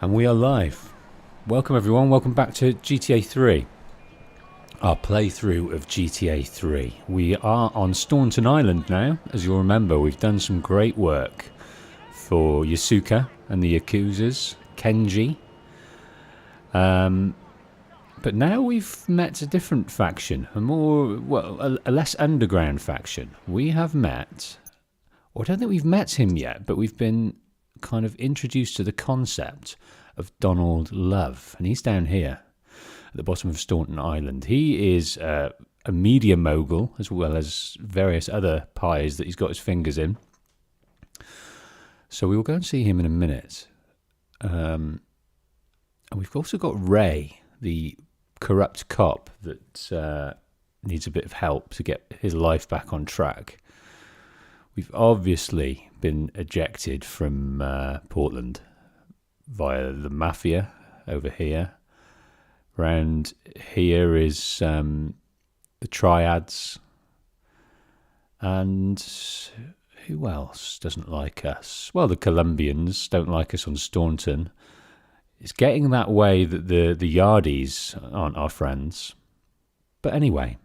And we are live. Welcome everyone, welcome back to GTA 3. Our playthrough of GTA 3. We are on Staunton Island now. As you'll remember, we've done some great work for Yasuka and the Yakuzas, Kenji. But now we've met a different faction, a less underground faction. We have met, or I don't think we've met him yet, but we've been kind of introduced to the concept of Donald Love, and he's down here at the bottom of Staunton Island. He is a media mogul, as well as various other pies that he's got his fingers in. So we will go and see him in a minute. And we've also got Ray, the corrupt cop that needs a bit of help to get his life back on track. We've obviously been ejected from Portland via the mafia over here. Around here is the triads. And who else doesn't like us? Well, the Colombians don't like us on Staunton. It's getting that way that the Yardies aren't our friends. But anyway.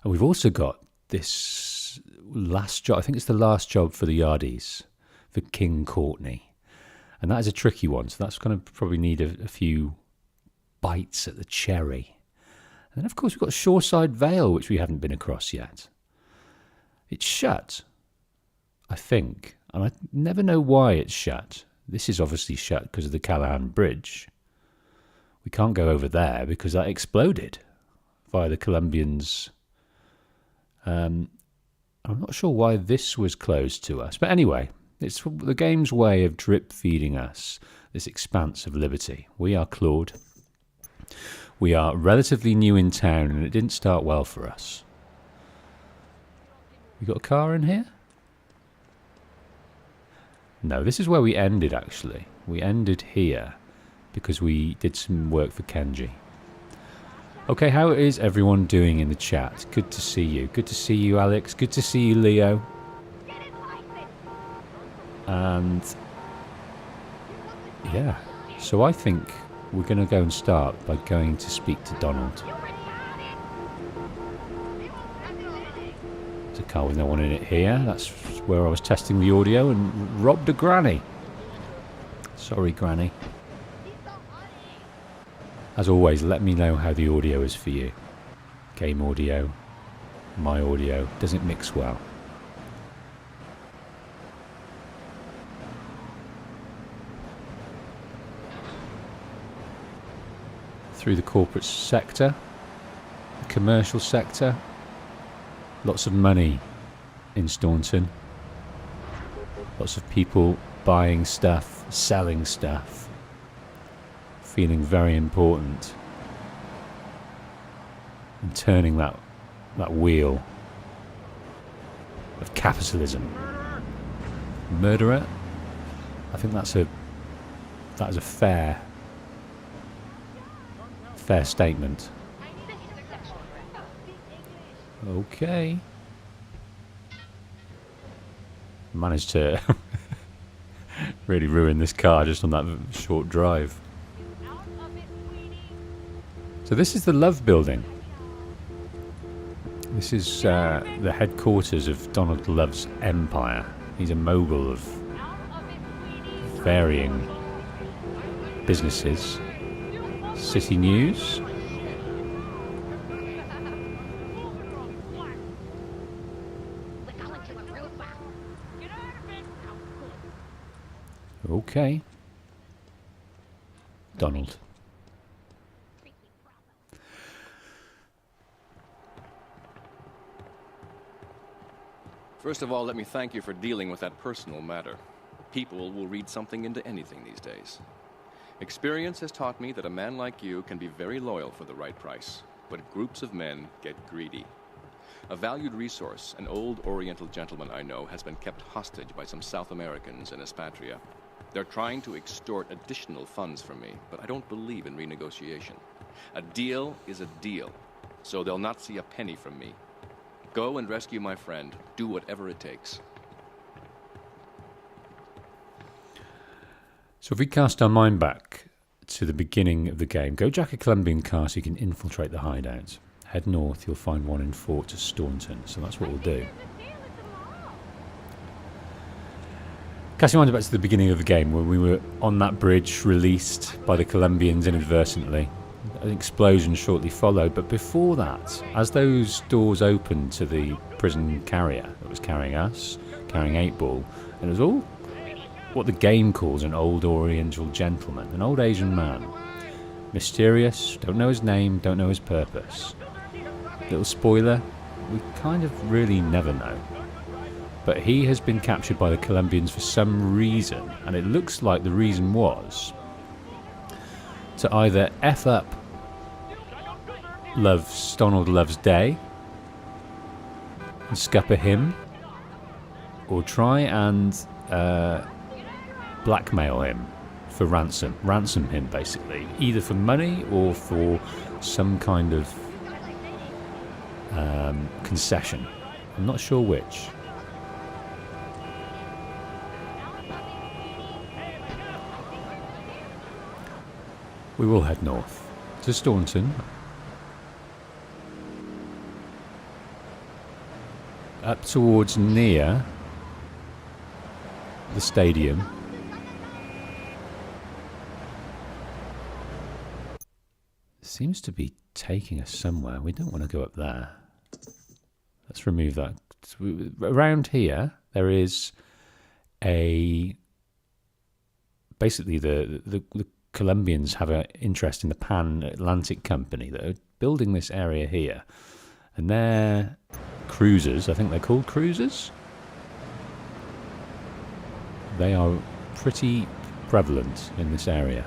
And we've also got this last job. I think it's the last job for the Yardies, for King Courtney. And that is a tricky one, so that's going to probably need a few bites at the cherry. And then, of course, we've got Shoreside Vale, which we haven't been across yet. It's shut, I think, and I never know why it's shut. This is obviously shut because of the Callahan Bridge. We can't go over there because that exploded via the Colombians. I'm not sure why this was closed to us. But anyway, it's the game's way of drip feeding us this expanse of liberty. We are Claude. We are relatively new in town and it didn't start well for us. We got a car in here? No, this is where we ended actually. We ended here because we did some work for Kenji. Okay, how is everyone doing in the chat? Good to see you. Good to see you, Alex. Good to see you, Leo. And yeah, so I think we're going to go and start by going to speak to Donald. There's a car with no one in it here. That's where I was testing the audio and robbed a granny. Sorry, Granny. As always, let me know how the audio is for you. Game audio, my audio, does it mix well? Through the corporate sector, the commercial sector, lots of money in Staunton. Lots of people buying stuff, selling stuff. Feeling very important and turning that wheel of capitalism. Murderer? I think that is a fair statement. Okay. Managed to really ruin this car just on that short drive. So this is the Love Building. This is the headquarters of Donald Love's empire. He's a mogul of varying businesses. City News. Okay. Donald. First of all, let me thank you for dealing with that personal matter. People will read something into anything these days. Experience has taught me that a man like you can be very loyal for the right price, but groups of men get greedy. A valued resource, an old oriental gentleman I know, has been kept hostage by some South Americans in Espatria. They're trying to extort additional funds from me, but I don't believe in renegotiation. A deal is a deal, so they'll not see a penny from me. Go and rescue my friend. Do whatever it takes. So if we cast our mind back to the beginning of the game, go jack a Colombian car so you can infiltrate the hideout. Head north, you'll find one in Fort Staunton. So that's what we'll do. Casting mind back to the beginning of the game where we were on that bridge released by the Colombians inadvertently. An explosion shortly followed, but before that, as those doors opened to the prison carrier that was carrying us, carrying 8-Ball, and it was all what the game calls an old oriental gentleman, an old Asian man. Mysterious, don't know his name, don't know his purpose. Little spoiler, we kind of really never know. But he has been captured by the Colombians for some reason, and it looks like the reason was to either F up Donald Love's day and scupper him, or try and blackmail him for ransom him basically, either for money or for some kind of concession. I'm not sure which. We will head north to Staunton, up towards near the stadium. Seems to be taking us somewhere. We don't want to go up there. Let's remove that. Around here, there is basically the Colombians have an interest in the Pan-Atlantic Company that are building this area here. And they're cruisers, I think they're called cruisers. They are pretty prevalent in this area.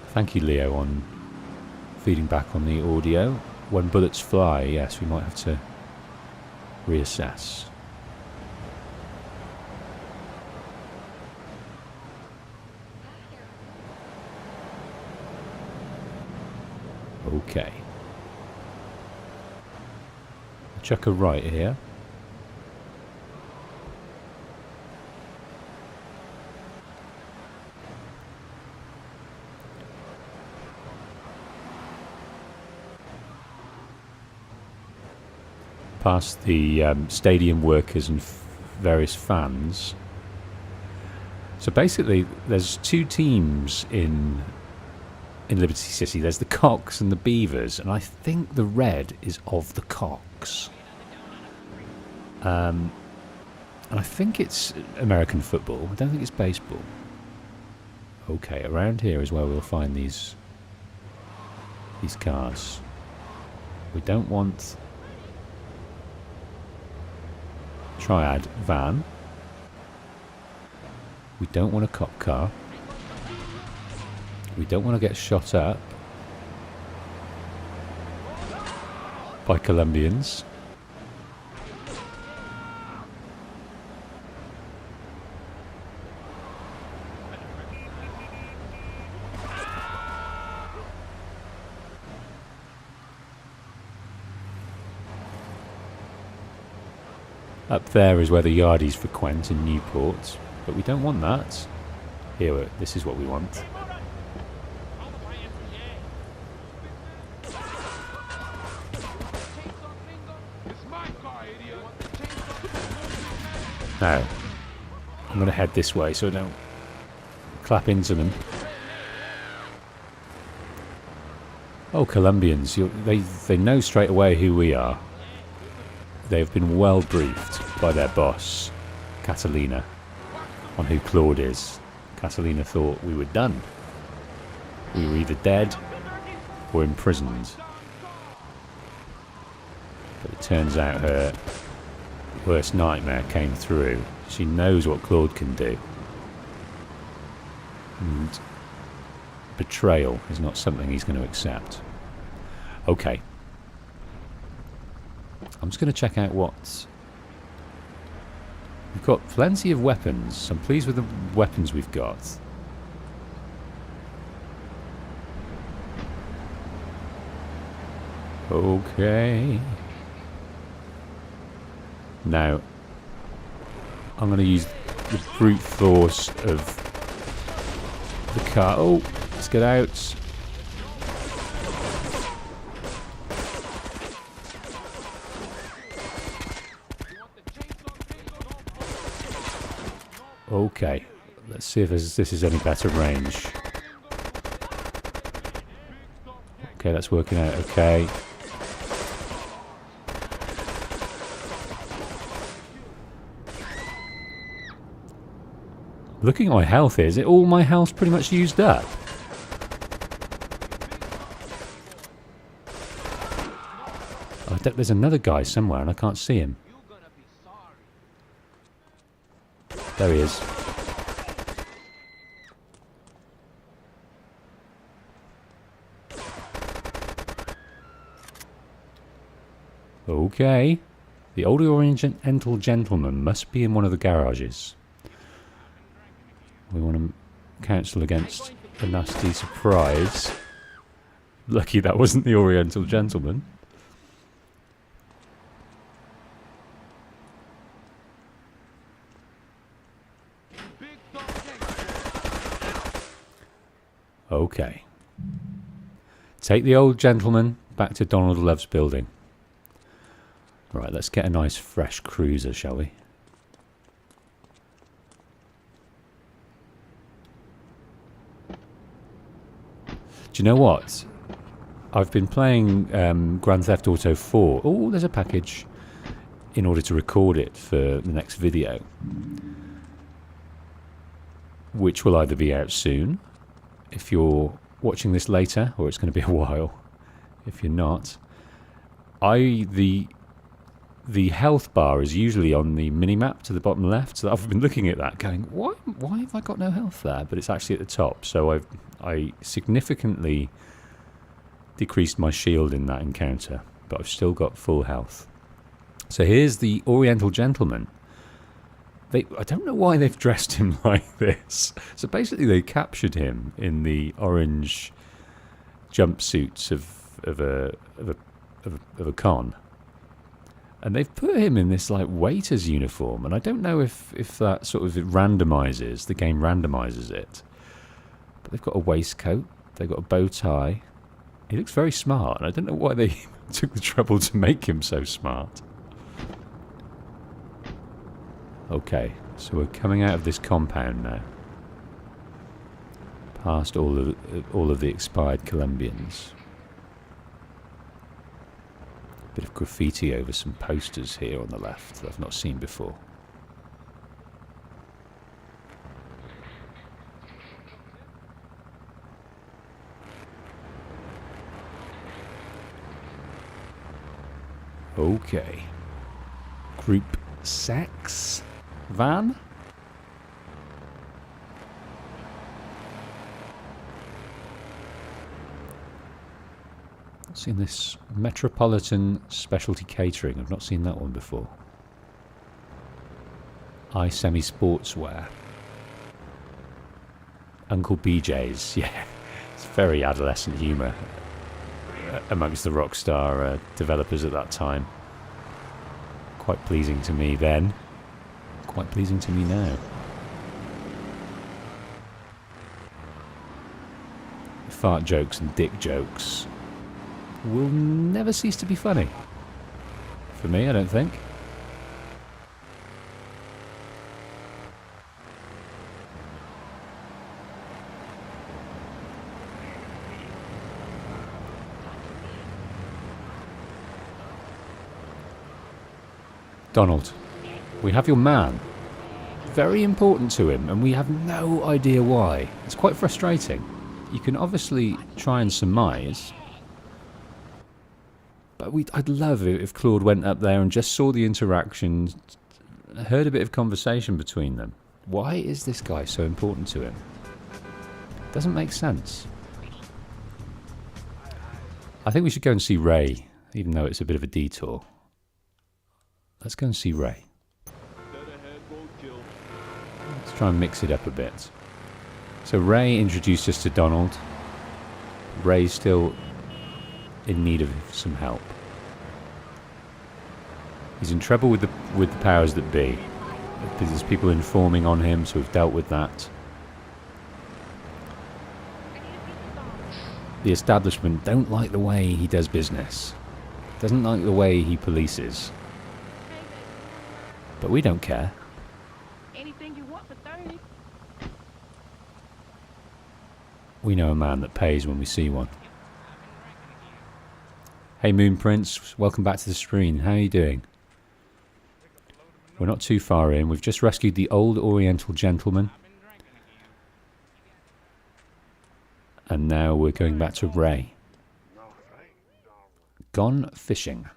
Thank you, Leo, on feeding back on the audio. When bullets fly, yes, we might have to reassess. Okay. Chuck a right here. Past the stadium workers and various fans. So basically, there's two teams in Liberty City. There's the Cocks and the Beavers, and I think the red is of the Cocks. And I think it's American football. I don't think it's baseball. Okay, around here is where we'll find these cars. We don't want Triad van. We don't want a cop car. We don't want to get shot up by Colombians. Up there is where the Yardies frequent in Newport, but we don't want that. Here, this is what we want. Now, I'm going to head this way so I don't clap into them. Oh, Colombians, they know straight away who we are. They've been well briefed by their boss, Catalina, on who Claude is. Catalina thought we were done. We were either dead or imprisoned. But it turns out her worst nightmare came through. She knows what Claude can do. And betrayal is not something he's going to accept. Okay. I'm just going to check out what... We've got plenty of weapons. I'm pleased with the weapons we've got. Okay. Now, I'm going to use the brute force of the car. Oh, let's get out. Okay, let's see if this is any better range. Okay, that's working out okay. Looking at my health here, is it all my health pretty much used up? Oh, there's another guy somewhere and I can't see him. There he is. Okay. The older oriental gentleman must be in one of the garages. We want to counsel against a nasty surprise. Lucky that wasn't the oriental gentleman. Okay. Take the old gentleman back to Donald Love's building. Right, let's get a nice fresh cruiser, shall we? Do you know what? I've been playing Grand Theft Auto 4. Oh, there's a package. In order to record it for the next video. Which will either be out soon, if you're watching this later, or it's going to be a while. If you're not. The health bar is usually on the mini-map to the bottom left, so I've been looking at that going, why have I got no health there? But it's actually at the top, so I significantly decreased my shield in that encounter, but I've still got full health. So here's the Oriental gentleman. I don't know why they've dressed him like this. So basically they captured him in the orange jumpsuits of a con. And they've put him in this like waiter's uniform, and I don't know if that sort of randomizes, the game randomizes it. But they've got a waistcoat, they've got a bow tie. He looks very smart, and I don't know why they took the trouble to make him so smart. Okay, so we're coming out of this compound now. Past all of the expired Colombians. Bit of graffiti over some posters here on the left that I've not seen before. Okay. Group 6 van. Seen this Metropolitan Specialty Catering. I've not seen that one before. iSemi Sportswear. Uncle BJ's. Yeah, it's very adolescent humour amongst the Rockstar developers at that time. Quite pleasing to me then. Quite pleasing to me now. Fart jokes and dick jokes will never cease to be funny. For me, I don't think. Donald, we have your man. Very important to him, and we have no idea why. It's quite frustrating. You can obviously try and surmise. But I'd love it if Claude went up there and just saw the interaction, heard a bit of conversation between them. Why is this guy so important to him? Doesn't make sense. I think we should go and see Ray, even though it's a bit of a detour. Let's go and see Ray. Let's try and mix it up a bit. So Ray introduced us to Donald. Ray's still in need of some help. He's in trouble with the powers that be. There's people informing on him, so we've dealt with that. The establishment don't like the way he does business. Doesn't like the way he polices. But we don't care. Anything you want for 30. We know a man that pays when we see one. Hey Moon Prince, welcome back to the stream. How are you doing? We're not too far in. We've just rescued the old Oriental gentleman. And now we're going back to Ray. Gone fishing.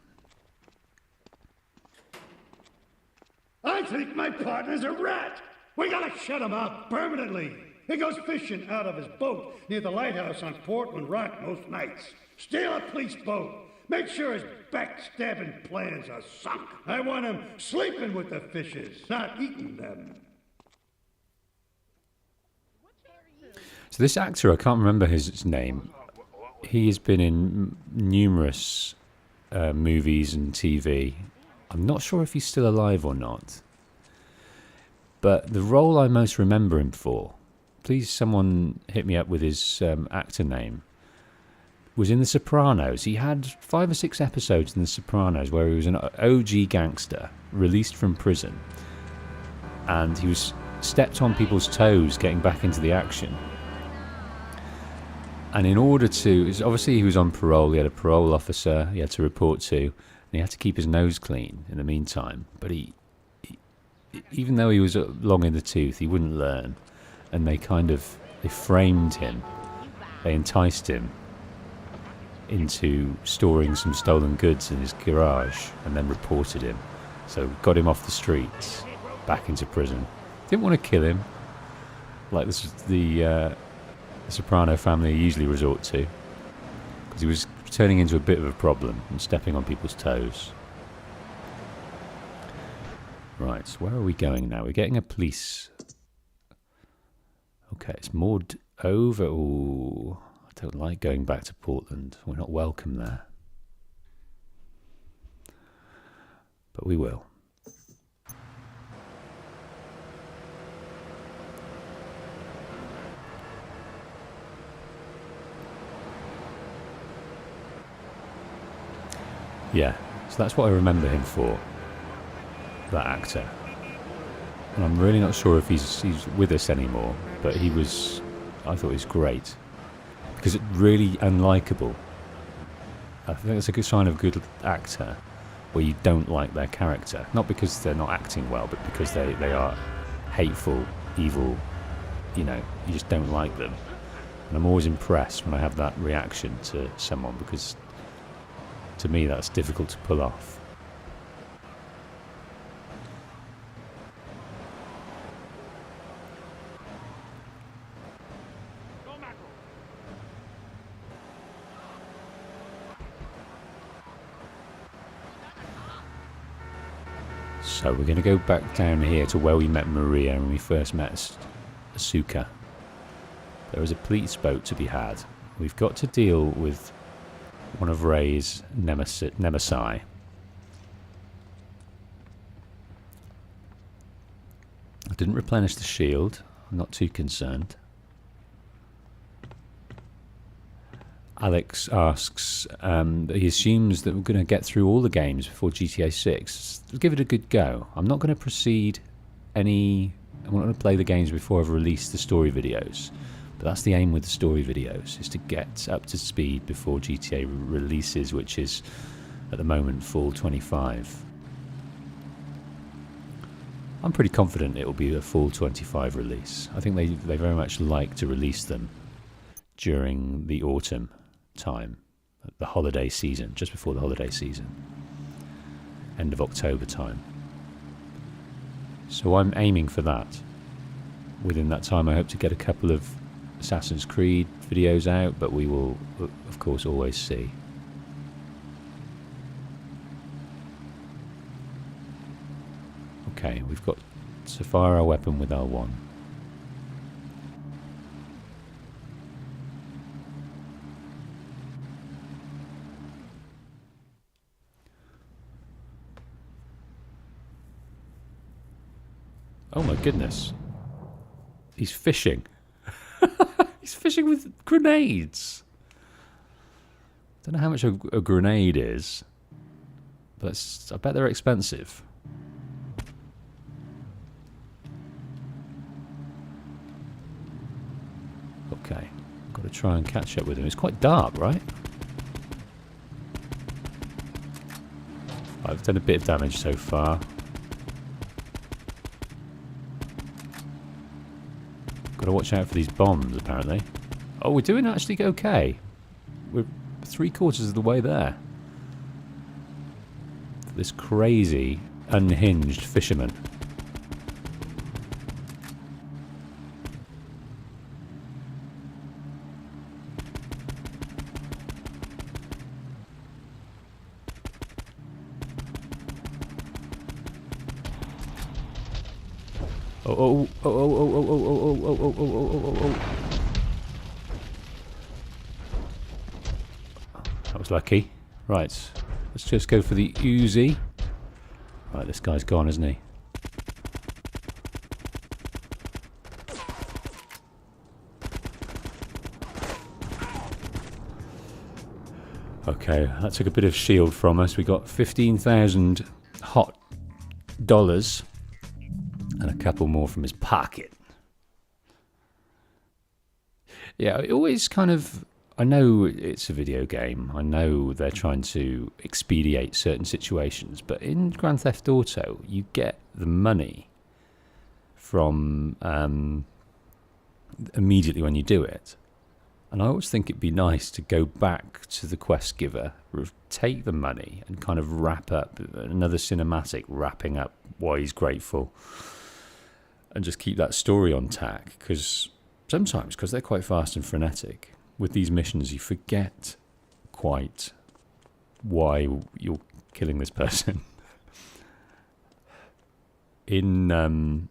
I think my partner's a rat. We gotta shut him up permanently. He goes fishing out of his boat near the lighthouse on Portland Rock most nights. Steal a police boat. Make sure his backstabbing plans are sunk. I want him sleeping with the fishes, not eating them. So this actor, I can't remember his name. He has been in numerous movies and TV. I'm not sure if he's still alive or not. But the role I most remember him for, please someone hit me up with his actor name, was in The Sopranos. He had 5 or 6 episodes in The Sopranos where he was an OG gangster released from prison. And he was stepped on people's toes getting back into the action. And in order to, obviously he was on parole, he had a parole officer he had to report to, and he had to keep his nose clean in the meantime. But he even though he was long in the tooth, he wouldn't learn. And they framed him, they enticed him into storing some stolen goods in his garage and then reported him. So got him off the streets, back into prison. Didn't want to kill him, like this was the Soprano family usually resort to, because he was turning into a bit of a problem and stepping on people's toes. Right, so where are we going now? We're getting a police. Okay, it's moored over. Ooh, I don't like going back to Portland. We're not welcome there. But we will. Yeah, so that's what I remember him for, that actor. And I'm really not sure if he's with us anymore, but I thought he was great. Because it's really unlikable. I think that's a good sign of a good actor, where you don't like their character. Not because they're not acting well, but because they are hateful, evil, you just don't like them. And I'm always impressed when I have that reaction to someone, because to me that's difficult to pull off. So we're going to go back down here to where we met Maria when we first met Asuka. There was a police boat to be had. We've got to deal with one of Ray's nemesis. I didn't replenish the shield. I'm not too concerned. Alex asks, he assumes that we're going to get through all the games before GTA 6. Let's give it a good go. I'm not going to proceed I'm not going to play the games before I've released the story videos. But that's the aim with the story videos, is to get up to speed before GTA releases, which is, at the moment, fall 25. I'm pretty confident it will be a fall 25 release. I think they very much like to release them during the autumn time, the holiday season, just before the holiday season, end of October time. So I'm aiming for that. Within that time I hope to get a couple of Assassin's Creed videos out, but we will of course always see. Okay, we've got to fire our weapon with L1. Oh my goodness. He's fishing. He's fishing with grenades. Don't know how much a grenade is, but I bet they're expensive. Okay, got to try and catch up with him. It's quite dark, right? I've done a bit of damage so far. Got to watch out for these bombs, apparently. Oh, we're doing actually okay. We're 3/4 of the way there. This crazy, unhinged fisherman. Oh. That was lucky. Right, let's just go for the Uzi. Right, this guy's gone, isn't he? Okay, that took a bit of shield from us. We got 15,000 hot dollars and a couple more from his pocket. Yeah, it always kind of... I know it's a video game. I know they're trying to expedite certain situations, but in Grand Theft Auto, you get the money from immediately when you do it. And I always think it'd be nice to go back to the quest giver, take the money, and kind of wrap up another cinematic, wrapping up why he's grateful, and just keep that story on tack. Because sometimes, because they're quite fast and frenetic, with these missions, you forget quite why you're killing this person. In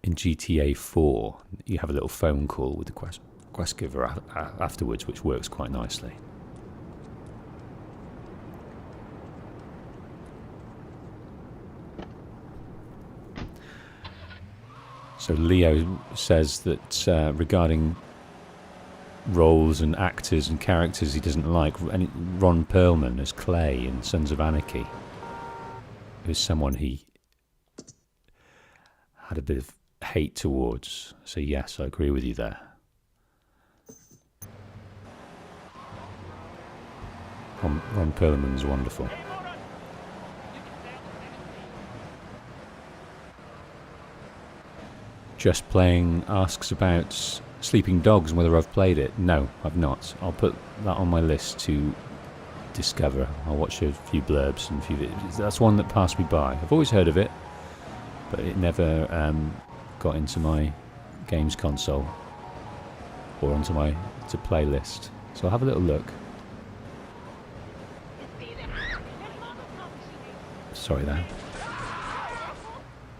GTA 4, you have a little phone call with the quest giver afterwards, which works quite nicely. So Leo says that regarding roles and actors and characters he doesn't like, Ron Perlman as Clay in Sons of Anarchy, who's someone he had a bit of hate towards. So yes, I agree with you there. Ron Perlman's wonderful. Just Playing asks about Sleeping Dogs and whether I've played it. No, I've not. I'll put that on my list to discover. I'll watch a few blurbs and a few videos. That's one that passed me by. I've always heard of it, but it never got into my games console or onto my playlist. So I'll have a little look. Sorry there.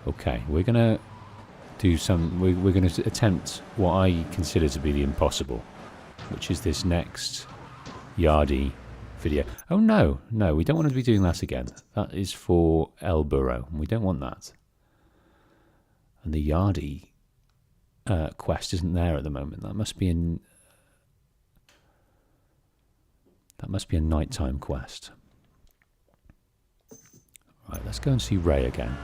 Okay, we're gonna do some. We're going to attempt what I consider to be the impossible, which is this next Yardie video. Oh no, we don't want to be doing that again. That is for Elborough, and we don't want that. And the Yardie quest isn't there at the moment. That must be a nighttime quest. Right, let's go and see Ray again.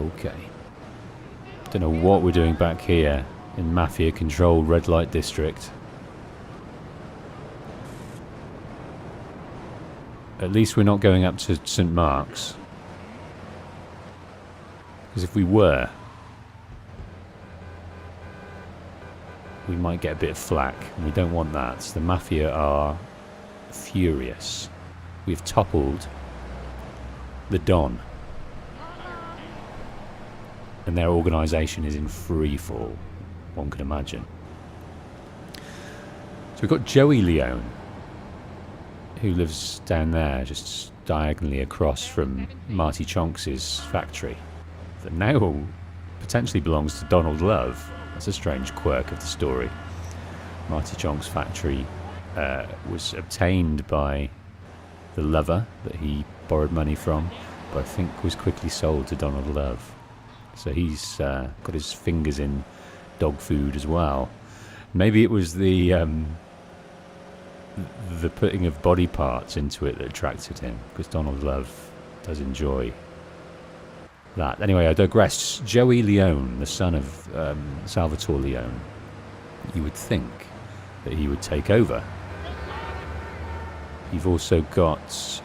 Okay. Don't know what we're doing back here in mafia-controlled red light district. At least we're not going up to St. Mark's. Because if we were, we might get a bit of flack, and we don't want that. The mafia are furious. We've toppled the Don. And their organisation is in free fall, one can imagine. So we've got Joey Leone who lives down there, just diagonally across from Marty Chonks' factory, that now potentially belongs to Donald Love. That's a strange quirk of the story. Marty Chonks' factory was obtained by the lover that he borrowed money from, but I think was quickly sold to Donald Love. So he's got his fingers in dog food as well. Maybe it was the putting of body parts into it that attracted him, because Donald Love does enjoy that. Anyway, I digress. Joey Leone, the son of Salvatore Leone, you would think that he would take over. You've also got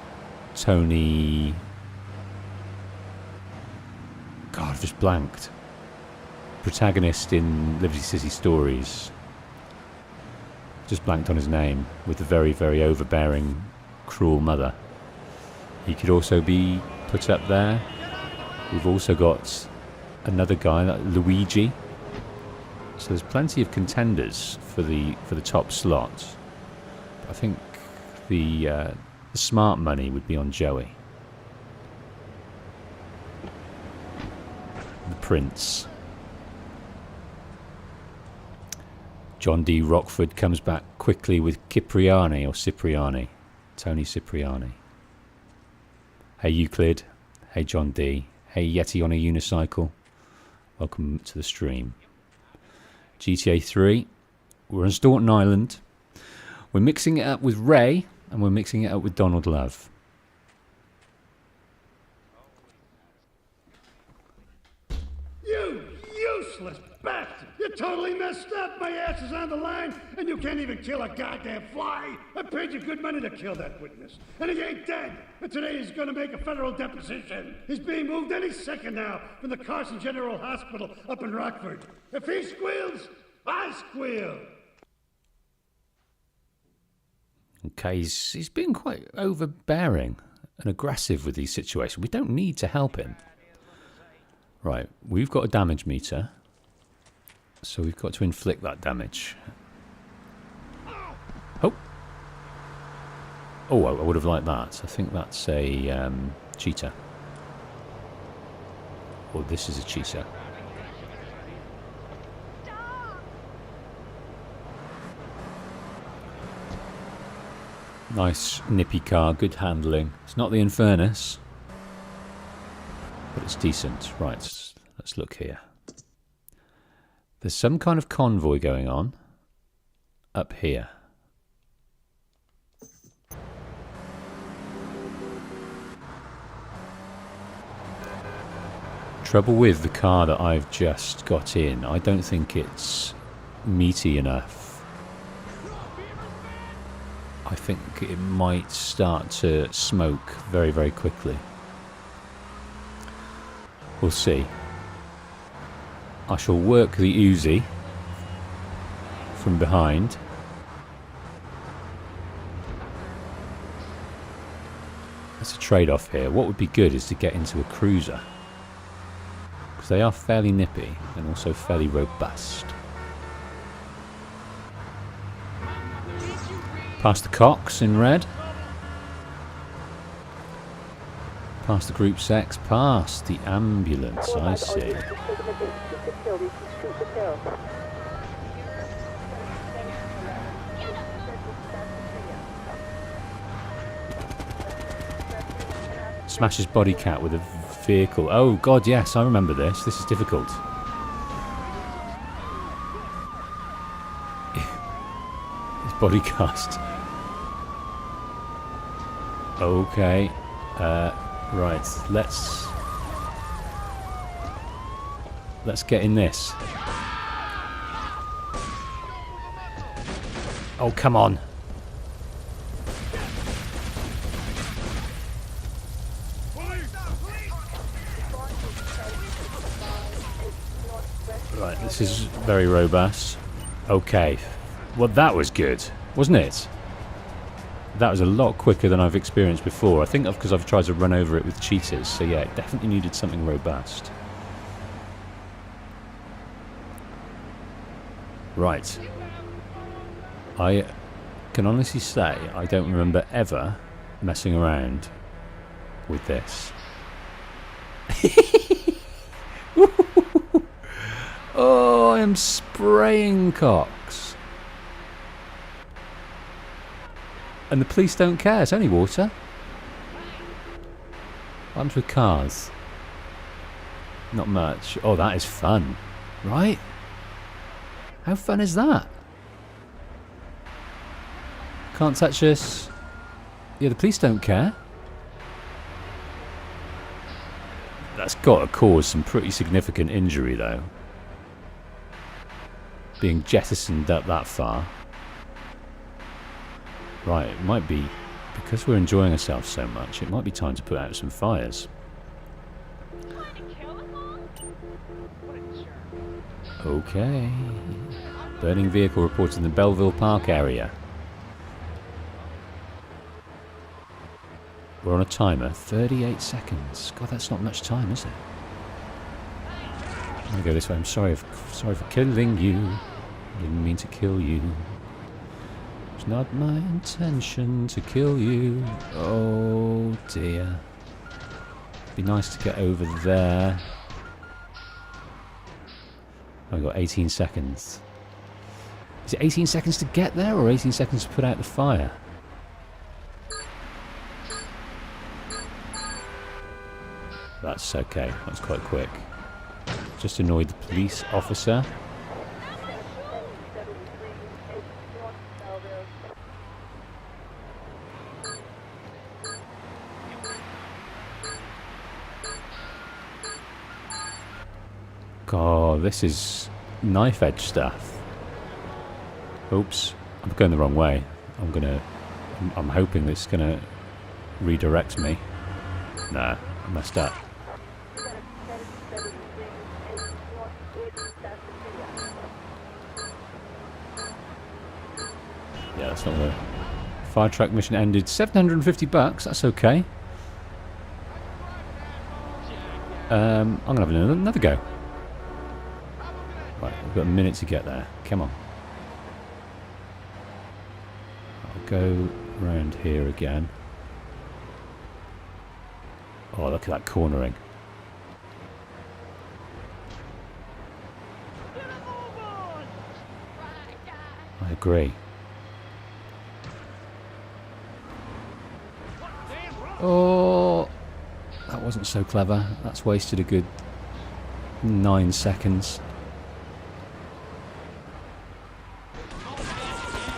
Tony... God, I've just blanked. Protagonist in Liberty City Stories. Just blanked on his name, with the very, very overbearing, cruel mother. He could also be put up there. We've also got another guy, like Luigi. So there's plenty of contenders for the top slot. I think the smart money would be on Joey. The Prince. John D. Rockford comes back quickly with Cipriani or Cipriani. Tony Cipriani. Hey Euclid. Hey John D. Hey Yeti on a unicycle. Welcome to the stream. GTA 3. We're on Staunton Island. We're mixing it up with Ray and we're mixing it up with Donald Love. You useless bastard! You totally messed up! My ass is on the line, and you can't even kill a goddamn fly! I paid you good money to kill that witness, and he ain't dead! And today he's gonna make a federal deposition! He's being moved any second now from the Carson General Hospital up in Rockford. If he squeals, I squeal! Okay, he's been quite overbearing and aggressive with these situations. We don't need to help him. Right, we've got a damage meter, so we've got to inflict that damage. Oh! Oh, I would have liked that. I think that's a cheetah. Or this is a cheetah. Nice nippy car, good handling. It's not the Infernus, but it's decent. Right, let's look here. There's some kind of convoy going on up here. Trouble with the car that I've just got in, I don't think it's meaty enough. I think it might start to smoke very, very quickly. We'll see. I shall work the Uzi from behind. That's a trade-off here. What would be good is to get into a cruiser, because they are fairly nippy and also fairly robust. Past the Cox in red. Past the Group Sex. Past the ambulance, I see. Smashes body cat with a vehicle. Oh god, yes, I remember this. This is difficult. His body cast. Okay. Right, let's get in this. Oh, come on. Right, this is very robust. Okay. Well, that was good, wasn't it? That was a lot quicker than I've experienced before. I think because I've tried to run over it with cheetahs. So yeah, it definitely needed something robust. Right. can honestly say I don't remember ever messing around with this. Oh, I am spraying cocks. And the police don't care, it's only water. What happens with cars? Not much. Oh, that is fun, right? How fun is that? Can't touch us. Yeah, the police don't care. That's got to cause some pretty significant injury, though. Being jettisoned up that far. Right, it might be, because we're enjoying ourselves so much, it might be time to put out some fires. Okay. Burning vehicle reported in the Belleville Park area. We're on a timer, 38 seconds. God, that's not much time, is it? I'm gonna go this way. I'm sorry for killing you. I didn't mean to kill you. It's not my intention to kill you. Oh dear. Be nice to get over there. I've got 18 seconds. Is it 18 seconds to get there or 18 seconds to put out the fire? That's okay. That's quite quick. Just annoyed the police officer. God, this is knife edge stuff. Oops, I'm going the wrong way. I'm hoping this is gonna redirect me. Nah, I messed up. Yeah, that's not the fire truck mission ended. $750. That's okay. I'm gonna have another go. Right, we've got a minute to get there. Come on. I'll go round here again. Oh, look at that cornering. I agree. Oh, that wasn't so clever. That's wasted a good 9 seconds.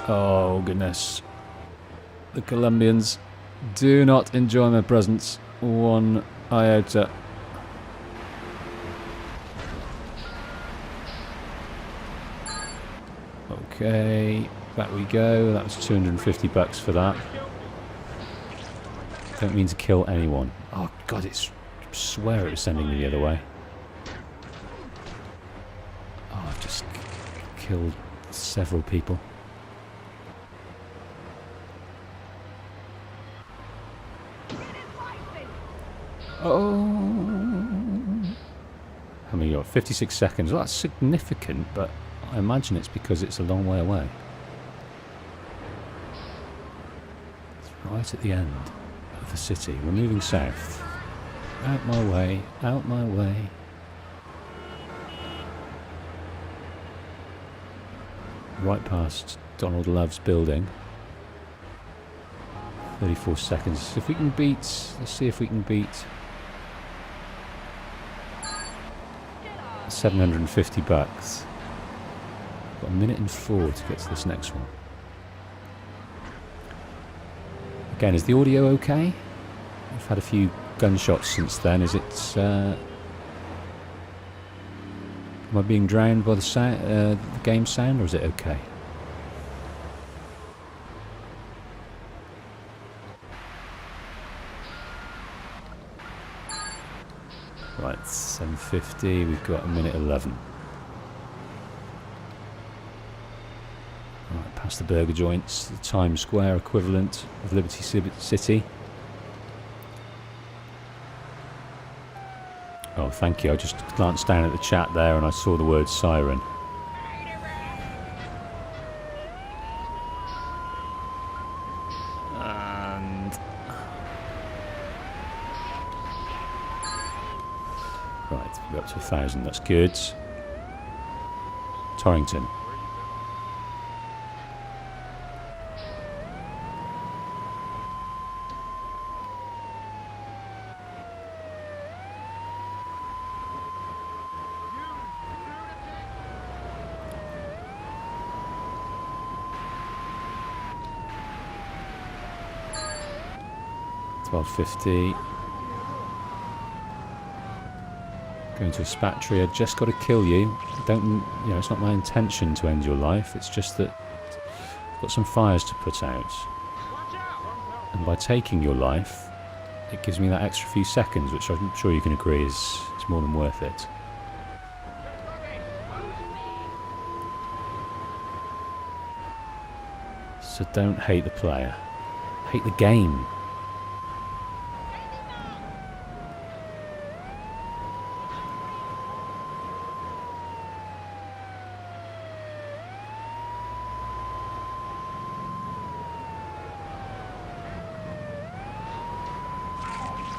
Oh, goodness. The Colombians do not enjoy my presence one iota. Okay, back we go. That was $250 for that. Don't mean to kill anyone. Oh, God, I swear it was sending me the other way. Oh, I've just killed several people. Oh, how many you got? 56 seconds. Well, that's significant, but I imagine it's because it's a long way away. It's right at the end of the city. We're moving south. Out my way, out my way. Right past Donald Love's building. 34 seconds. If we can beat, let's see if we can beat $750. Got a minute and 4 to get to this next one. Again, is the audio okay? I've had a few gunshots since then. Is it? Am I being drowned by the game sound, or is it okay? Right, 7:50. We've got a minute 11. Right, past the burger joints, the Times Square equivalent of Liberty City. Oh, thank you. I just glanced down at the chat there and I saw the word siren. Right, we're up to 1,000. That's good. Torrington. $12.50. Going to a Spatria. Just got to kill you. It's not my intention to end your life. It's just that I've got some fires to put out. And by taking your life, it gives me that extra few seconds, which I'm sure you can agree is more than worth it. So don't hate the player. Hate the game.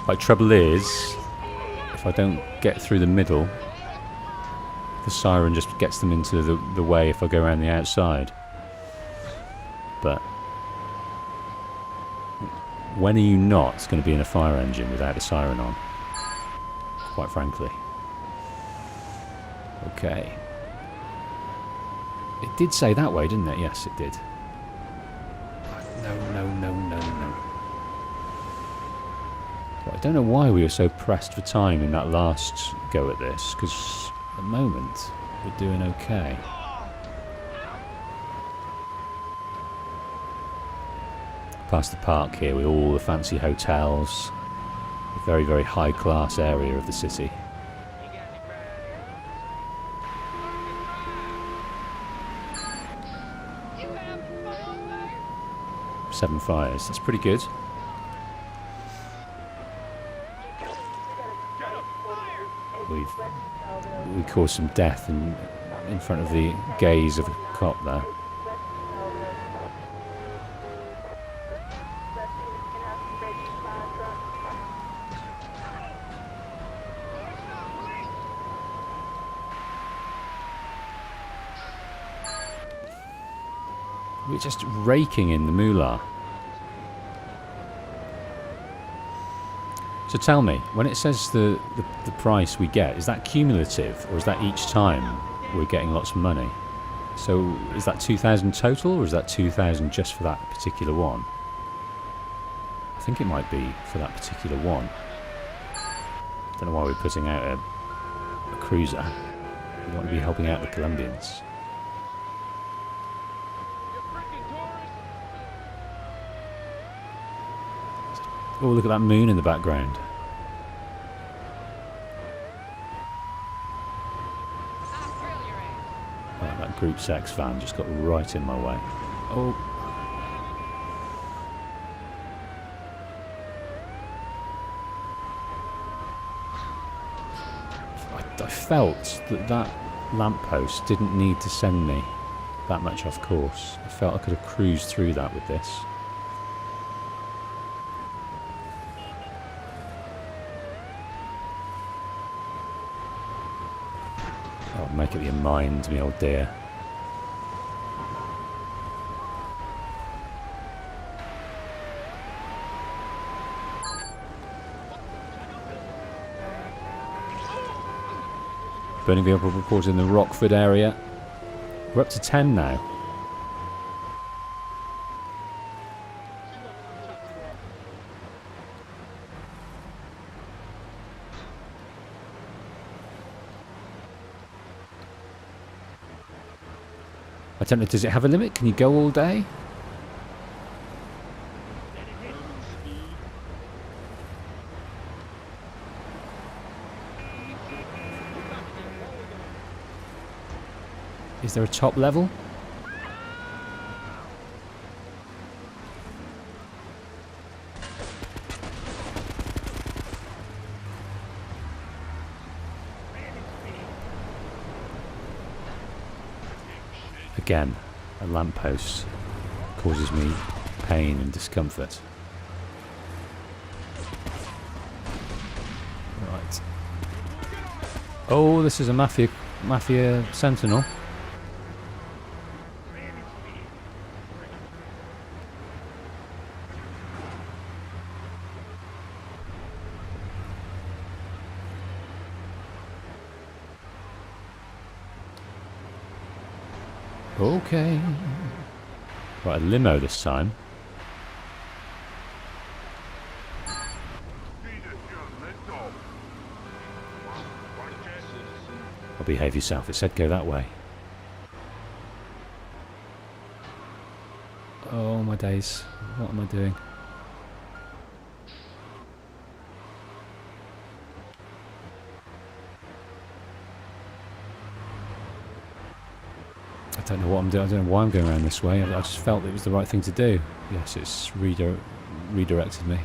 But trouble is, if I don't get through the middle, the siren just gets them into the way if I go around the outside. But when are you not going to be in a fire engine without a siren on? Quite frankly. Okay. It did say that way, didn't it? Yes, it did. No. I don't know why we were so pressed for time in that last go at this, because at the moment we're doing okay. Past the park here with all the fancy hotels, a very, very high class area of the city. Seven fires, that's pretty good. We caused some death in front of the gaze of a cop there. We're just raking in the moolah. So tell me, when it says the price we get, is that cumulative, or is that each time we're getting lots of money? So is that 2,000 total, or is that 2,000 just for that particular one? I think it might be for that particular one. Don't know why we're putting out a cruiser. We want to be helping out the Colombians. Oh, look at that moon in the background. Oh, that Group Sex van just got right in my way. Oh. I felt that lamppost didn't need to send me that much off course. I felt I could have cruised through that with this. Make up your mind, me old dear. Burning vehicle reported in the Rockford area. We're up to 10 now. I don't know, does it have a limit? Can you go all day? Is there a top level? Again, a lamppost causes me pain and discomfort. Right. Oh, this is a mafia sentinel. Okay. Right, a limo this time. Well, behave yourself. It said go that way. Oh my days. What am I doing? I don't know what I'm doing. I don't know why I'm going around this way. I just felt it was the right thing to do. Yes, it's redirected me.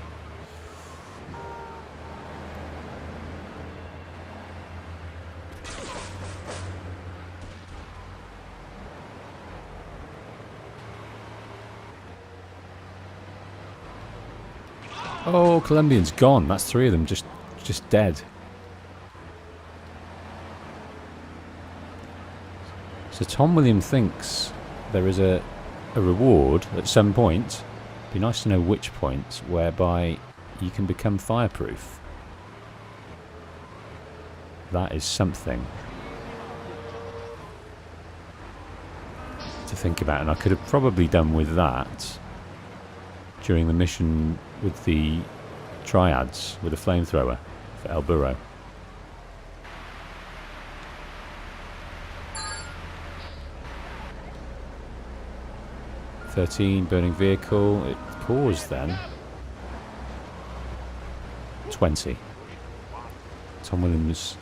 Oh, Colombian's gone. That's 3 of them just dead. So Tom William thinks there is a reward at some point. Be nice to know which point, whereby you can become fireproof. That is something to think about, and I could have probably done with that during the mission with the triads with a flamethrower for El Burro. $13 burning vehicle. It paused then. 20. Tom Williams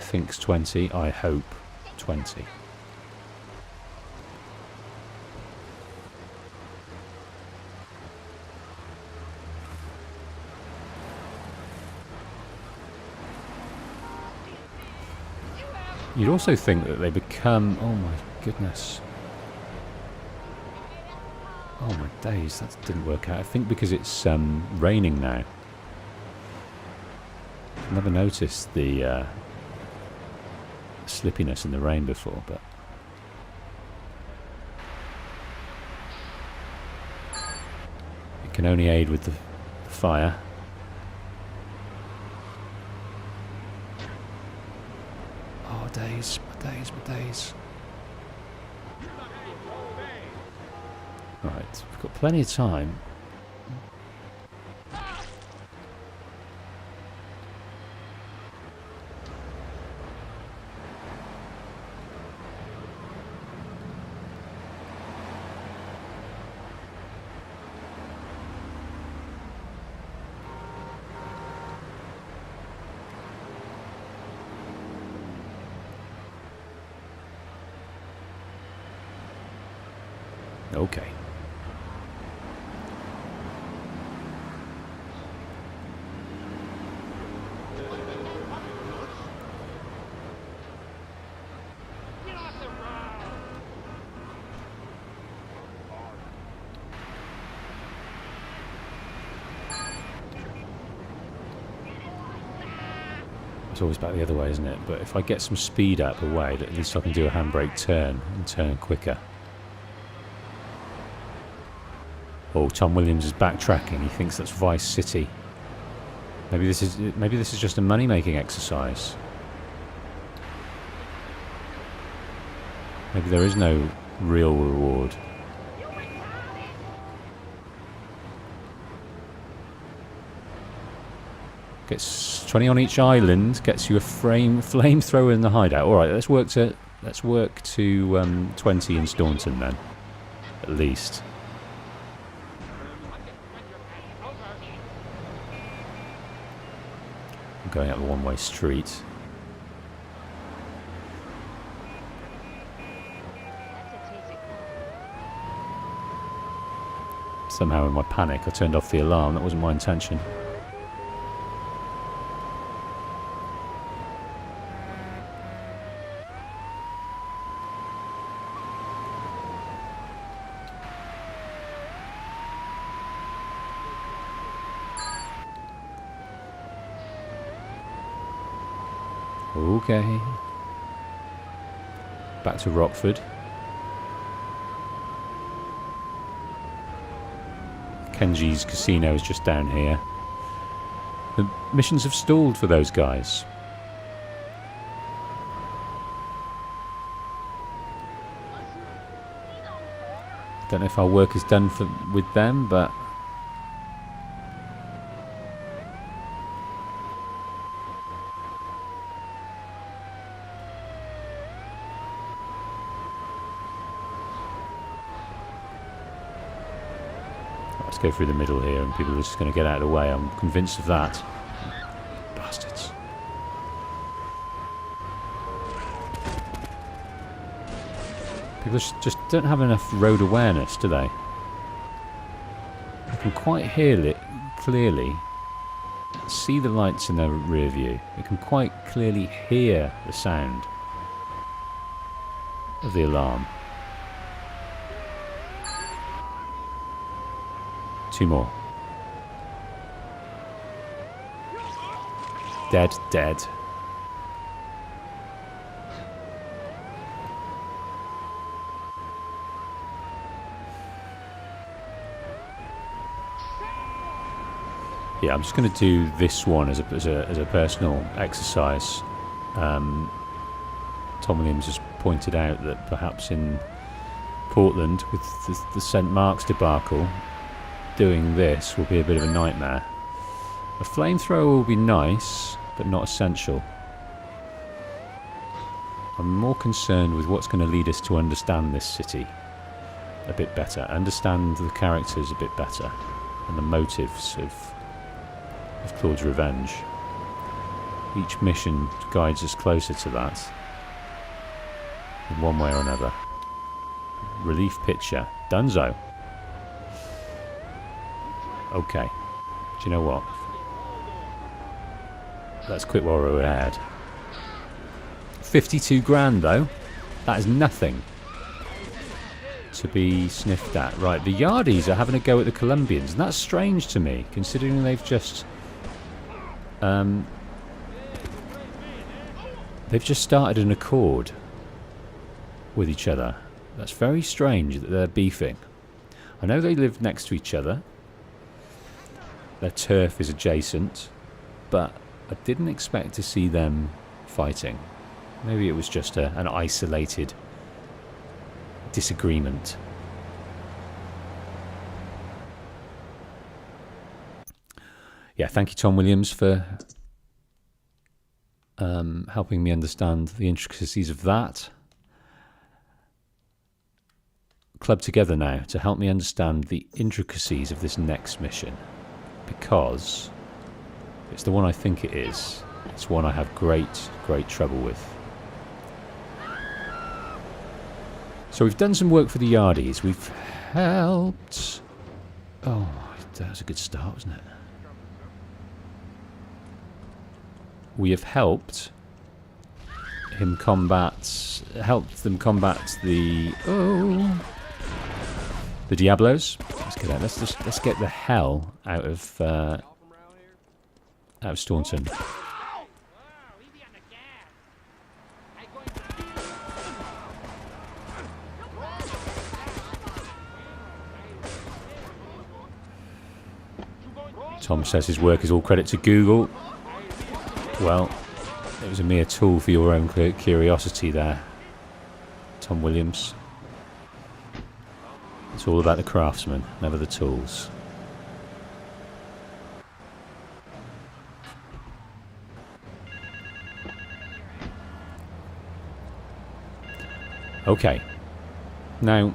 thinks 20. I hope 20. You'd also think that they become... Oh my goodness. Oh my days, that didn't work out. I think because it's raining now. I've never noticed the slippiness in the rain before, but... It can only aid with the fire. Oh, days, my days, my days. Right, we've got plenty of time. Okay. It's always back the other way, isn't it? But if I get some speed up away, at least I can do a handbrake turn and turn quicker. Oh, Tom Williams is backtracking. He thinks that's Vice City. Maybe this is just a money-making exercise. Maybe there is no real reward. Gets 20 on each island. Gets you a flamethrower in the hideout. All right, let's work to 20 in Staunton then, at least. I'm going up a one-way street. Somehow in my panic I turned off the alarm. That wasn't my intention. Okay. Back to Rockford. Kenji's casino is just down here. The missions have stalled for those guys. I don't know if our work is done with them, but let's go through the middle here and people are just going to get out of the way. I'm convinced of that. Bastards. People just don't have enough road awareness, do they? I can quite hear it clearly. See the lights in the rear view. You can quite clearly hear the sound of the alarm. 2 more. Dead, dead. Yeah, I'm just going to do this one as a personal exercise. Tom Williams has pointed out that perhaps in Portland, with the St. Mark's debacle, doing this will be a bit of a nightmare. A flamethrower will be nice, but not essential. I'm more concerned with what's going to lead us to understand this city a bit better, understand the characters a bit better, and the motives of Claude's revenge. Each mission guides us closer to that, in one way or another. Relief picture. Dunzo. Okay. Do you know what? Let's quit while we're ahead. 52 grand though. That is nothing to be sniffed at. Right, the Yardies are having a go at the Colombians, and that's strange to me, considering they've just started an accord with each other. That's very strange that they're beefing. I know they live next to each other. Their turf is adjacent, but I didn't expect to see them fighting. Maybe it was just an isolated disagreement. Yeah, thank you, Tom Williams, for helping me understand the intricacies of that. Club together now to help me understand the intricacies of this next mission, because it's the one I think it is. It's one I have great trouble with. So we've done some work for the Yardies. We've helped... Oh, that was a good start, wasn't it? We have helped them combat the Diablos. Let's get out. Let's get the hell out of Staunton. Tom says his work is all credit to Google. Well, it was a mere tool for your own curiosity there, Tom Williams. It's all about the craftsman, never the tools. Okay. Now,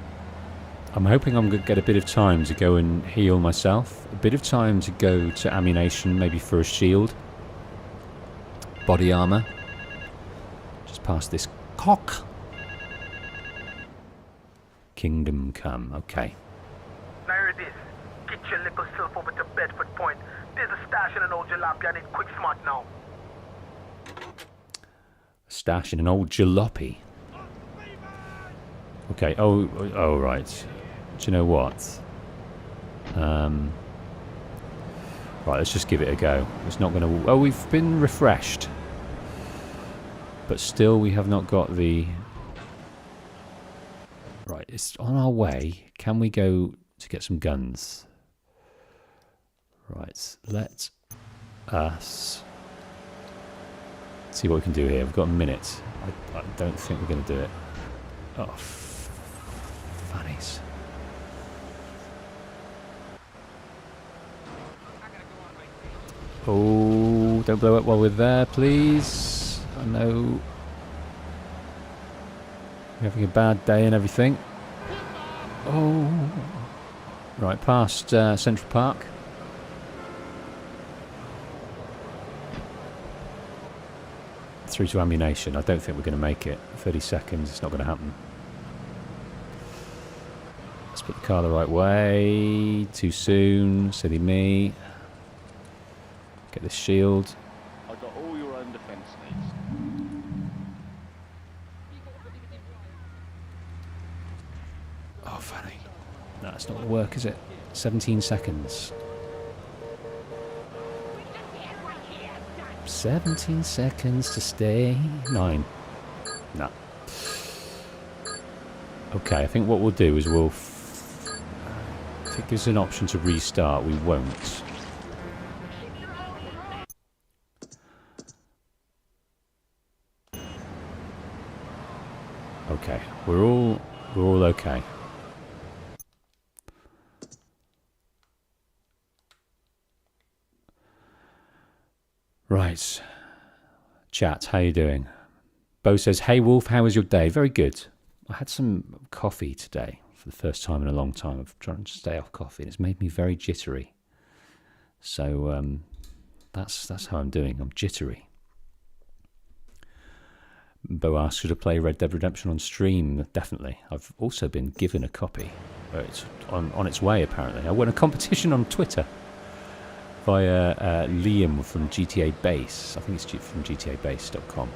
I'm hoping I'm going to get a bit of time to go and heal myself. A bit of time to go to ammunition, maybe for a shield. Body armour. Just past this cock. Kingdom Come. Okay. Now here it is. Get your little self over to Bedford Point. There's a stash in an old jalopy. I need quick smart now. Stash in an old jalopy. Okay. Oh, right. Do you know what? Right, let's just give it a go. It's not going to... Oh, we've been refreshed. but still we have not got the... Right, it's on our way. Can we go to get some guns? Right, let us see what we can do here. We've got a minute. I don't think we're going to do it. Oh, fannies. Oh, don't blow up while we're there, please. I know we're having a bad day and everything. Oh. Right, past Central Park. Through to ammunition. I don't think we're going to make it. 30 seconds, it's not going to happen. Let's put the car the right way. Too soon. Silly me. Get this shield. I've got all your own defense needs. Oh, funny. No, it's not going to work, is it? 17 seconds. 17 seconds to stay. 9. No. Okay, I think what we'll do is we'll... if it gives an option to restart, we won't. Okay, we're all okay. Right. Chat, how you doing? Bo says, hey Wolf, how was your day? Very good. I had some coffee today for the first time in a long time. I've tried to stay off coffee and it's made me very jittery. So that's how I'm doing. I'm jittery. Bo asks, should I play Red Dead Redemption on stream? Definitely. I've also been given a copy. It's on its way, apparently. I won a competition on Twitter via Liam from GTA Base. I think it's from GTABase.com.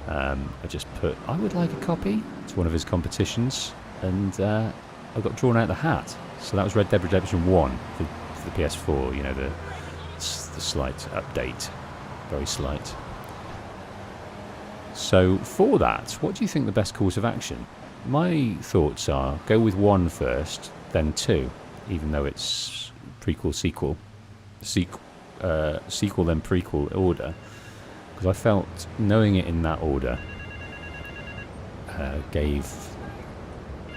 I just put, I would like a copy. It's one of his competitions. And I got drawn out the hat. So that was Red Dead Redemption 1 for the PS4. You know, the slight update. Very slight. So for that, what do you think the best course of action? My thoughts are go with 1 first, then 2, even though it's prequel, sequel, sequel then prequel order, because I felt knowing it in that order gave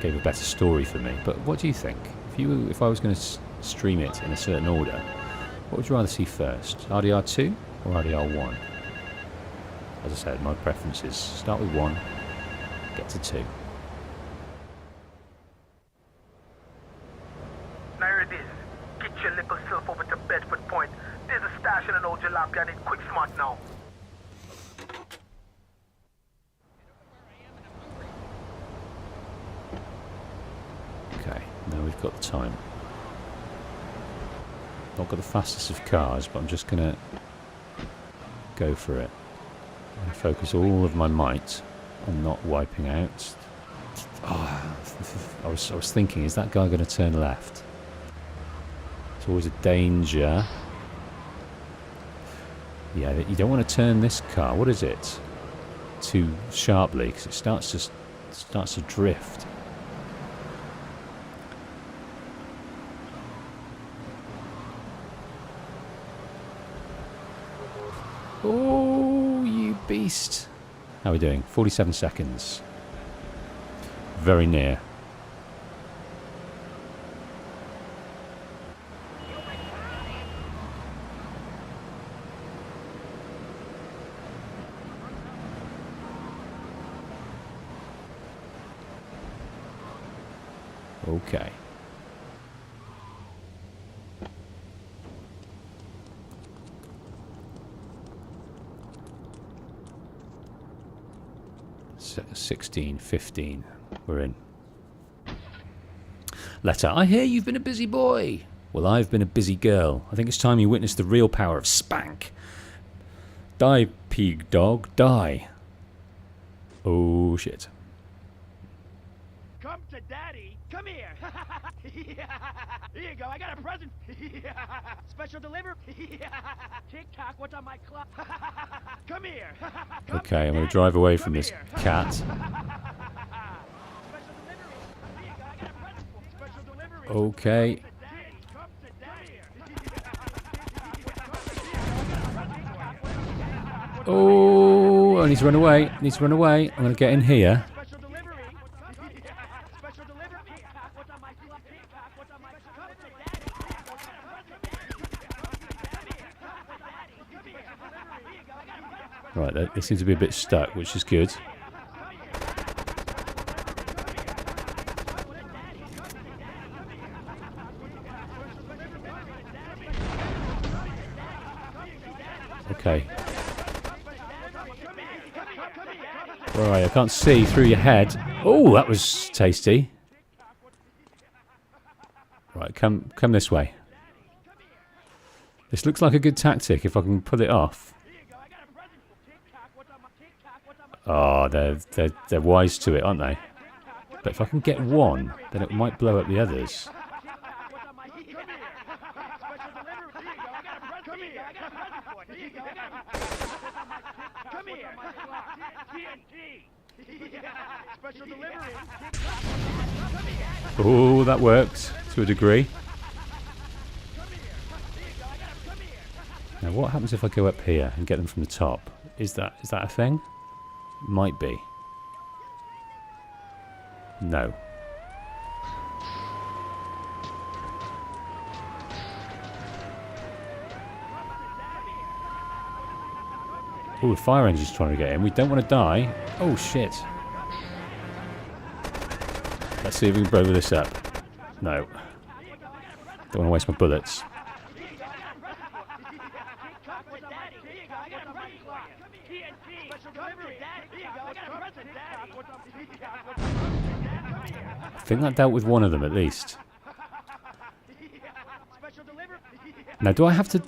a better story for me. But what do you think? If I was going to stream it in a certain order, what would you rather see first, RDR2 or RDR1? As I said, my preference is start with 1, get to 2. Now here it is. Get your little self over to Bedford Point. There's a stash in an old jalopy. I need quick smart now. Okay, now we've got the time. Not got the fastest of cars, but I'm just going to go for it. I focus all of my might on not wiping out. Oh, I was thinking, is that guy going to turn left? It's always a danger. Yeah, you don't want to turn this car. What is it? Too sharply, because it starts to drift. Oh, you beast. How are we doing? 47 seconds. Very near. Okay. So 16, 15. We're in. Letter. I hear you've been a busy boy. Well, I've been a busy girl. I think it's time you witnessed the real power of spank. Die, pig dog, die. Oh, shit. Come to daddy. Come here. Here you go. go, I got a present. Special delivery. TikTok, what's on my clock? Come here. Okay, I'm going to drive away from this cat. Special delivery. Here you go, I got a present for you. Special delivery. Okay. Come to daddy. Oh, I need to run away. I need to run away. I'm going to get in here. Special delivery. Special delivery. TikTok, what's on my clock? TikTok, what's on my clock? Right, they seem to be a bit stuck, which is good. Okay. Right, I can't see through your head. Oh, that was tasty. Right, come this way. This looks like a good tactic if I can pull it off. Oh, they're wise to it, aren't they? But if I can get one, then it might blow up the others. Oh, that worked to a degree. Now, what happens if I go up here and get them from the top? Is that a thing? Might be. No. Oh, the fire engine's trying to get in. We don't want to die. Oh, shit. Let's see if we can blow this up. No. Don't want to waste my bullets. I think that dealt with one of them at least. Now, do I have to...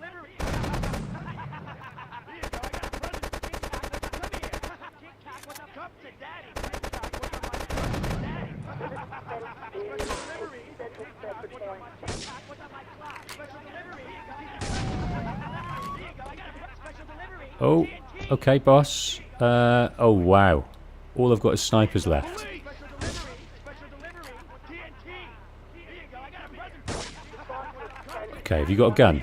Oh, okay, boss. Oh, wow. All I've got is snipers left. Okay, have you got a gun?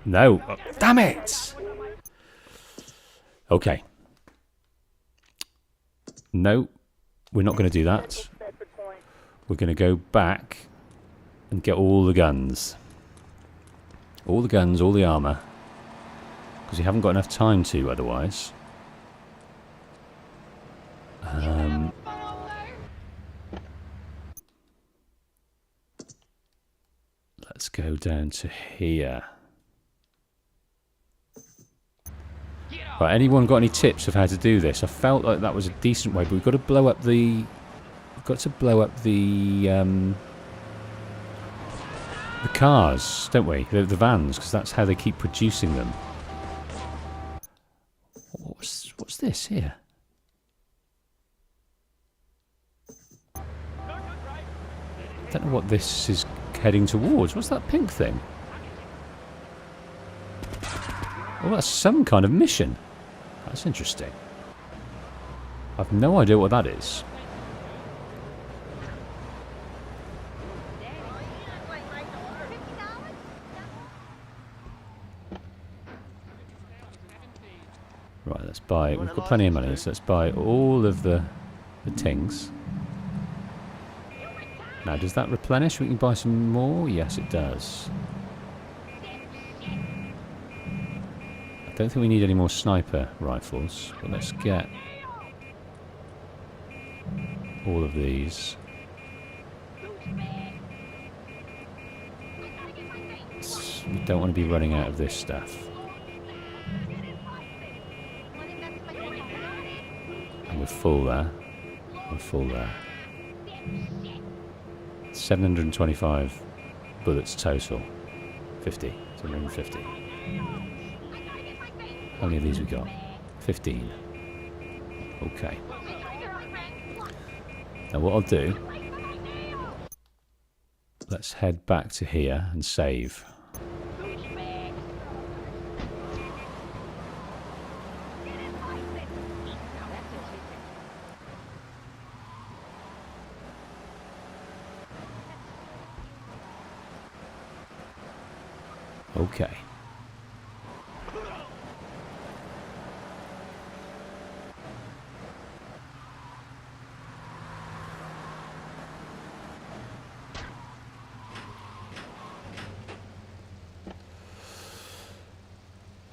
No. Oh, damn it! Okay. No, we're not going to do that. We're going to go back and get all the guns. All the guns, all the armour. Because we haven't got enough time to otherwise. Let's go down to here. Right, anyone got any tips of how to do this? I felt like that was a decent way, but we've got to blow up the... We've got to blow up the cars, don't we? The vans, because that's how they keep producing them. What's this here? I don't know what this is heading towards. What's that pink thing? Oh, that's some kind of mission. That's interesting. I've no idea what that is. Right, let's buy... We've got plenty of money, so let's buy all of the tings. Now, does that replenish? We can buy some more? Yes, it does. I don't think we need any more sniper rifles, but let's get all of these. We don't want to be running out of this stuff. And we're full there. We're full there. 725 bullets total. 50. 750. How many of these we got? 15. Okay. Now what I'll do let's head back to here and save. Okay.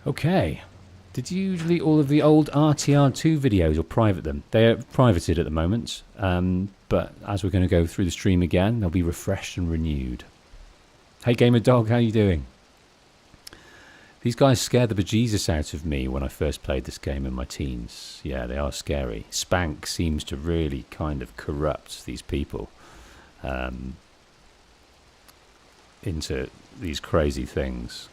Okay. Did you delete all of the old RTR2 videos or private them? They're privated at the moment, but as we're going to go through the stream again, they'll be refreshed and renewed. Hey Gamer Dog, how you doing? These guys scared the bejesus out of me when I first played this game in my teens. Yeah, they are scary. Spank seems to really kind of corrupt these people into these crazy things.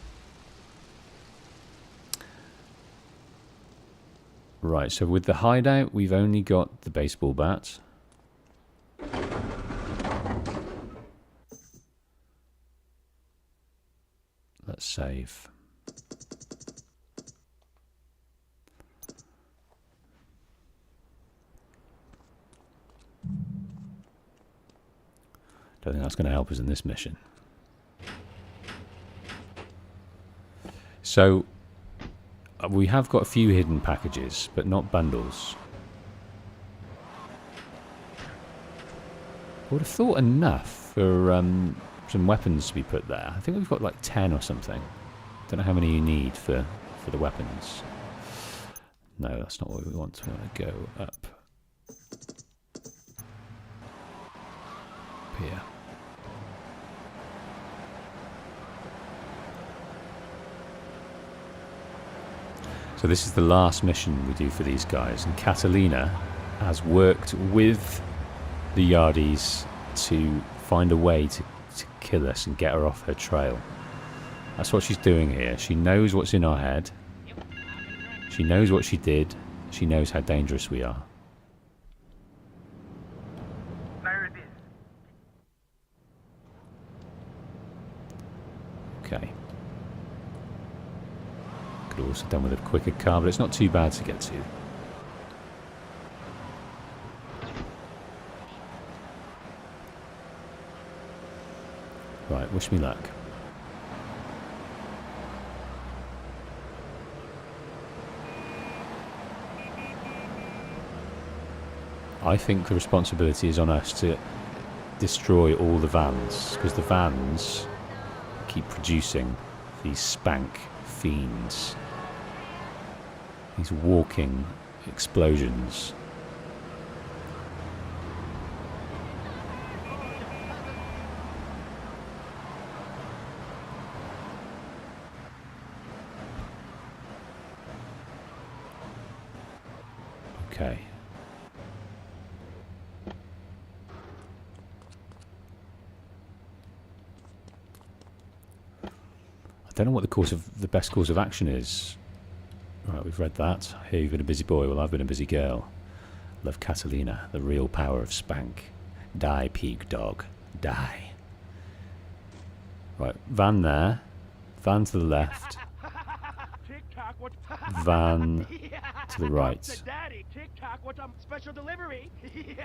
Right, so with the hideout, we've only got the baseball bat. Let's save. Don't think that's going to help us in this mission. So we have got a few hidden packages, but not bundles. I would have thought enough for some weapons to be put there. I think we've got like 10 or something. Don't know how many you need for the weapons. No, that's not what we want. We want to go up here. So this is the last mission we do for these guys, and Catalina has worked with the Yardies to find a way to kill us and get her off her trail. That's what she's doing here. She knows what's in our head. She knows what she did. She knows how dangerous we are. Okay. Could have also done with a quicker car, but it's not too bad to get to. Right, wish me luck. I think the responsibility is on us to destroy all the vans, because the vans keep producing these spank fiends, these walking explosions. Okay. I don't know what the best course of action is. Right, we've read that. Here you've been a busy boy. Well, I've been a busy girl. Love Catalina, the real power of spank. Die, pig dog. Die. Right, van there. Van to the left. Van to the right.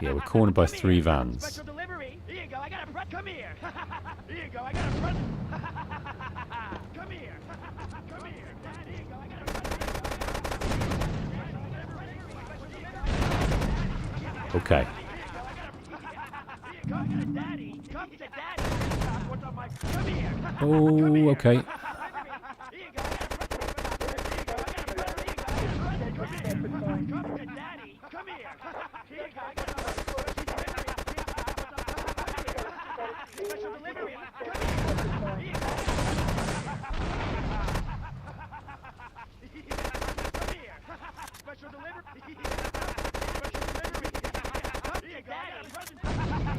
Yeah, we're cornered by 3 vans. Special delivery. Here you go. I got a present. Come here. Here you go. I got a present. Come here. Come here. Here you go. I got a present. Okay. Oh, okay.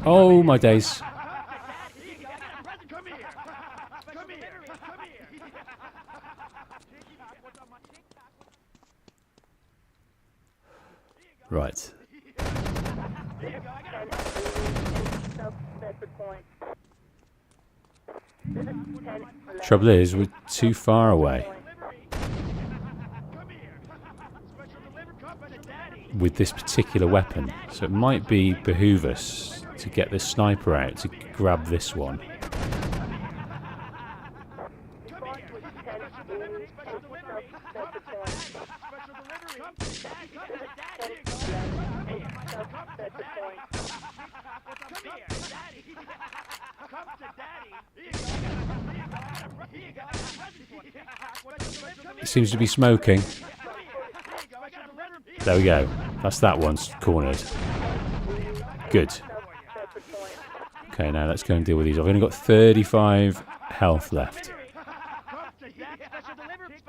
Oh my days. Right. Trouble is, we're too far away with this particular weapon. So it might behoove us to get this sniper out to grab this one. It seems to be smoking. There we go. That's that one's cornered. Good. Okay, now let's go and deal with these. I've only got 35 health left.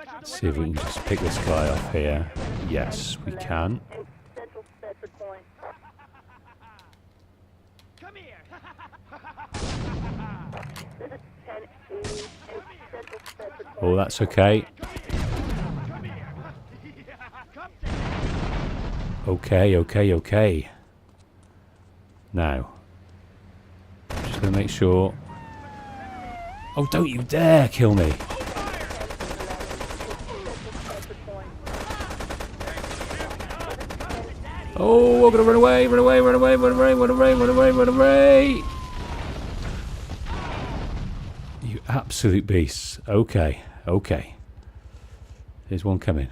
Let's see if we can just pick this guy off here. Yes, we can. Oh, that's okay. Okay. Now, just gonna make sure. Oh, don't you dare kill me! Oh, I'm gonna run away! You absolute beasts. Okay. Here's one coming.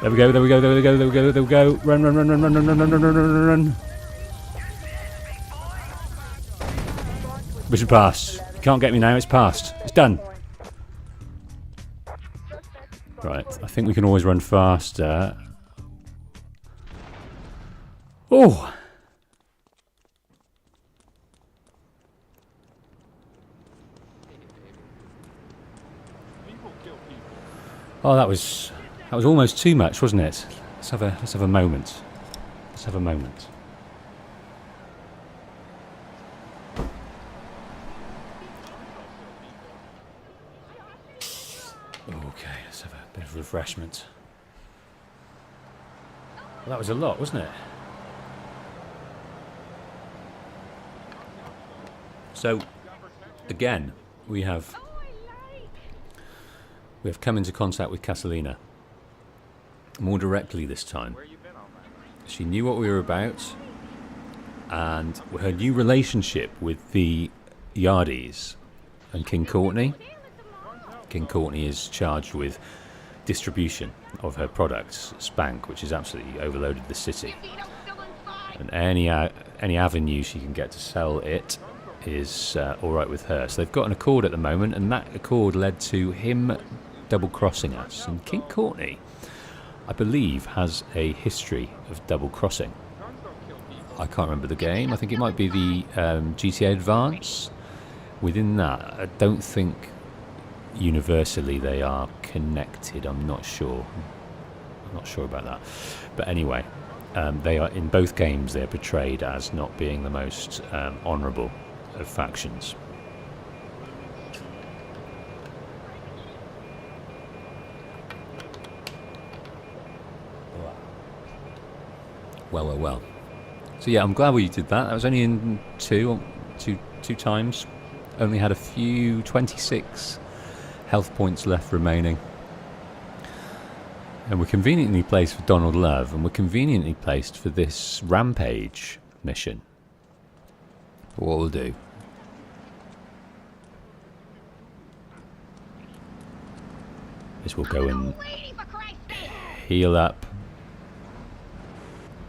There we go. Run. Mission passed. You can't get me now, it's passed. It's done. Right, I think we can always run faster. Oh! Oh, that was almost too much, wasn't it? Let's have a moment. Okay, let's have a bit of refreshment. Well, that was a lot, wasn't it? So, again, we have come into contact with Catalina. More directly this time. She knew what we were about, and her new relationship with the Yardies and King Courtney. King Courtney is charged with distribution of her products, Spank, which has absolutely overloaded the city. And any avenue she can get to sell it is all right with her. So they've got an accord at the moment, and that accord led to him double-crossing us. And King Courtney, I believe, has a history of double-crossing. I can't remember the game. I think it might be the GTA Advance. Within that, I don't think universally they are connected. I'm not sure about that. But anyway, they are, in both games, they're portrayed as not being the most honourable of factions. Well. So yeah, I'm glad we did that. I was only in two times. Only had a few 26 health points left remaining. And we're conveniently placed for Donald Love, and we're conveniently placed for this Rampage mission. But what we'll do is we'll go and heal up.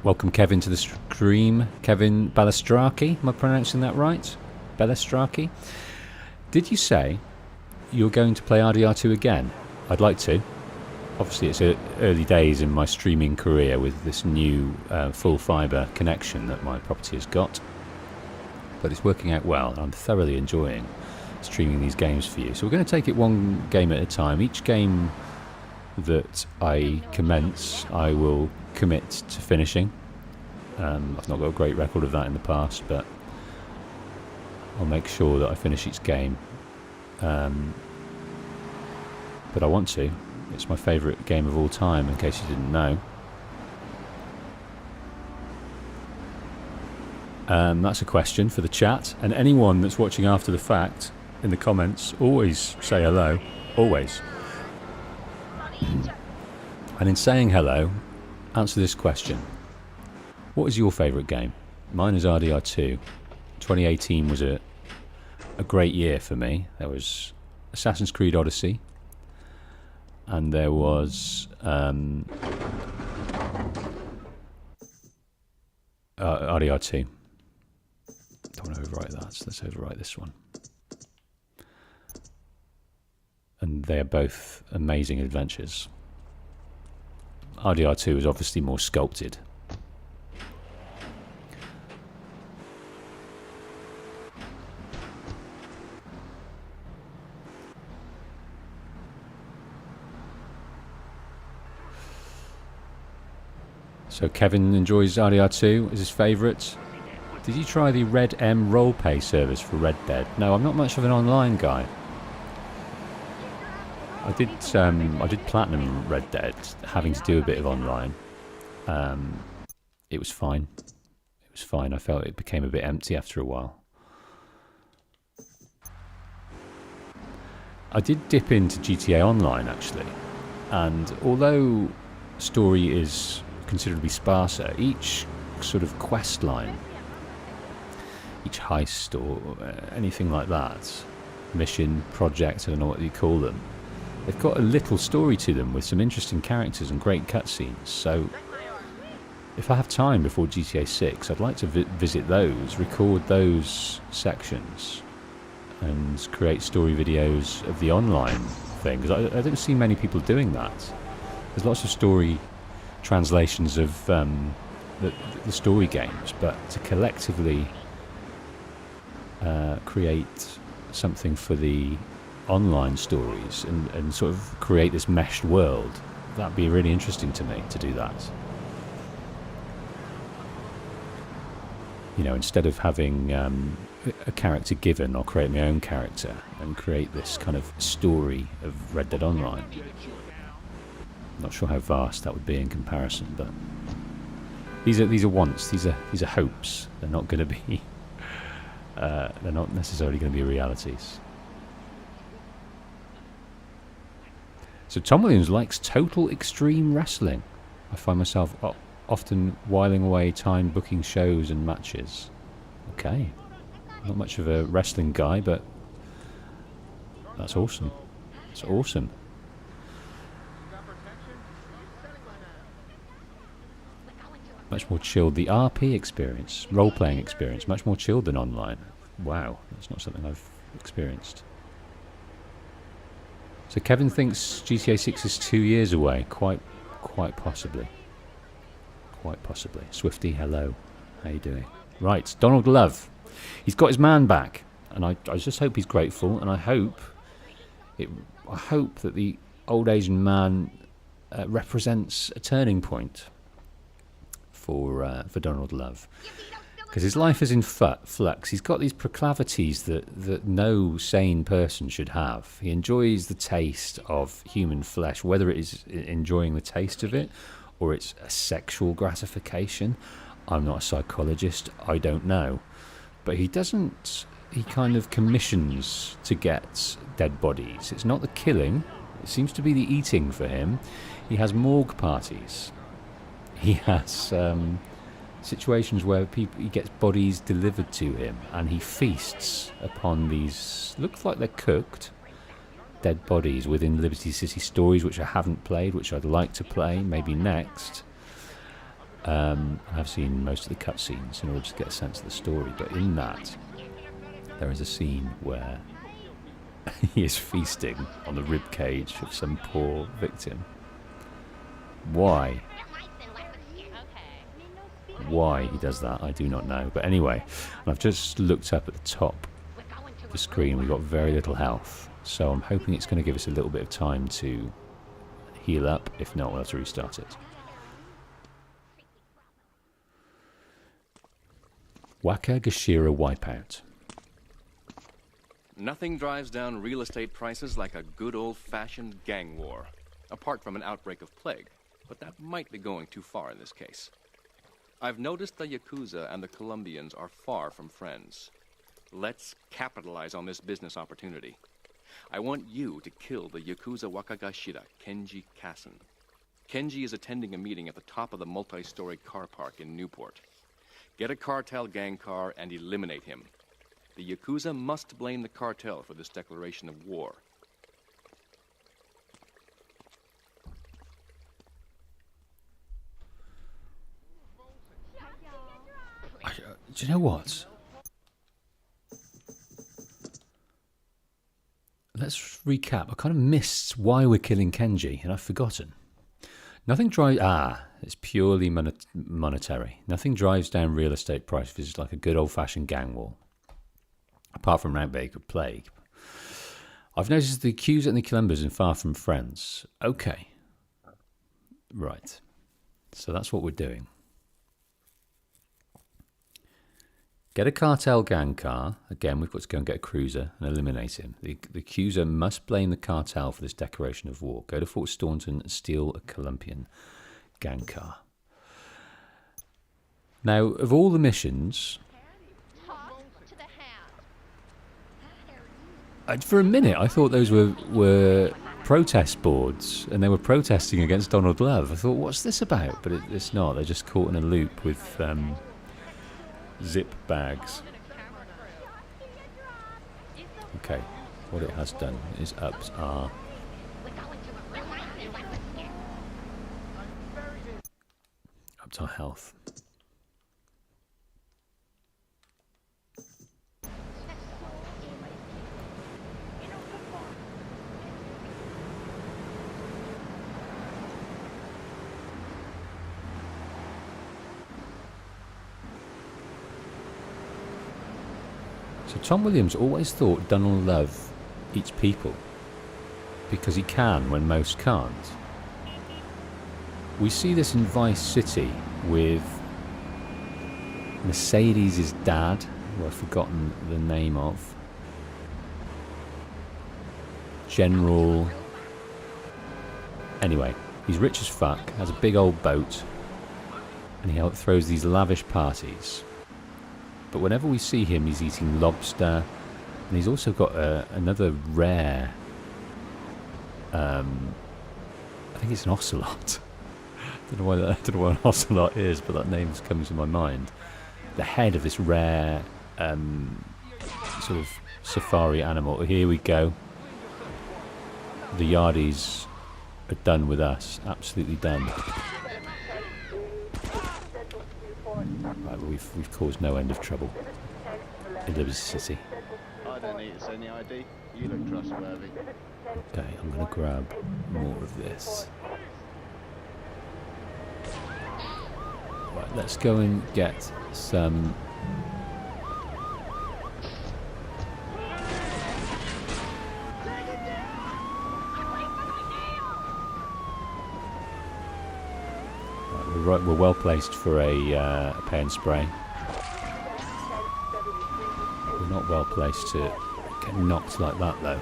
Welcome Kevin to the stream. Kevin Balestraki, am I pronouncing that right? Balestraki? Did you say you're going to play RDR2 again? I'd like to. Obviously it's early days in my streaming career with this new full fibre connection that my property has got. But it's working out well, and I'm thoroughly enjoying streaming these games for you. So we're going to take it one game at a time. Each game that I commence, I will commit to finishing. I've not got a great record of that in the past, but I'll make sure that I finish each game. But I want to. It's my favourite game of all time, in case you didn't know. That's a question for the chat. And anyone that's watching after the fact, in the comments, always say hello. Always. And in saying hello, answer this question. What is your favourite game? Mine is RDR2. 2018 was a great year for me. There was Assassin's Creed Odyssey, and there was RDR2. Don't want to overwrite that, so let's overwrite this one. And they are both amazing adventures. RDR2 is obviously more sculpted. So Kevin enjoys RDR2 as his favourite. Did you try the Red M roleplay service for Red Dead? No, I'm not much of an online guy. I did platinum Red Dead, having to do a bit of online. It was fine. It was fine. I felt it became a bit empty after a while. I did dip into GTA Online actually, and although story is considerably sparser, each sort of quest line, each heist or anything like that, mission, project, I don't know what you call them, they've got a little story to them with some interesting characters and great cutscenes. So if I have time before GTA 6, I'd like to visit those, record those sections and create story videos of the online thing, because I don't see many people doing that. There's lots of story translations of the story games, but to collectively create something for the online stories and sort of create this meshed world, that'd be really interesting to me to do that. You know, instead of having a character given, I'll create my own character and create this kind of story of Red Dead Online. Not sure how vast that would be in comparison, but these are wants, these are hopes. They're not going to be they're not necessarily going to be realities. So Tom Williams likes total extreme wrestling. I find myself often whiling away time booking shows and matches. Okay, not much of a wrestling guy, but that's awesome. It's awesome. Much more chilled. The RP experience, role-playing experience, much more chilled than online. Wow, that's not something I've experienced. So Kevin thinks GTA 6 is 2 years away. Quite possibly. Quite possibly. Swifty, hello. How you doing? Right, Donald Love. He's got his man back, and I just hope he's grateful, and I hope that the old Asian man represents a turning point for Donald Love, because his life is in flux. He's got these proclivities that no sane person should have. He enjoys the taste of human flesh, whether it is enjoying the taste of it or it's a sexual gratification. I'm not a psychologist, I don't know. But he kind of commissions to get dead bodies. It's not the killing, it seems to be the eating for him. He has morgue parties. He has situations where he gets bodies delivered to him, and he feasts upon these, looks like they're cooked, dead bodies within Liberty City Stories, which I haven't played, which I'd like to play, maybe next. I've seen most of the cutscenes in order to get a sense of the story, but in that, there is a scene where he is feasting on the rib cage of some poor victim. Why he does that, I do not know. But anyway, and I've just looked up at the top of the screen. We've got very little health, so I'm hoping it's going to give us a little bit of time to heal up. If not, we'll have to restart it. Wakagashira Wipeout. Nothing drives down real estate prices like a good old-fashioned gang war. Apart from an outbreak of plague, but that might be going too far in this case. I've noticed the Yakuza and the Colombians are far from friends. Let's capitalize on this business opportunity. I want you to kill the Yakuza Wakagashira, Kenji Kassen. Kenji is attending a meeting at the top of the multi-story car park in Newport. Get a cartel gang car and eliminate him. The Yakuza must blame the cartel for this declaration of war. Do you know what? Let's recap. I kind of missed why we're killing Kenji, and I've forgotten. Nothing drives... it's purely monetary. Nothing drives down real estate prices. It's like a good old-fashioned gang war. Apart from an outbreak of plague. I've noticed the Yakuza and the Colombians are far from friends. Okay. Right. So that's what we're doing. Get a cartel gang car. Again, we've got to go and get a cruiser and eliminate him. The accuser must blame the cartel for this declaration of war. Go to Fort Staunton and steal a Colombian gang car. Now, of all the missions... for a minute, I thought those were protest boards, and they were protesting against Donald Love. I thought, what's this about? But it's not. They're just caught in a loop with... zip bags. Okay, what it has done is ups our health. So Tom Williams always thought Donald Love eats people because he can when most can't. We see this in Vice City with Mercedes' dad, who I've forgotten the name of. General... Anyway, he's rich as fuck, has a big old boat, and he throws these lavish parties. But whenever we see him, he's eating lobster, and he's also got another rare... I think it's an ocelot. I don't know what an ocelot is, but that name comes to my mind. The head of this rare sort of safari animal. Here we go. The Yardies are done with us. Absolutely done. Right, we've caused no end of trouble in Liberty City. I don't need to say any ID. You look trustworthy. Okay, I'm going to grab more of this. Right, let's go and get some... Right, we're well placed for a pay and spray. We're not well placed to get knocked like that, though.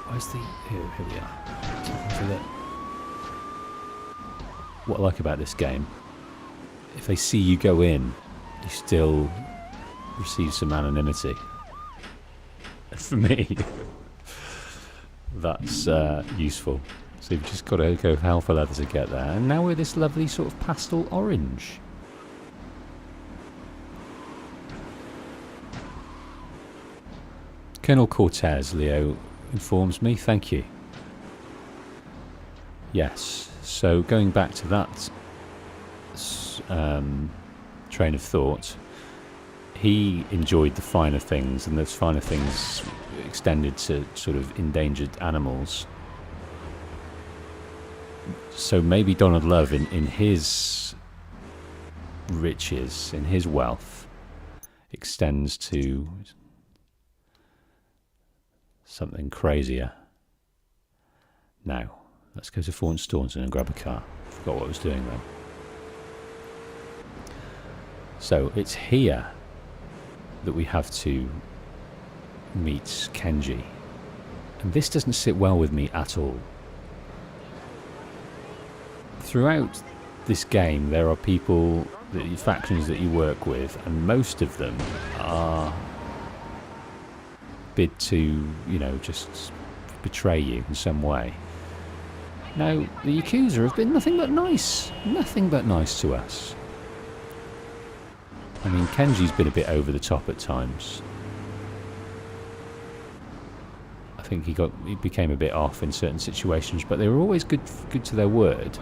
Where's the... Here we are. What I like about this game, if they see you go in, you still receive some anonymity. For me, that's useful. So you've just got to go hell for leather to get there. And now we're this lovely sort of pastel orange. Colonel Cortez, Leo informs me. Thank you. Yes. So going back to that train of thought, he enjoyed the finer things, and those finer things extended to sort of endangered animals. So maybe Donald Love, in his riches, in his wealth, extends to something crazier. Now, let's go to Fort Staunton and grab a car. Forgot what I was doing then. So it's here that we have to meet Kenji. And this doesn't sit well with me at all. Throughout this game, there are people, factions that you work with, and most of them are bid to, you know, just betray you in some way. Now, the Yakuza have been nothing but nice to us. I mean, Kenji's been a bit over the top at times. I think he became a bit off in certain situations, but they were always good to their word.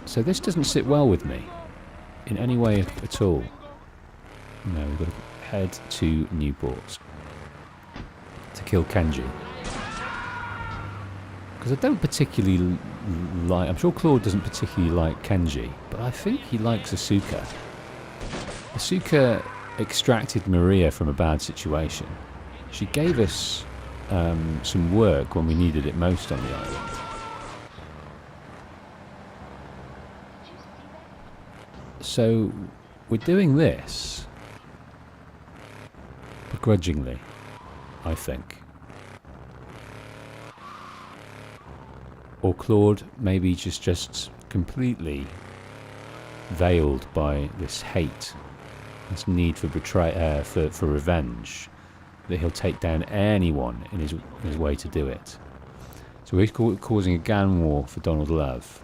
So this doesn't sit well with me in any way at all. No, we've got to head to Newport to kill Kenji. Because I don't particularly like... I'm sure Claude doesn't particularly like Kenji, but I think he likes Asuka. Asuka extracted Maria from a bad situation. She gave us some work when we needed it most on the island. So we're doing this begrudgingly, I think. Or Claude maybe just completely veiled by this hate, this need for for revenge, that he'll take down anyone in his way to do it. So he's causing a gang war for Donald Love.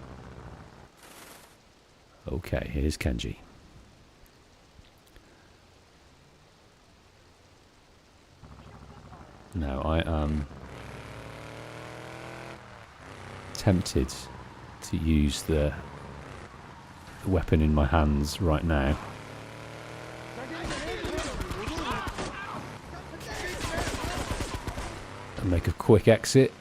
Okay, here's Kenji. Now I am tempted to use the weapon in my hands right now. And make a quick exit.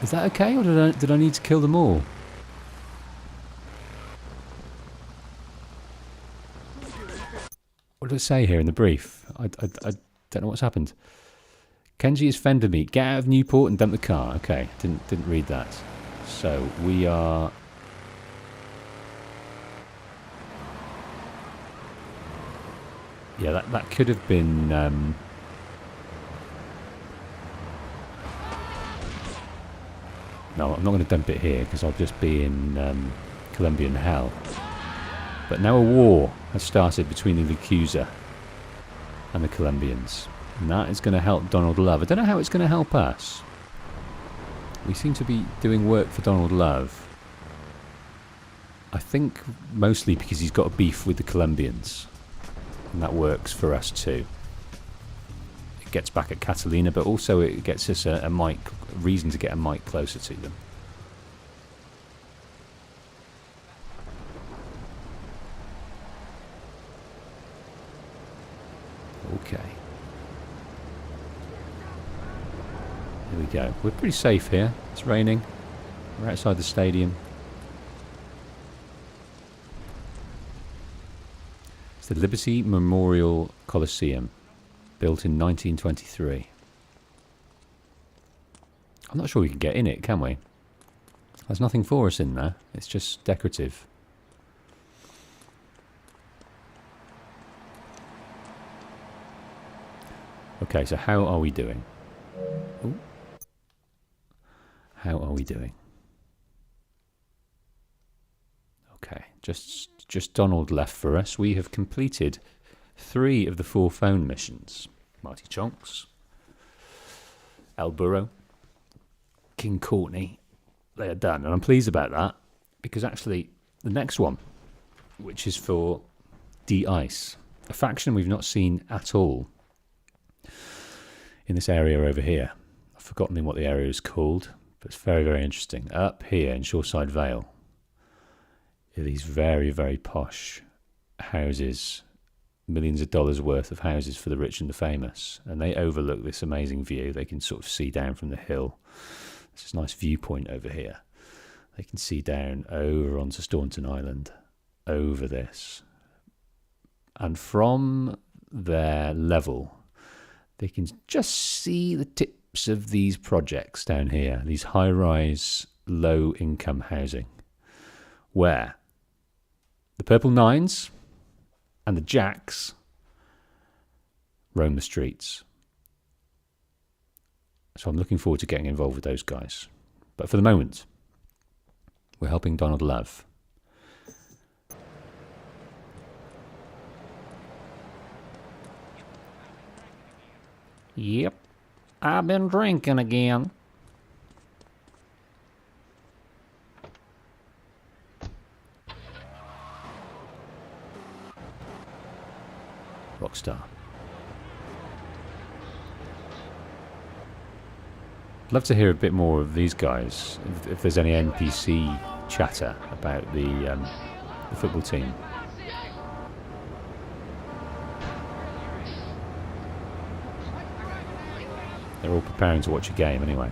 Is that okay, or did I need to kill them all? What does it say here in the brief? I don't know what's happened. Kenji is fender meat. Get out of Newport and dump the car. Okay, didn't read that. So we are... Yeah, that could have been... No, I'm not going to dump it here because I'll just be in Colombian hell. But now a war has started between the Yakuza and the Colombians. And that is going to help Donald Love. I don't know how it's going to help us. We seem to be doing work for Donald Love. I think mostly because he's got a beef with the Colombians. And that works for us too. It gets back at Catalina, but also it gets us a reason to get a mic closer to them. Okay. Here we go. We're pretty safe here. It's raining. We're outside the stadium. It's the Liberty Memorial Coliseum, built in 1923. I'm not sure we can get in it, can we? There's nothing for us in there. It's just decorative. Okay, so how are we doing? Ooh. How are we doing? Okay, just Donald left for us. We have completed 3 of the 4 phone missions. Marty Chonks, El Burro, King Courtney. They are done, and I'm pleased about that, because actually the next one, which is for D-Ice, a faction we've not seen at all in this area over here. I've forgotten what the area is called, but it's very, very interesting. Up here in Shoreside Vale are these very, very posh houses, millions of dollars worth of houses for the rich and the famous, and they overlook this amazing view. They can sort of see down from the hill. There's this nice viewpoint over here. They can see down over onto Staunton Island, over this. And from their level, they can just see the tip of these projects down here, these high-rise, low-income housing, where the Purple Nines and the Jacks roam the streets. So I'm looking forward to getting involved with those guys. But for the moment, we're helping Donald Love. Yep, I've been drinking again. Rockstar. I'd love to hear a bit more of these guys, if there's any NPC chatter about the football team. They're all preparing to watch a game anyway.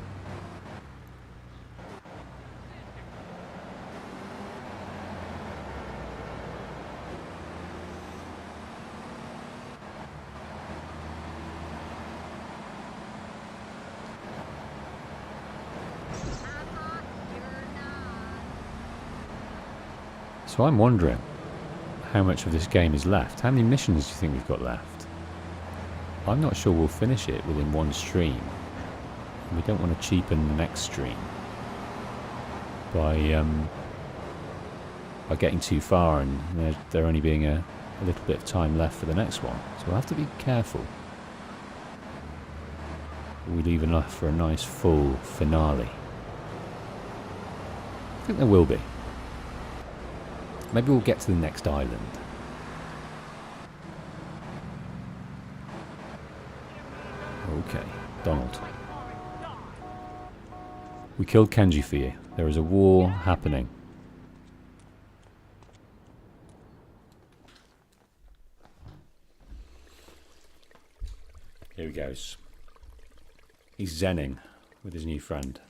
So I'm wondering how much of this game is left. How many missions do you think we've got left? I'm not sure we'll finish it within one stream. We don't want to cheapen the next stream by getting too far and there only being a little bit of time left for the next one. So we'll have to be careful. We leave enough for a nice full finale. I think there will be. Maybe we'll get to the next island. Okay, Donald. We killed Kenji for you. There is a war happening. Here he goes. He's zenning with his new friend.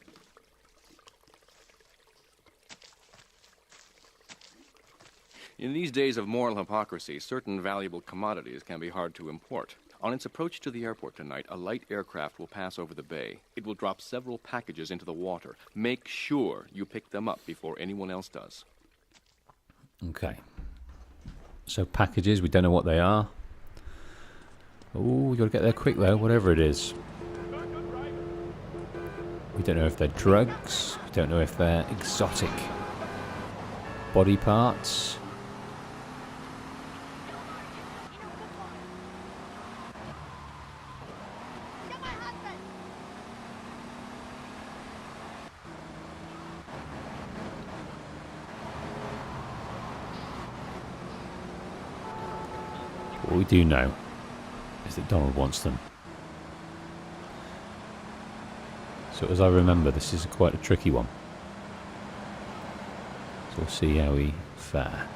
In these days of moral hypocrisy, certain valuable commodities can be hard to import. On its approach to the airport tonight, a light aircraft will pass over the bay. It will drop several packages into the water. Make sure you pick them up before anyone else does. Okay. So packages, we don't know what they are. Oh, we got to get there quick though, whatever it is. We don't know if they're drugs. We don't know if they're exotic body parts. What we do know is that Donald wants them. So as I remember, this is quite a tricky one. So we'll see how we fare.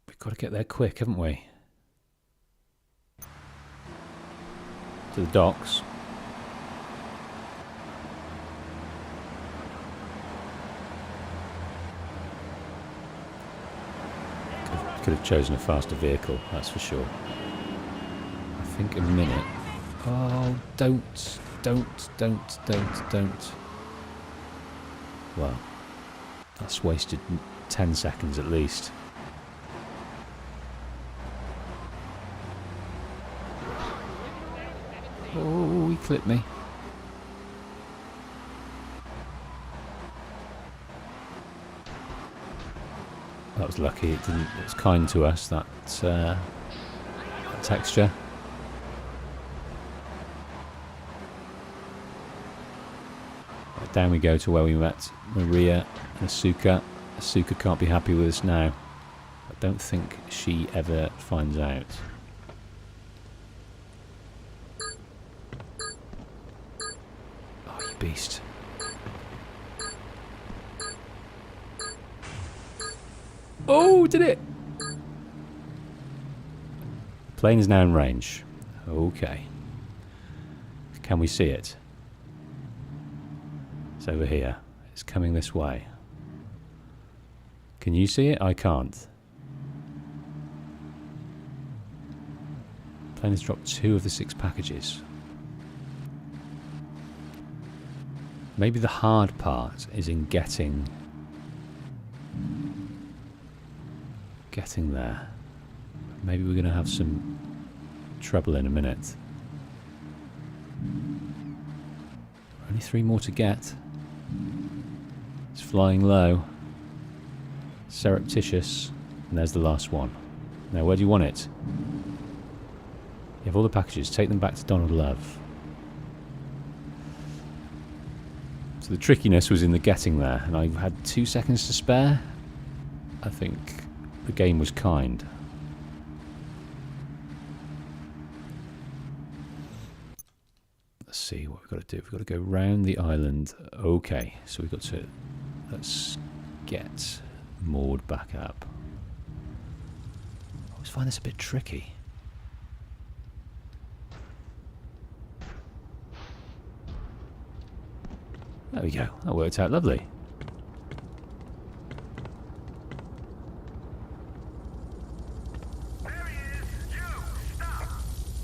We've got to get there quick, haven't we? To the docks. Could have chosen a faster vehicle, that's for sure. I think a minute. Oh, don't. Well, that's wasted 10 seconds at least. Oh, he clipped me. That was lucky. It didn't. It was kind to us. That texture. Down we go to where we met Maria and Asuka. Asuka can't be happy with us now. I don't think she ever finds out. Oh, you beast. Oh, did it? Plane is now in range. Okay. Can we see it? It's over here. It's coming this way. Can you see it? I can't. Plane has dropped 2 of the 6 packages. Maybe the hard part is in getting there. Maybe we're going to have some trouble in a minute. Only 3 more to get. It's flying low. Surreptitious. And there's the last one. Now, where do you want it? You have all the packages. Take them back to Donald Love. So the trickiness was in the getting there, and I had 2 seconds to spare. I think the game was kind. Let's see what we've got to do. We've got to go round the island. Okay, so we've got to... Let's get moored back up. I always find this a bit tricky. There we go. That worked out lovely.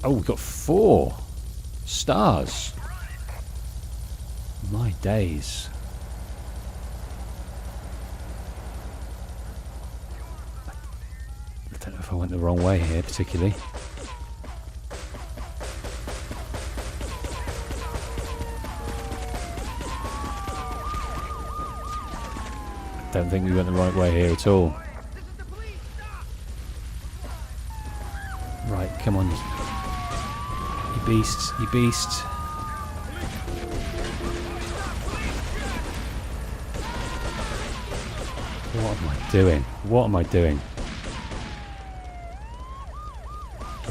Oh, we've got 4 stars. My days. I don't know if I went the wrong way here particularly. I don't think we went the right way here at all. Right, come on. You beasts, you beasts. What am I doing? What am I doing?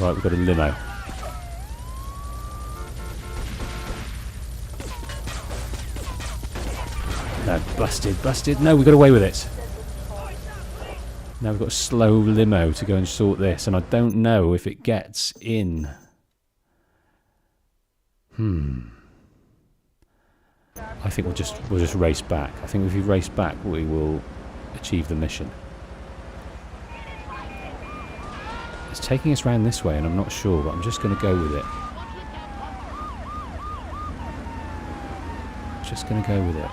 Right, we've got a limo. No, busted. No, we got away with it. Now we've got a slow limo to go and sort this, and I don't know if it gets in. I think we'll just race back. I think if we race back, we will achieve the mission. It's taking us round this way, and I'm not sure, but I'm just going to go with it. Just going to go with it.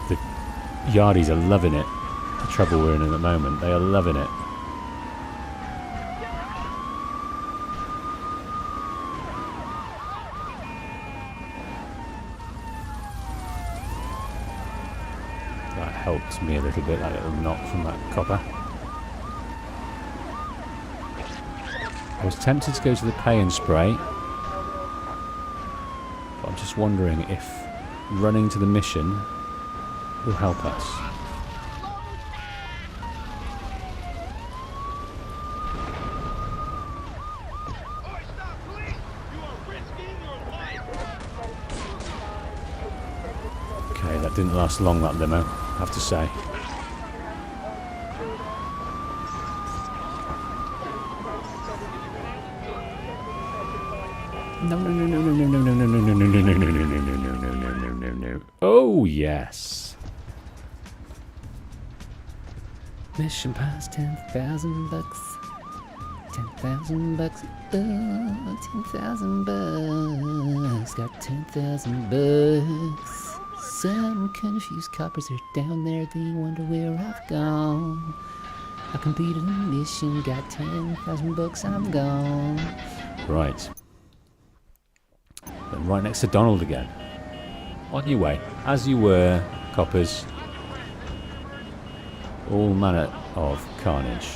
The Yardies are loving it. The trouble we're in at the moment, they are loving it. That helped me a little bit, that little knock from that copper. I was tempted to go to the pay and spray, but I'm just wondering if running to the mission will help us. Okay, that didn't last long, that limo, I have to say. No. Oh, yes. Mission pass, 10,000 bucks. 10,000 bucks. Oh, 10,000 bucks. Got 10,000 bucks. Some confused coppers are down there. They wonder where I've gone. I completed a mission. Got 10,000 bucks. I'm gone. Right. And right next to Donald again. On your way. As you were, coppers. All manner of carnage.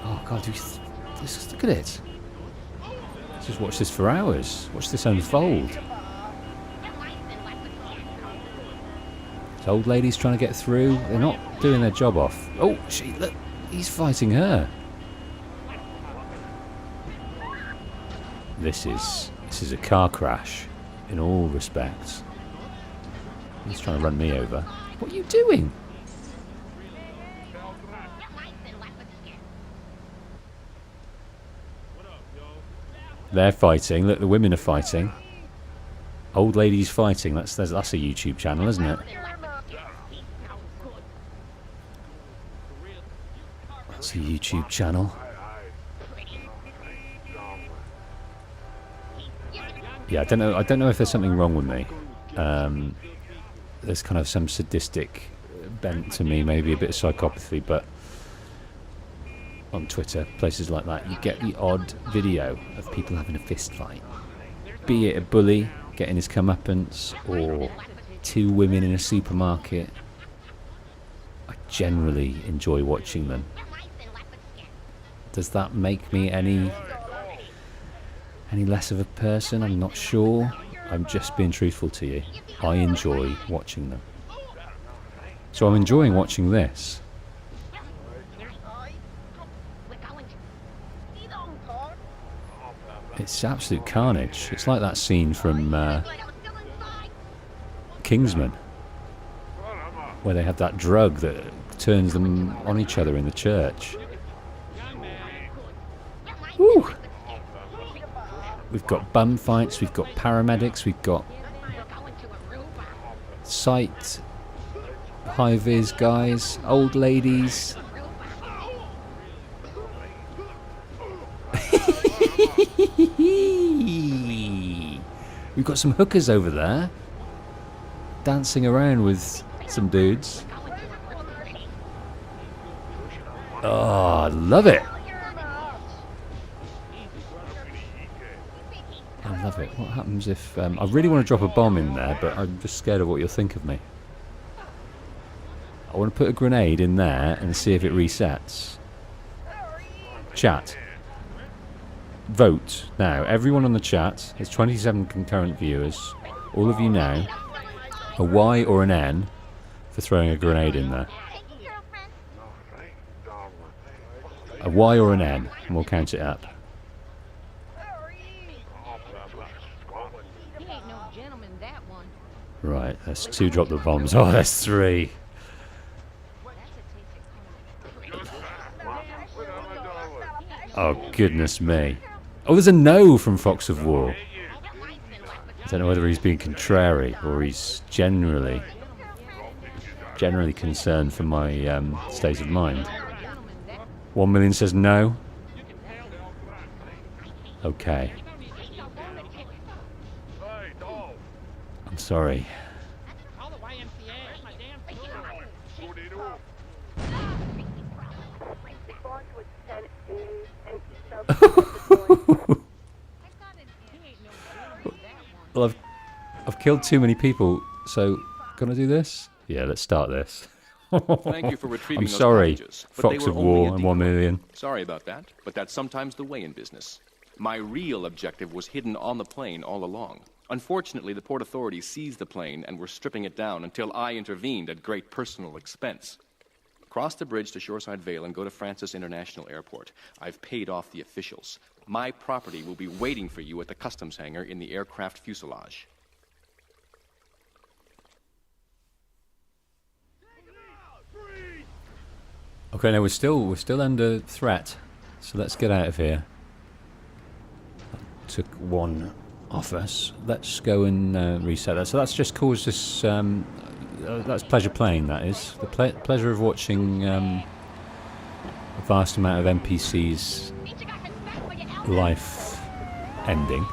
Oh God, look at it. Let's just watch this for hours. Watch this unfold. This old lady's trying to get through. They're not doing their job off. Oh, look, he's fighting her. This is a car crash in all respects. He's trying to run me over. What are you doing? They're fighting. Look, the women are fighting. Old Ladies Fighting. That's a YouTube channel, isn't it? That's a YouTube channel. Yeah, I don't know if there's something wrong with me. There's kind of some sadistic bent to me, maybe a bit of psychopathy, but on Twitter, places like that, you get the odd video of people having a fist fight. Be it a bully getting his comeuppance, or two women in a supermarket. I generally enjoy watching them. Does that make me any less of a person? I'm not sure. I'm just being truthful to you. I enjoy watching them. So I'm enjoying watching this. It's absolute carnage. It's like that scene from Kingsman, where they have that drug that turns them on each other in the church. Woo! We've got bum fights, we've got paramedics, we've got sight, high-vis guys, old ladies. We've got some hookers over there dancing around with some dudes. Oh, I love it. I love it. What happens if... I really want to drop a bomb in there, but I'm just scared of what you'll think of me. I want to put a grenade in there and see if it resets. Chat. Vote now. Everyone on the chat. There's 27 concurrent viewers. All of you now. A Y or an N for throwing a grenade in there. A Y or an N, and we'll count it up. Right, there's 2 drop the bombs. Oh, there's 3. Oh, goodness me. Oh, there's a no from Fox of War. I don't know whether he's being contrary or he's generally concerned for my state of mind. 1 million says no. Okay. I'm sorry. Well, I've killed too many people, so gonna do this? Yeah, let's start this. Thank you for retrieving I'm those sorry, packages, but Fox they of were only War a and 1 decoy. million. Sorry about that, but that's sometimes the way in business. My real objective was hidden on the plane all along. Unfortunately, the port authorities seized the plane and were stripping it down until I intervened at great personal expense. Cross the bridge to Shoreside Vale and go to Francis International Airport. I've paid off the officials. My property will be waiting for you at the customs hangar in the aircraft fuselage. Okay, now we're still under threat, so let's get out of here. Took 1 off us. Let's go and reset that. So that's just caused us. That's pleasure playing. That is the pleasure of watching a vast amount of NPCs' life ending,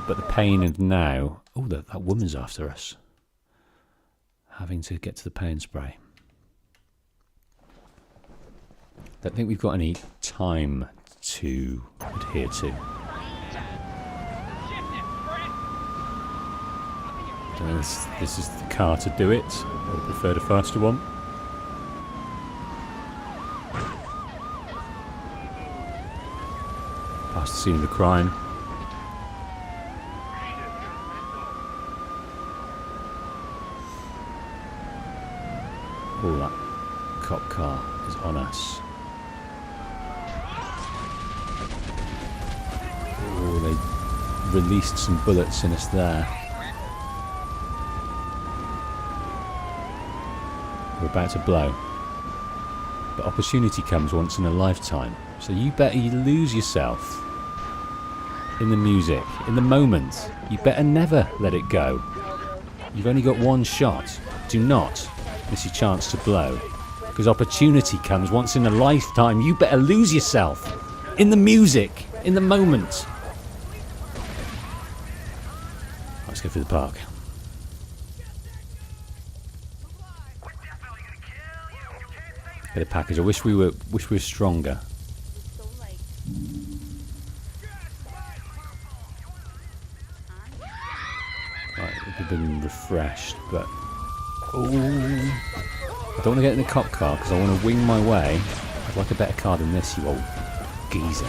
but the pain of now. Oh, that woman's after us. Having to get to the pain spray. Don't think we've got any time to adhere to. Don't know if this is the car to do it. I would prefer the faster one. Past the scene of the crime. Oh, that cop car is on us. Oh, they released some bullets in us there. We're about to blow. But opportunity comes once in a lifetime. So you better lose yourself. in the music, in the moment. You better never let it go. You've only got one shot. Do not miss your chance to blow. Because opportunity comes once in a lifetime. You better lose yourself in the music, in the moment. Let's go through the park. Get a package. I wish we were stronger. Right, we've been refreshed, but oh, I don't want to get in the cop car because I want to wing my way. I'd like a better car than this, you old geezer.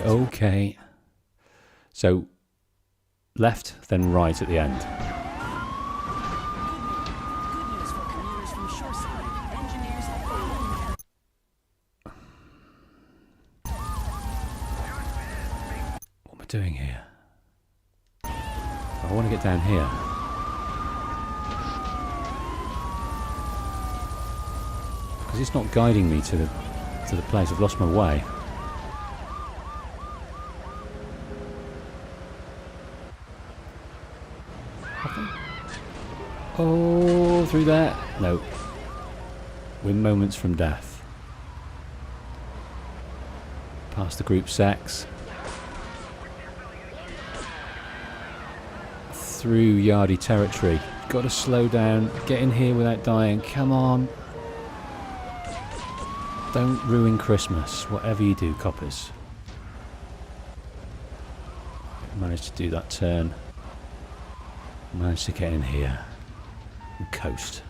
Okay. So, left, then right at the end. What am I doing here? I want to get down here. Because it's not guiding me to the place. I've lost my way. Oh, through there. No. We're moments from death. Past the group sex. Through Yardie territory. Got to slow down. Get in here without dying. Come on. Don't ruin Christmas. Whatever you do, coppers. Managed to do that turn. Managed to get in here. And coast.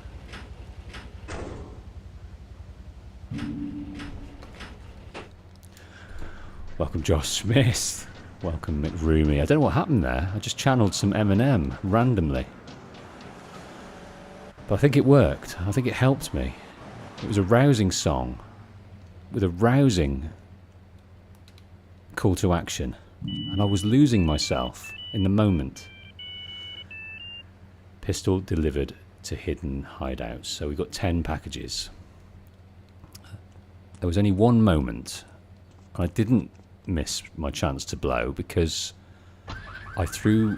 Welcome Josh Smith. Welcome McRoomy. I don't know what happened there. I just channeled some Eminem randomly. But I think it worked. I think it helped me. It was a rousing song with a rousing call to action. And I was losing myself in the moment. Pistol delivered to hidden hideouts. So we got 10 packages. There was only one moment. I didn't miss my chance to blow because I threw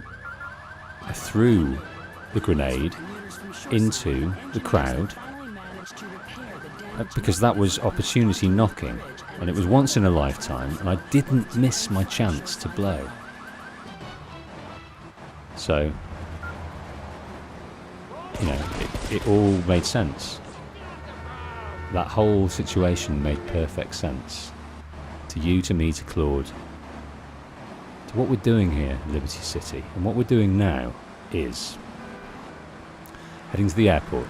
the grenade into the crowd because that was opportunity knocking, and it was once in a lifetime, and I didn't miss my chance to blow. So, you know, it all made sense. That whole situation made perfect sense. To you, to me, to Claude. To what we're doing here in Liberty City. And what we're doing now is heading to the airport,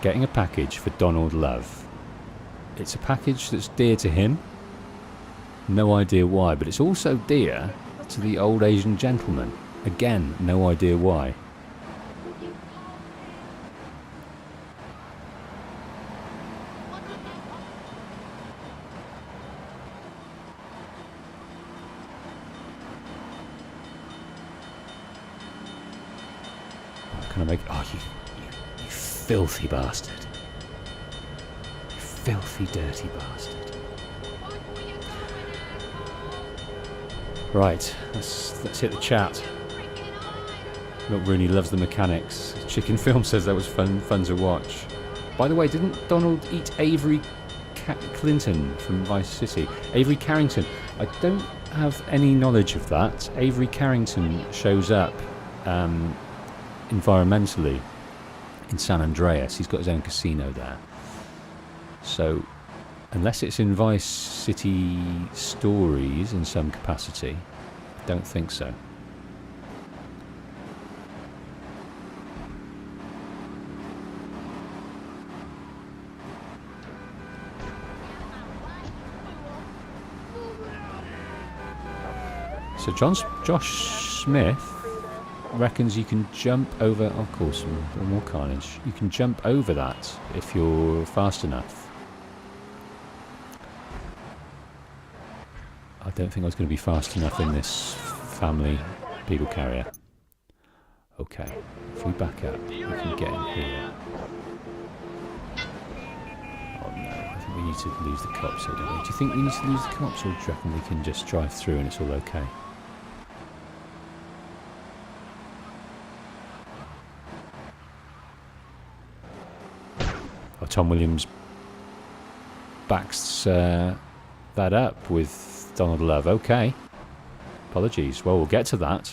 getting a package for Donald Love. It's a package that's dear to him. No idea why, but it's also dear to the old Asian gentleman. Again, no idea why. Can I make... Oh, you filthy bastard. You filthy, dirty bastard. Right, let's hit the chat. Milk Rooney loves the mechanics. Chicken Film says that was fun to watch. By the way, didn't Donald eat Avery Clinton from Vice City? Avery Carrington. I don't have any knowledge of that. Avery Carrington shows up environmentally in San Andreas. He's got his own casino there. So, unless it's in Vice City Stories in some capacity, I don't think so. So Josh Smith reckons you can jump over, of course, more carnage. You can jump over that if you're fast enough. I don't think I was going to be fast enough in this family people carrier. Okay, if we back up, we can get in here. Oh no, I think we need to lose the cops here, don't we? Do you think we need to lose the cops, or do you reckon we can just drive through and it's all okay? Oh, Tom Williams backs that up with Donald Love. Okay. Apologies. Well, we'll get to that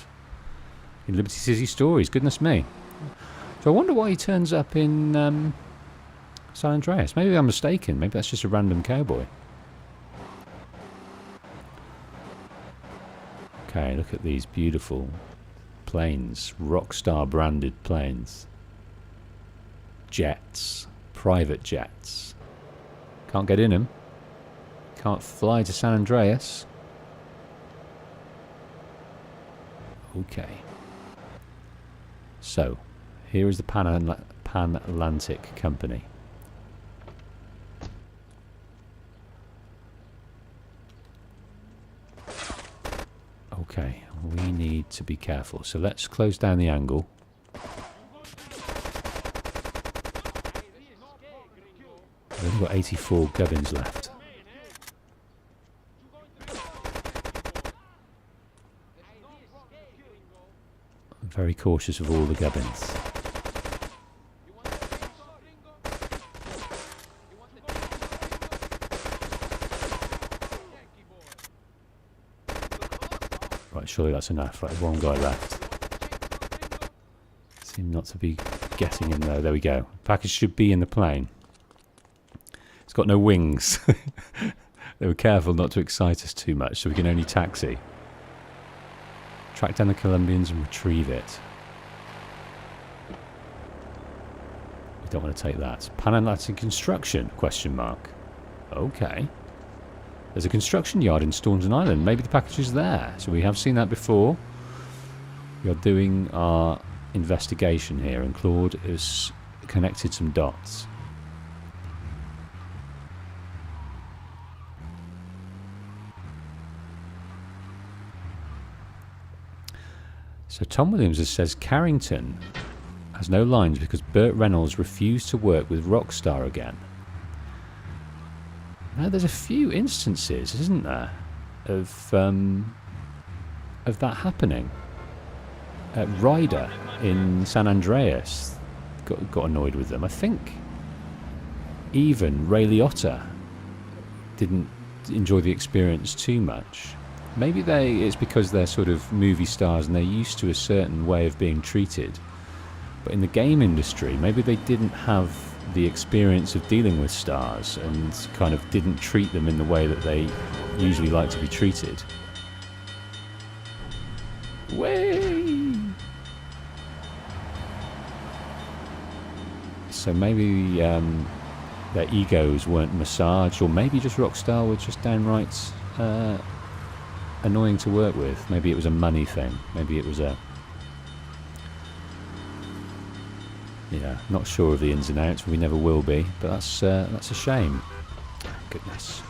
in Liberty City Stories. Goodness me. So I wonder why he turns up in San Andreas. Maybe I'm mistaken. Maybe that's just a random cowboy. Okay, look at these beautiful planes. Rockstar branded planes. Jets. Private jets. Can't get in them. Can't fly to San Andreas. Okay. So, here is the Pan Atlantic Company. Okay, we need to be careful. So let's close down the angle. We've only got 84 gubbins left. I'm very cautious of all the gubbins. Right, surely that's enough. Right, there's one guy left. Seem not to be getting in there. There we go. Package should be in the plane. It's got no wings. They were careful not to excite us too much, so we can only taxi. Track down the Colombians and retrieve it. We don't want to take that. Pan Atlantic Construction? Question mark. Okay. There's a construction yard in Staunton Island. Maybe the package is there. So we have seen that before. We are doing our investigation here, and Claude has connected some dots. So Tom Williams says Carrington has no lines because Burt Reynolds refused to work with Rockstar again. Now there's a few instances, isn't there, of that happening. Ryder in San Andreas got annoyed with them. I think even Ray Liotta didn't enjoy the experience too much. Maybe it's because they're sort of movie stars and they're used to a certain way of being treated. But in the game industry, maybe they didn't have the experience of dealing with stars and kind of didn't treat them in the way that they usually like to be treated. Way! So maybe their egos weren't massaged, or maybe just Rockstar were just downright annoying to work with. Maybe it was a money thing. Maybe it was a... Yeah, not sure of the ins and outs. We never will be. But that's a shame. Goodness.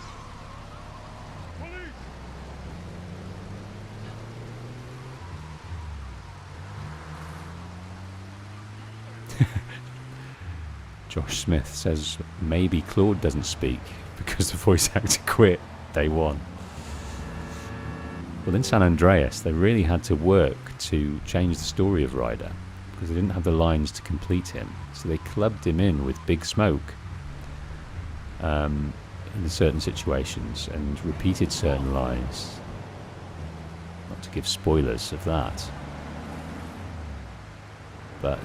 Josh Smith says maybe Claude doesn't speak because the voice actor quit day one. Well, in San Andreas, they really had to work to change the story of Ryder because they didn't have the lines to complete him. So they clubbed him in with Big Smoke in certain situations and repeated certain lines. Not to give spoilers of that. But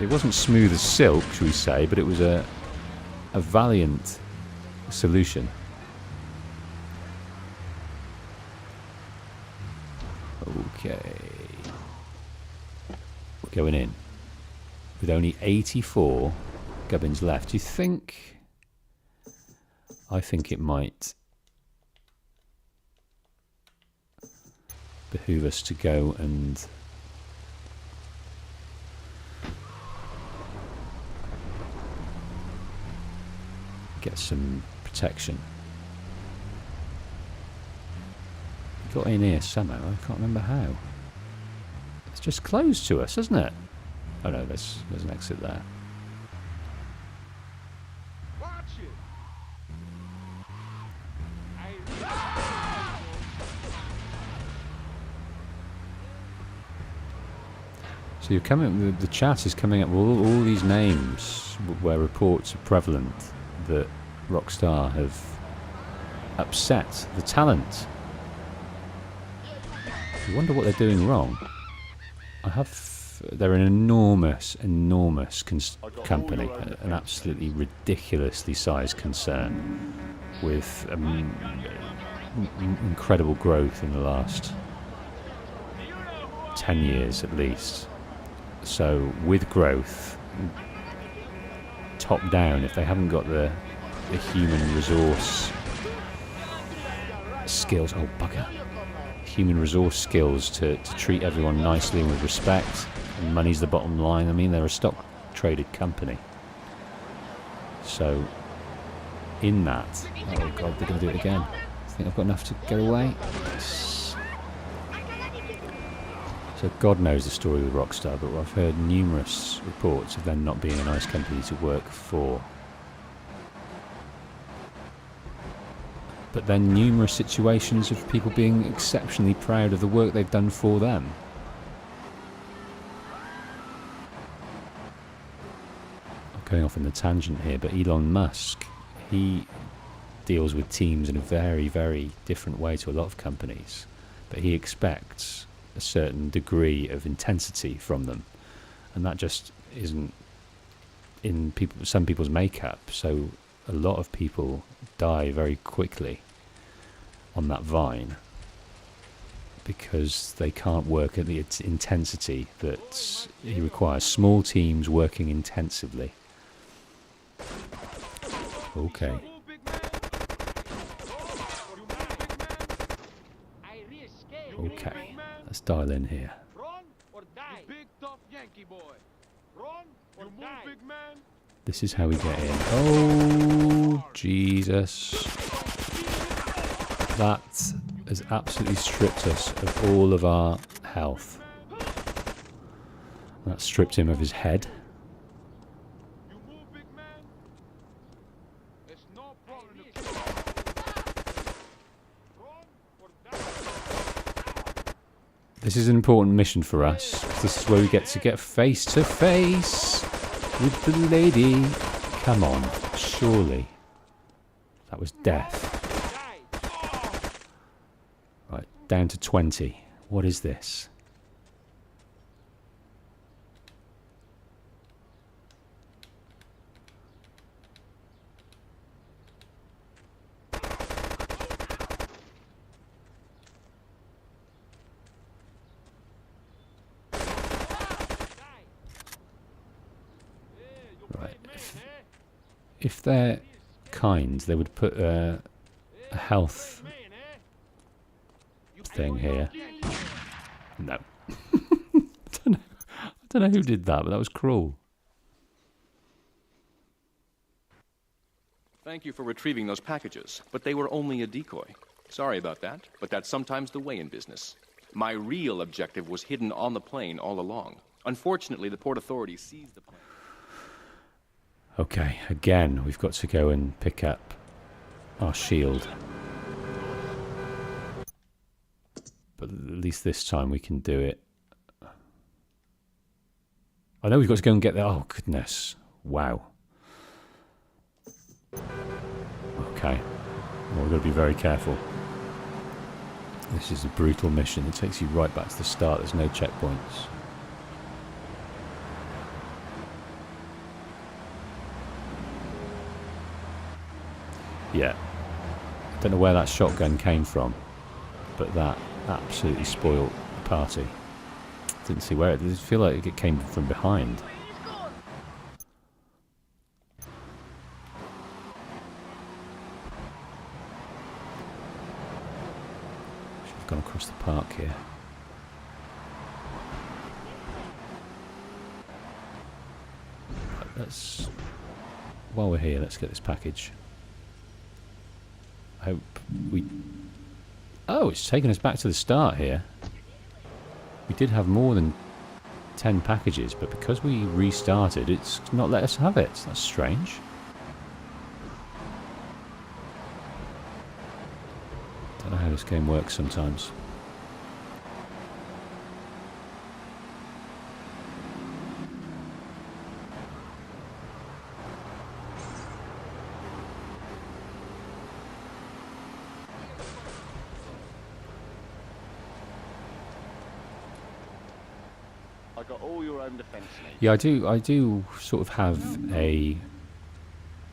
it wasn't smooth as silk, shall we say, but it was a valiant solution. Okay. We're going in with only 84 gubbins left. Do you think... I think it might behoove us to go and get some protection. Got in here somehow, I can't remember how. It's just closed to us, isn't it? Oh no, there's an exit there. So you're coming. The chat is coming up with all these names where reports are prevalent that Rockstar have upset the talent. You wonder what they're doing wrong. They're an enormous company, an absolutely ridiculously sized concern, with incredible growth in the last 10 years at least. So with growth, top down, if they haven't got the human resource skills, oh bugger, human resource skills to treat everyone nicely and with respect, and money's the bottom line. I mean, they're a stock traded company. So in that, oh god, they're going to do it again. I think I've got enough to get away. So God knows the story with Rockstar, but I've heard numerous reports of them not being a nice company to work for. But then numerous situations of people being exceptionally proud of the work they've done for them. I'm going off on a tangent here, but Elon Musk, he deals with teams in a very, very different way to a lot of companies. But he expects a certain degree of intensity from them, and that just isn't in some people's makeup. So a lot of people die very quickly on that vine because they can't work at the intensity that he requires. Small teams working intensively. Okay. Okay, let's dial in here. This is how we get in. Oh, Jesus. That has absolutely stripped us of all of our health. That stripped him of his head. This is an important mission for us. This is where we get face to face with the lady. Come on, surely. That was death. Right, down to 20. What is this? If they're kind, they would put a health thing here. No. I don't know who did that, but that was cruel. Thank you for retrieving those packages, but they were only a decoy. Sorry about that, but that's sometimes the way in business. My real objective was hidden on the plane all along. Unfortunately, the Port Authority seized the plane. Okay, again, we've got to go and pick up our shield. But at least this time we can do it. I know we've got to go and get there. Oh, goodness. Wow. Okay. Well, we've got to be very careful. This is a brutal mission. It takes you right back to the start. There's no checkpoints. Yeah, I don't know where that shotgun came from, but that absolutely spoiled the party. Didn't see where it did. Feel like it came from behind. Should have gone across the park here. Let's, while we're here, let's get this package. I hope we... Oh, it's taken us back to the start here. We did have more than 10 packages, but because we restarted, it's not let us have it. That's strange. Don't know how this game works sometimes. I got all your own defence needs. Yeah, I do sort of have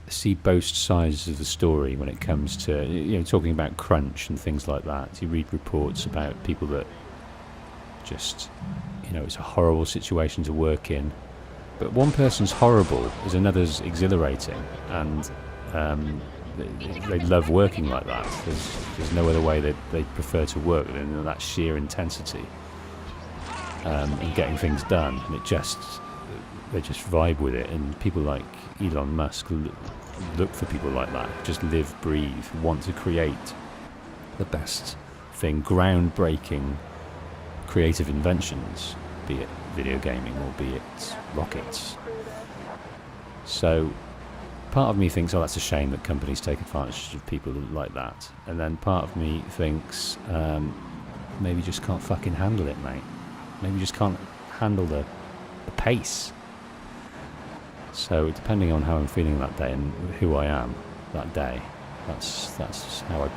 see both sides of the story when it comes to, you know, talking about crunch and things like that. You read reports about people that just, you know, it's a horrible situation to work in, but one person's horrible is another's exhilarating, and they love working like that. There's no other way that they prefer to work than that sheer intensity and getting things done, and they just vibe with it. And people like Elon Musk look for people like that, just live, breathe, want to create the best thing, groundbreaking creative inventions, be it video gaming or be it rockets. So part of me thinks, oh, that's a shame that companies take advantage of people like that, and then part of me thinks, maybe you just can't fucking handle it, mate. Maybe you just can't handle the pace. So depending on how I'm feeling that day and who I am that day, that's how I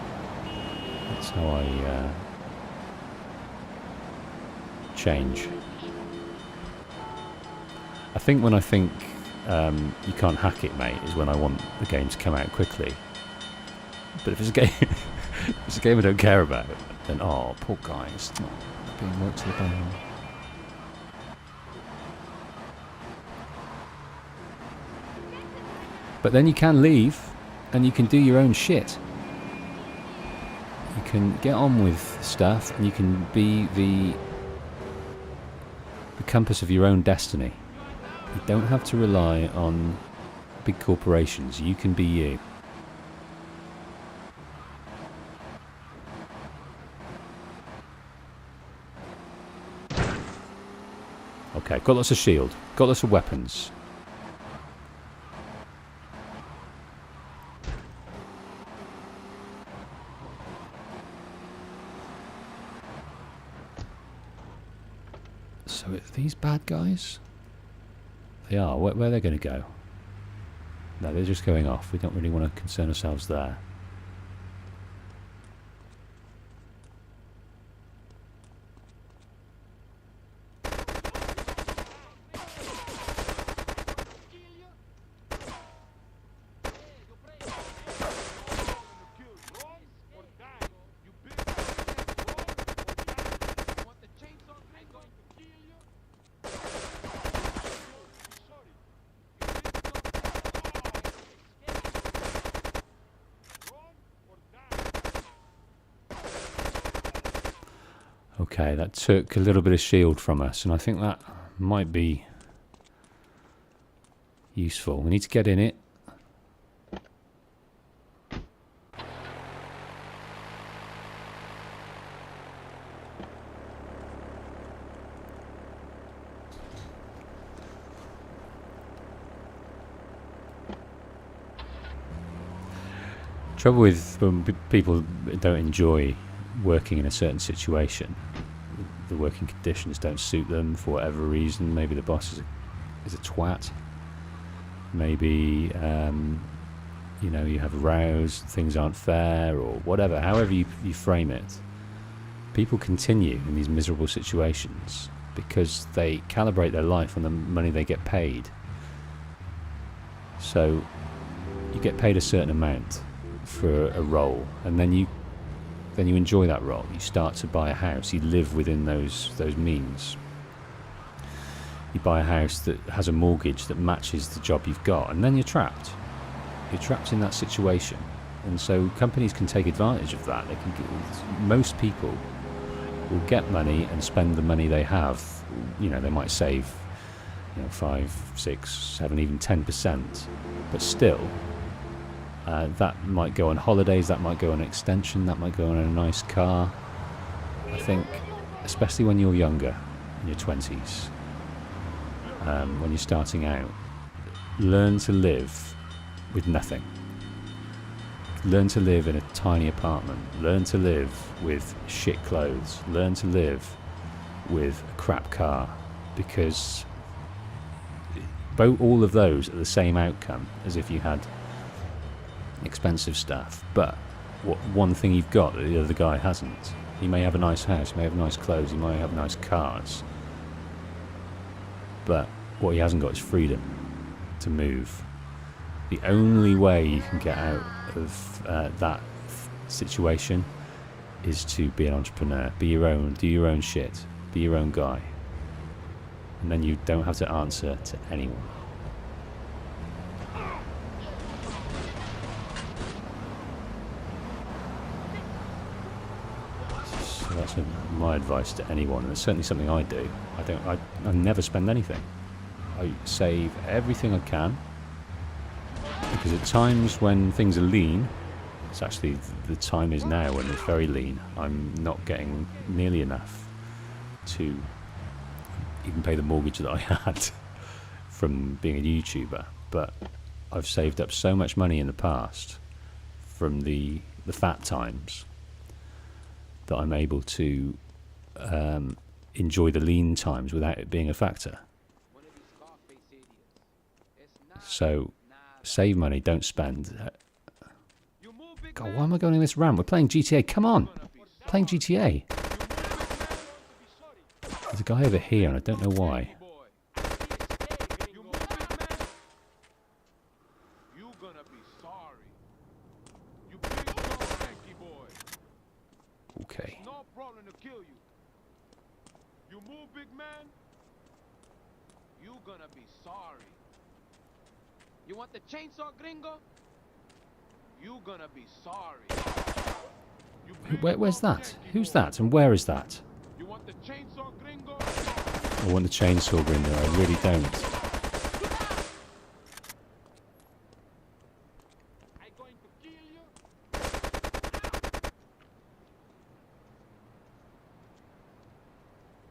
change. I think when I think you can't hack it, mate, is when I want the game to come out quickly. But if it's a game, if it's a game I don't care about, then oh, poor guy, it's not being worked to the bone. But then you can leave, and you can do your own shit. You can get on with stuff, and you can be the compass of your own destiny. You don't have to rely on big corporations. You can be you. Okay, got lots of shield, got lots of weapons. So are these bad guys? They are. Where are they going to go? No, they're just going off. We don't really want to concern ourselves there. Okay, that took a little bit of shield from us, and I think that might be useful. We need to get in it. Trouble with when people don't enjoy working in a certain situation, the working conditions don't suit them for whatever reason. Maybe the boss is a twat. Maybe you know, you have rows, things aren't fair, or whatever. However you frame it, people continue in these miserable situations because they calibrate their life on the money they get paid. So you get paid a certain amount for a role, and then you enjoy that role. You start to buy a house. You live within those means. You buy a house that has a mortgage that matches the job you've got, and then you're trapped. You're trapped in that situation, and so companies can take advantage of that. Most people will get money and spend the money they have. You know, they might save, 5, 6, 7, even 10%, but still. That might go on holidays, that might go on an extension, that might go on a nice car. I think, especially when you're younger, in your 20s, when you're starting out. Learn to live with nothing. Learn to live in a tiny apartment. Learn to live with shit clothes. Learn to live with a crap car, because all of those are the same outcome as if you had expensive stuff. But one thing you've got that the other guy hasn't. He may have a nice house, he may have nice clothes, he may have nice cars, but what he hasn't got is freedom to move. The only way you can get out of that situation is to be an entrepreneur, be your own, do your own shit, be your own guy, and then you don't have to answer to anyone. So that's my advice to anyone, and it's certainly something I do. I never spend anything. I save everything I can, because at times when things are lean, it's actually the time is now when it's very lean. I'm not getting nearly enough to even pay the mortgage that I had from being a YouTuber, but I've saved up so much money in the past from the fat times that I'm able to enjoy the lean times without it being a factor. So save money, don't spend. God, why am I going in this ramp? We're playing GTA, come on! Playing GTA. There's a guy over here and I don't know why. Okay. No problem to kill you. You move, big man. You gonna be sorry. You want the chainsaw, gringo? You gonna be sorry. Where's that? Who's that? And where is that? You want the chainsaw, gringo? I want the chainsaw, gringo. I really don't. I'm going to kill you.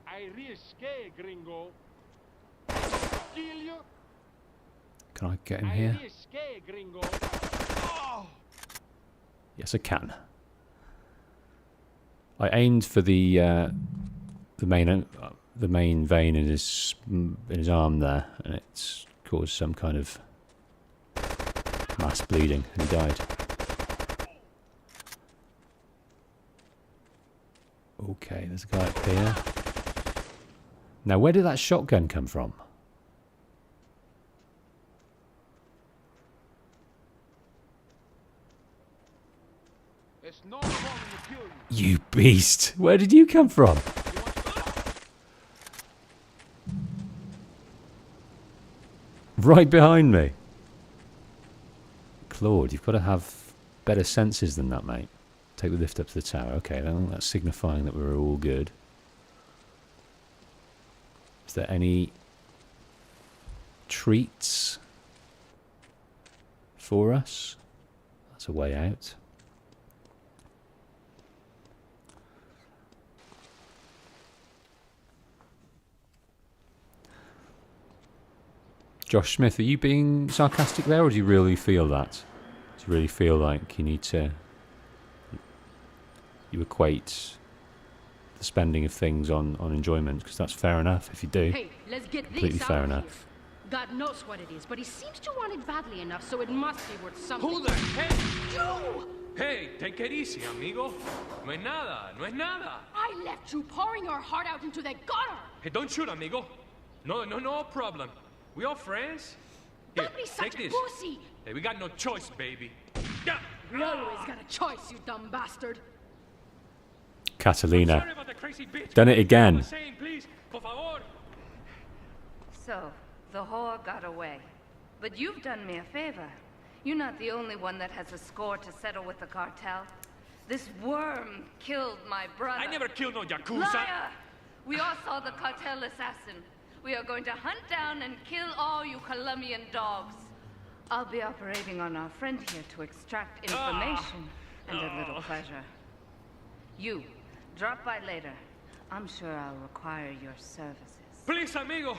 I risque, gringo. I'm going to kill you. Can I get him here? I risque, gringo. Yes, I can. I aimed for the main vein in his arm there, and it's caused some kind of mass bleeding, and he died. Okay, there's a guy up here. Now, where did that shotgun come from? It's no problem to kill you. You beast! Where did you come from? Right behind me. Claude, you've got to have better senses than that, mate. Take the lift up to the tower. Okay, then that's signifying that we're all good. Is there any treats for us? That's a way out. Josh Smith, are you being sarcastic there, or do you really feel that? Do you really feel like you need to... You equate the spending of things on enjoyment? Because that's fair enough if you do. Hey, let's get Completely this fair out of enough. here. God knows what it is, but he seems to want it badly enough, so it must be worth something. Who the heck? You! Hey, take it easy, amigo. No es nada, no es nada. I left you pouring our heart out into the gutter! Hey, don't shoot, amigo. No problem. We all friends? Here, Don't be such take a this. pussy! Hey, we got no choice, baby. Yeah. We always got a choice, you dumb bastard. Catalina. Sorry about the crazy bitch. Done it again. Saying, please, por favor. So, the whore got away. But you've done me a favor. You're not the only one that has a score to settle with the cartel. This worm killed my brother. I never killed no Yakuza. Liar! We all saw the cartel assassin. We are going to hunt down and kill all you Colombian dogs. I'll be operating on our friend here to extract information and a little pleasure. You, drop by later. I'm sure I'll require your services. Please, amigo.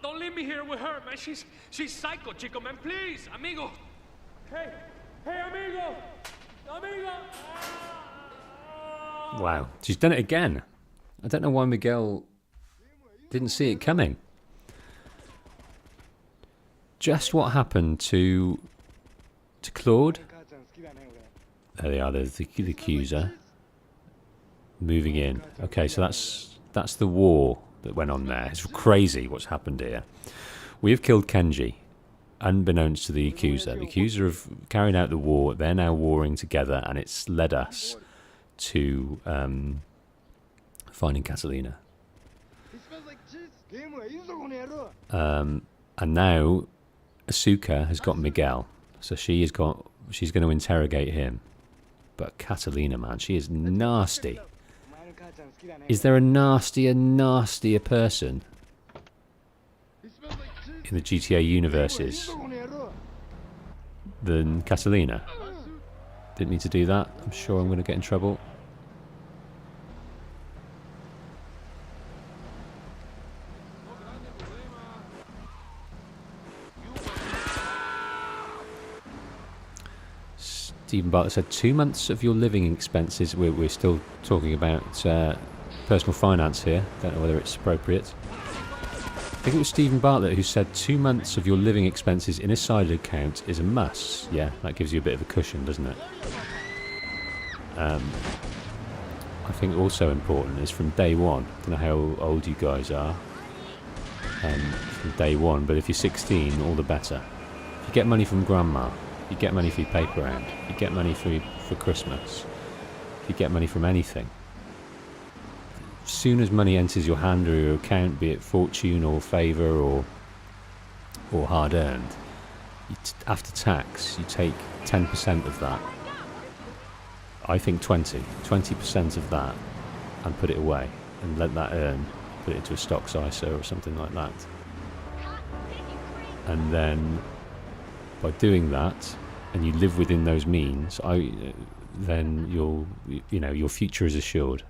Don't leave me here with her, man. She's psycho, chico, man. Please, amigo. Hey, amigo. Amigo. Wow, she's done it again. I don't know why Miguel didn't see it coming. Just what happened to Claude? There they are. There's the Yakuza moving in. Okay, so that's the war that went on there. It's crazy what's happened here. We have killed Kenji, unbeknownst to the Yakuza. The Yakuza have carried out the war. They're now warring together, and it's led us to finding Catalina. And now Asuka has got Miguel, so she's going to interrogate him. But Catalina, man, she is nasty. Is there a nastier person in the GTA universes than Catalina? Didn't need to do that. I'm sure I'm going to get in trouble. Stephen Bartlett said 2 months of your living expenses. We're still talking about personal finance here. Don't know whether it's appropriate. I think it was Stephen Bartlett who said 2 months of your living expenses in a side account is a must. Yeah, that gives you a bit of a cushion, doesn't it? I think also important is from day one. I don't know how old you guys are. From day one, but if you're 16, all the better. If you get money from grandma, you get money for your paper round, you get money for Christmas, you get money from anything. As soon as money enters your hand or your account, be it fortune or favour or hard earned, after tax you take 10% of that. I think 20% of that, and put it away and let that earn, put it into a stocks ISA or something like that. And then by doing that, and you live within those means, then your future is assured.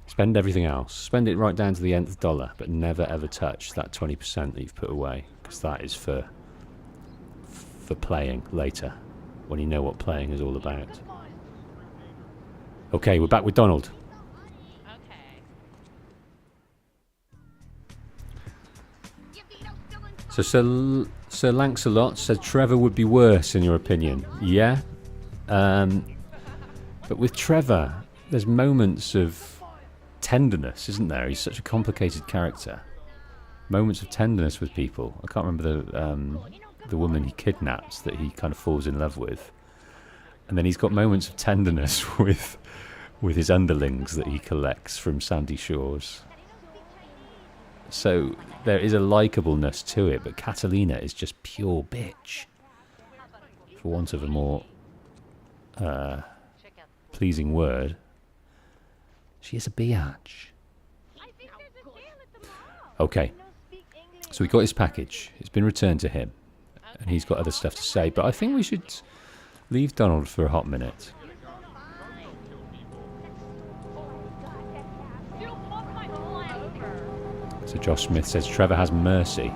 Spend everything else. Spend it right down to the nth dollar, but never ever touch that 20% that you've put away, because that is for playing later, when you know what playing is all about. Okay, we're back with Donald. So Sir Lancelot said Trevor would be worse in your opinion. Yeah. But with Trevor, there's moments of tenderness, isn't there? He's such a complicated character. Moments of tenderness with people. I can't remember the woman he kidnaps that he kind of falls in love with. And then he's got moments of tenderness with his underlings that he collects from Sandy Shores. So there is a likeableness to it, but Catalina is just pure bitch, for want of a more pleasing word. She is a biatch. Okay, so we got his package. It's been returned to him, and he's got other stuff to say, but I think we should leave Donald for a hot minute. So Josh Smith says Trevor has mercy.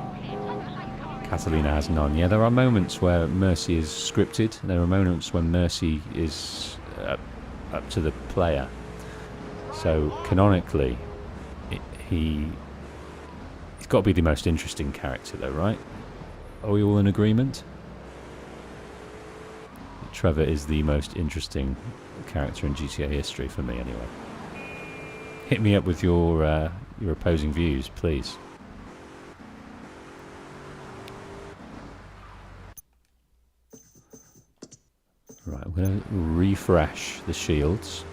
Catalina has none. Yeah, there are moments where mercy is scripted. There are moments when mercy is up to the player. So canonically, he's got to be the most interesting character, though, right? Are we all in agreement? Trevor is the most interesting character in GTA history for me, anyway. Hit me up with your opposing views, please. Right, I'm going to refresh the shields.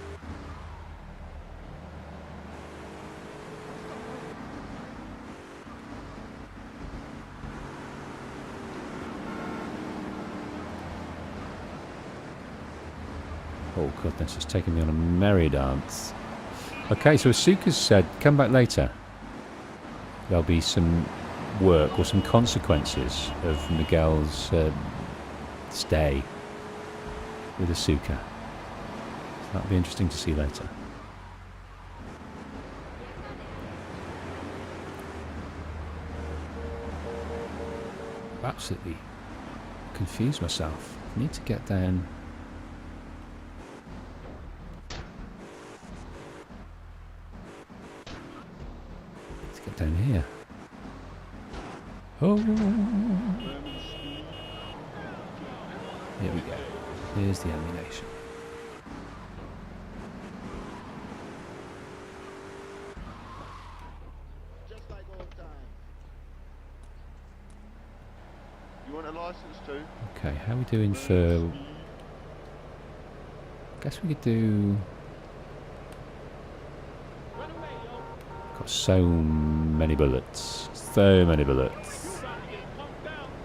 Oh goodness, it's taking me on a merry dance. Okay, so Asuka's said, come back later. There'll be some work or some consequences of Miguel's stay with Asuka. So that'll be interesting to see later. absolutely confused myself. I need to get down. Let's get down here. Oh, here we go. Here's the ammunition. Just like old times. You want a license too? Okay, how are we doing for... Guess we could do... Got so many bullets. So many bullets.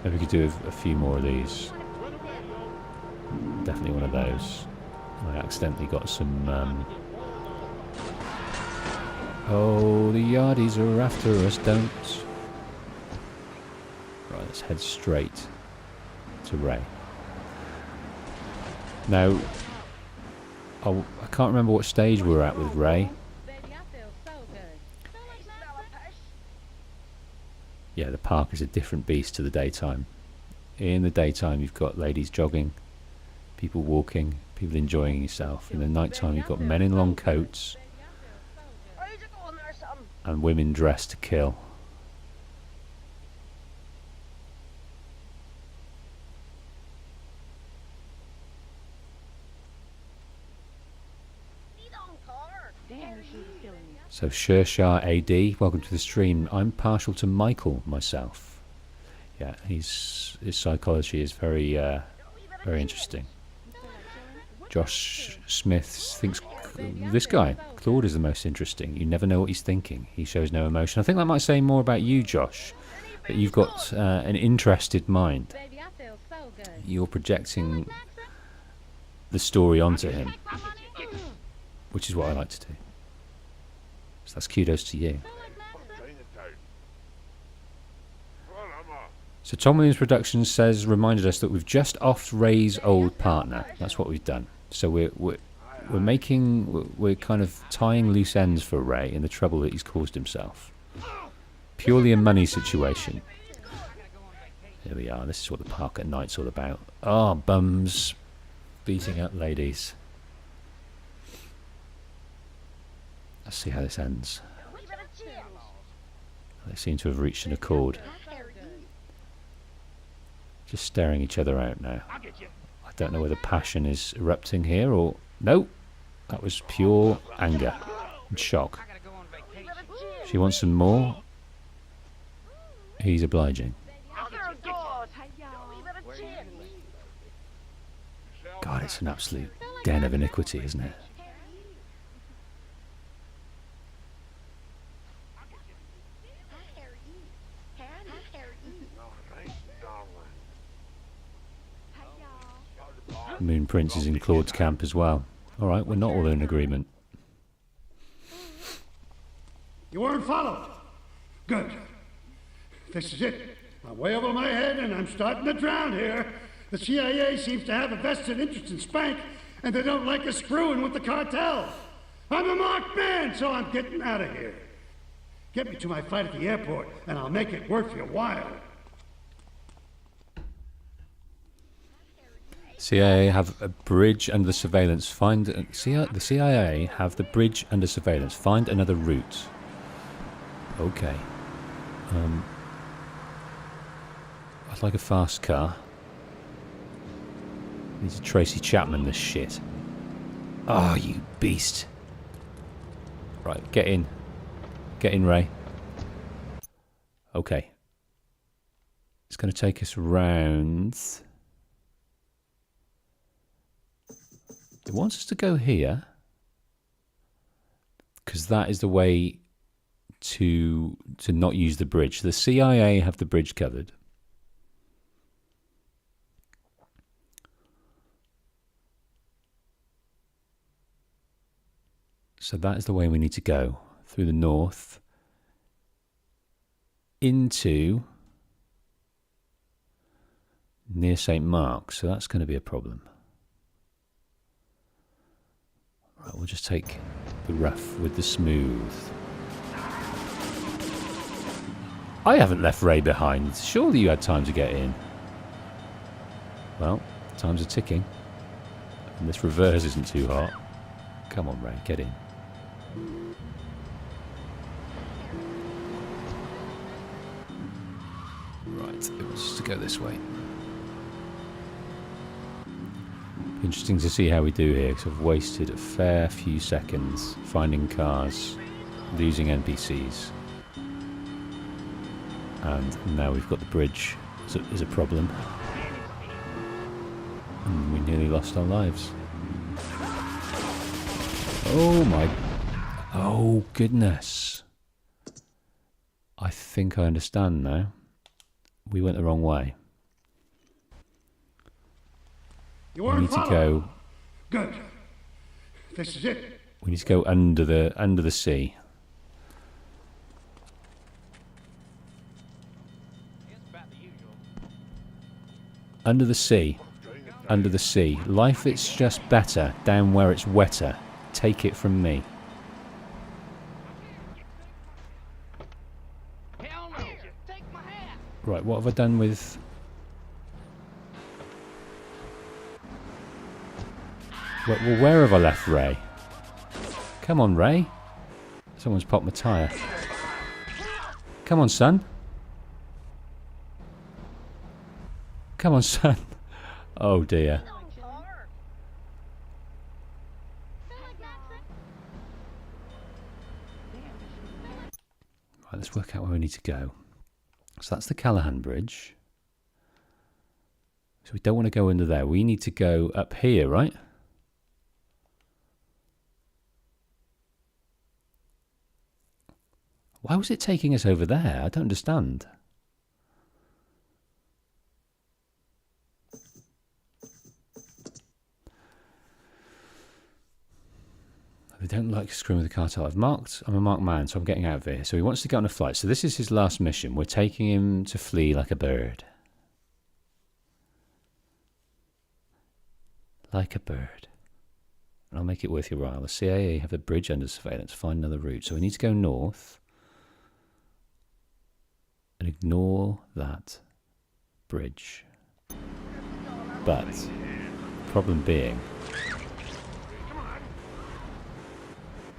Maybe we could do a few more of these. Definitely one of those. I accidentally got some... Oh, the yardies are after us, don't. Right, let's head straight to Ray. Now, I can't remember what stage we're at with Ray. Yeah, the park is a different beast to the daytime. In the daytime, you've got ladies jogging, people walking, people enjoying yourself. In the nighttime, you've got men in long coats and women dressed to kill. So Shershar AD, welcome to the stream. I'm partial to Michael myself. Yeah, his psychology is very very interesting. Josh Smith thinks this guy, Claude, is the most interesting. You never know what he's thinking. He shows no emotion. I think that might say more about you, Josh, that you've got an interested mind. You're projecting the story onto him, which is what I like to do. So that's kudos to you. So Tom Williams Productions reminded us that we've just offed Ray's old partner. That's what we've done. So we're kind of tying loose ends for Ray in the trouble that he's caused himself. Purely a money situation. Here we are. This is what the park at night's all about. Ah, bums beating up ladies. Let's see how this ends. They seem to have reached an accord. Just staring each other out now. I don't know whether passion is erupting here or... No! That was pure anger and shock. She wants some more. He's obliging. God, it's an absolute den of iniquity, isn't it? Moon Prince is in Claude's camp as well. Alright, we're not all in agreement. You weren't followed. Good. This is it. I'm way over my head and I'm starting to drown here. The CIA seems to have a vested interest in Spank, and they don't like us screwing with the cartel. I'm a marked man, so I'm getting out of here. Get me to my fight at the airport, and I'll make it worth your while. CIA have a bridge under surveillance. The CIA have the bridge under surveillance. Find another route. Okay. I'd like a fast car. Need to Tracy Chapman this shit. Ah, oh, you beast. Right, get in. Get in, Ray. Okay. It's going to take us round... It wants us to go here because that is the way to not use the bridge. The CIA have the bridge covered. So that is the way we need to go, through the north into near St. Mark's. So that's going to be a problem. Right, we'll just take the rough with the smooth. I haven't left Ray behind. Surely you had time to get in. Well, times are ticking. And this reverse isn't too hot. Come on, Ray, get in. Right, it wants us to go this way. Interesting to see how we do here, because I've wasted a fair few seconds finding cars, losing NPCs. And now we've got the bridge as a problem. And we nearly lost our lives. Oh my... Oh goodness. I think I understand now. We went the wrong way. You We need to go... Good. This is it. We need to go under the sea. Under the sea. Under the sea. Life it's just better down where it's wetter. Take it from me. Right, what have I done with... Well, where have I left Ray? Come on, Ray. Someone's popped my tyre. Come on, son. Come on, son. Oh, dear. Right, let's work out where we need to go. So that's the Callahan Bridge. So we don't want to go under there. We need to go up here, right? Why was it taking us over there? I don't understand. They don't like screwing with the cartel. I'm a marked man, so I'm getting out of here. So he wants to get on a flight. So this is his last mission. We're taking him to flee like a bird. Like a bird. And I'll make it worth your while. The CIA have the bridge under surveillance. Find another route. So we need to go north. And ignore that bridge. But, problem being...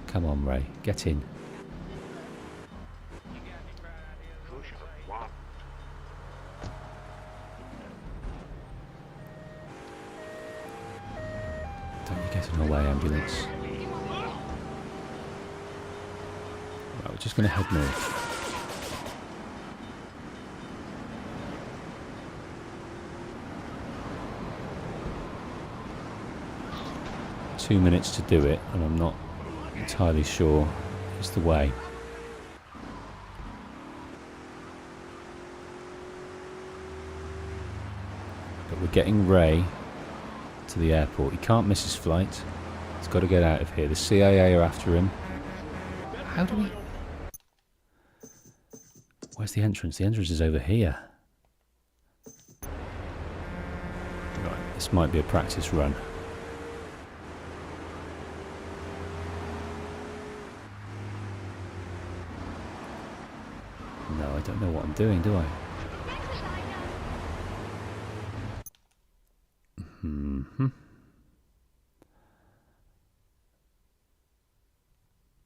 Come on, Ray. Get in. Don't you get in the way, ambulance. Right, we're just going to head north. Two minutes to do it, and I'm not entirely sure it's the way. But we're getting Ray to the airport. He can't miss his flight. He's got to get out of here. The CIA are after him. How do we... Where's the entrance? The entrance is over here. Right, this might be a practice run. No, I don't know what I'm doing, do I?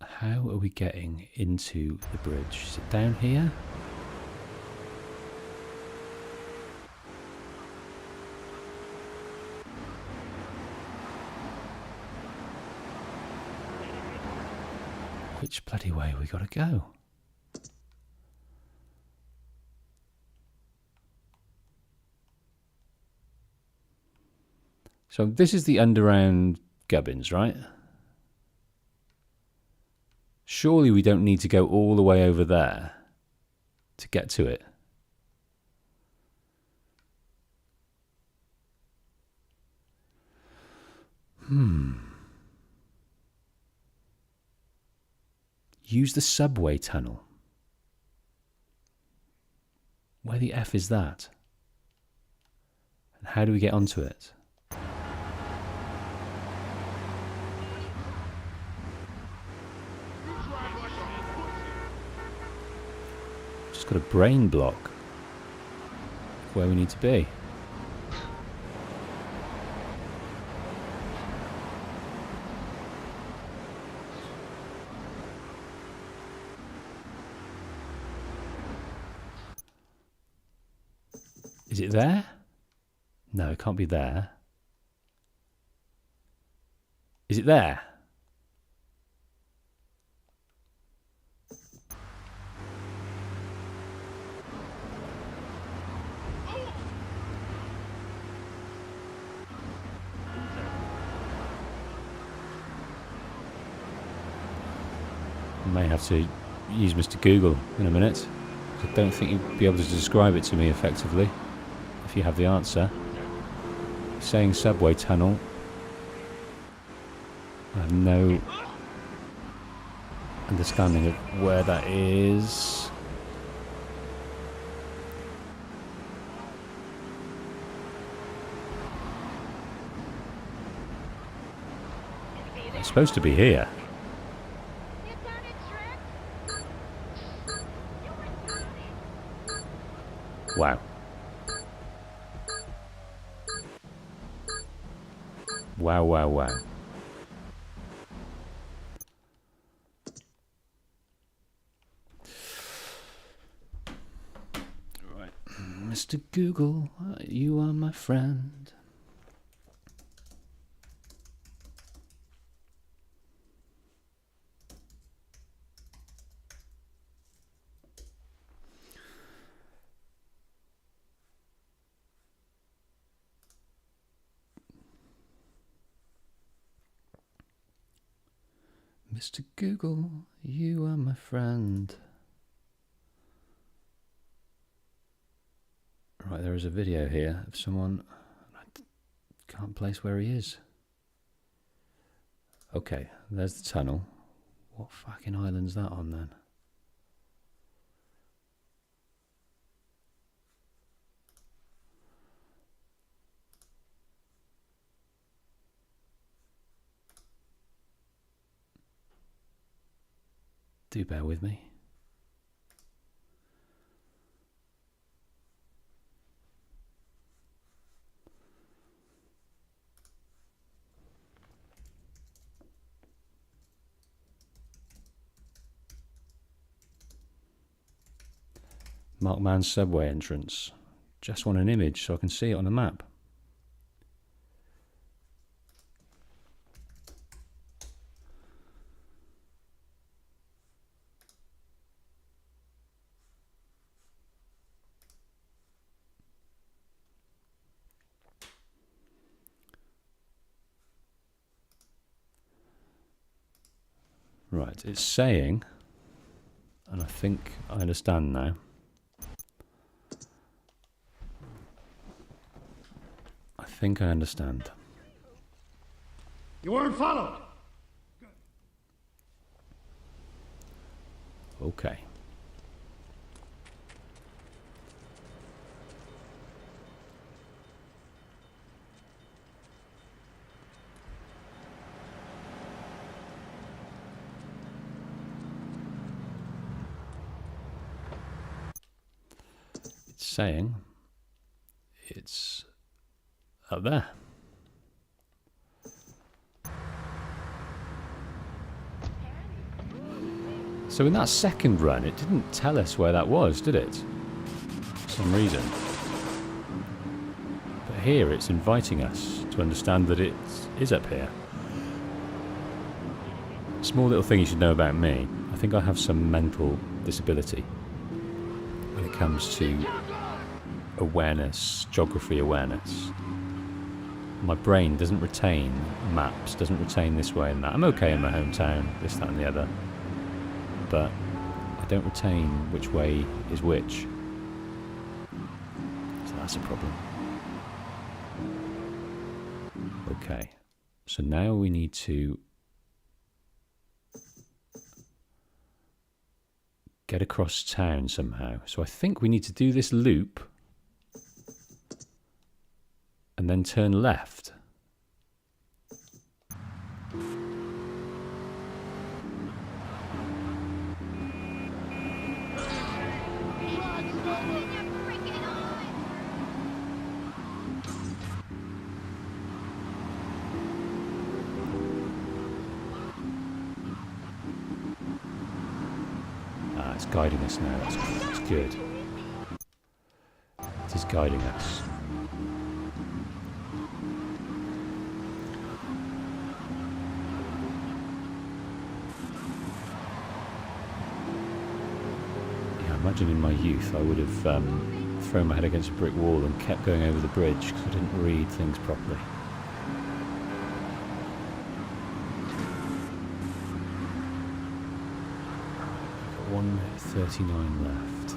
How are we getting into the bridge? Is it down here? Which bloody way have we got to go? So this is the underground gubbins, right? Surely we don't need to go all the way over there to get to it. Use the subway tunnel. Where the F is that? And how do we get onto it? It's got a brain block. Where we need to be. Is it there? No, it can't be there. Is it there? I may have to use Mr. Google in a minute. I don't think you'd be able to describe it to me effectively if you have the answer. Saying subway tunnel. I have no understanding of where that is. It's supposed to be here. Wow. Wow, wow, wow. Right. Mr. Google, you are my friend. Mr. Google, you are my friend. Right, there is a video here of someone. I can't place where he is. Okay, there's the tunnel. What fucking island's that on then? Do bear with me. Markman's subway entrance. Just want an image so I can see it on the map. Right, it's saying, and I think I understand now. I think I understand. You weren't followed. Okay. Saying it's up there. So in that second run, it didn't tell us where that was, did it? For some reason. But here it's inviting us to understand that it is up here. Small little thing you should know about me. I think I have some mental disability when it comes to awareness, geography awareness. My brain doesn't retain maps, doesn't retain this way and that. I'm okay in my hometown, this, that and the other. But I don't retain which way is which. So that's a problem. Okay. So now we need to get across town somehow. So I think we need to do this loop and then turn left. It's guiding us now. That's good. It is guiding us. Yeah, I imagine in my youth I would have thrown my head against a brick wall and kept going over the bridge because I didn't read things properly. Got 1:39 left.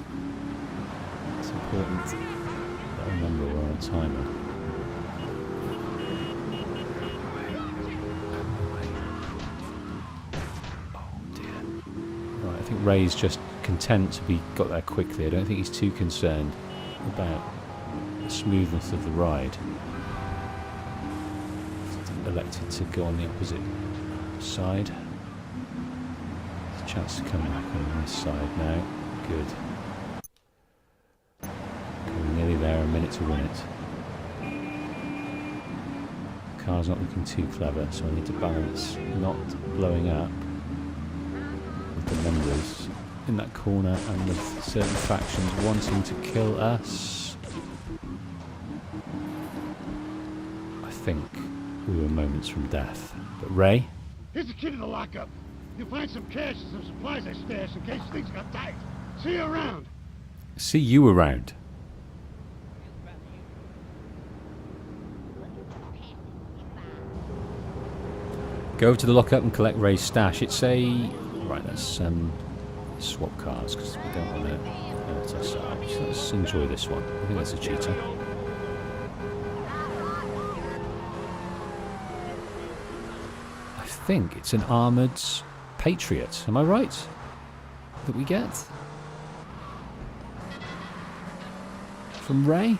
It's important that I remember we're on a timer. Oh dear. Right, I think Ray's just content to be got there quickly. I don't think he's too concerned about the smoothness of the ride. He's elected to go on the opposite side. There's a chance to come back on this side now. Good. We're nearly there, a minute to win it. The car's not looking too clever, so I need to balance not blowing up with the numbers in that corner and with certain factions wanting to kill us. I think we were moments from death. But Ray? Here's the key to the lockup. You'll find some cash and some supplies I stashed in case things got tight. See you around. See you around. Go over to the lockup and collect Ray's stash. It's a... Right, let's swap cars because we don't want to hurt ourselves. Let's enjoy this one. I think that's a cheetah. I think it's an armoured Patriot. Am I right? That we get? From Ray?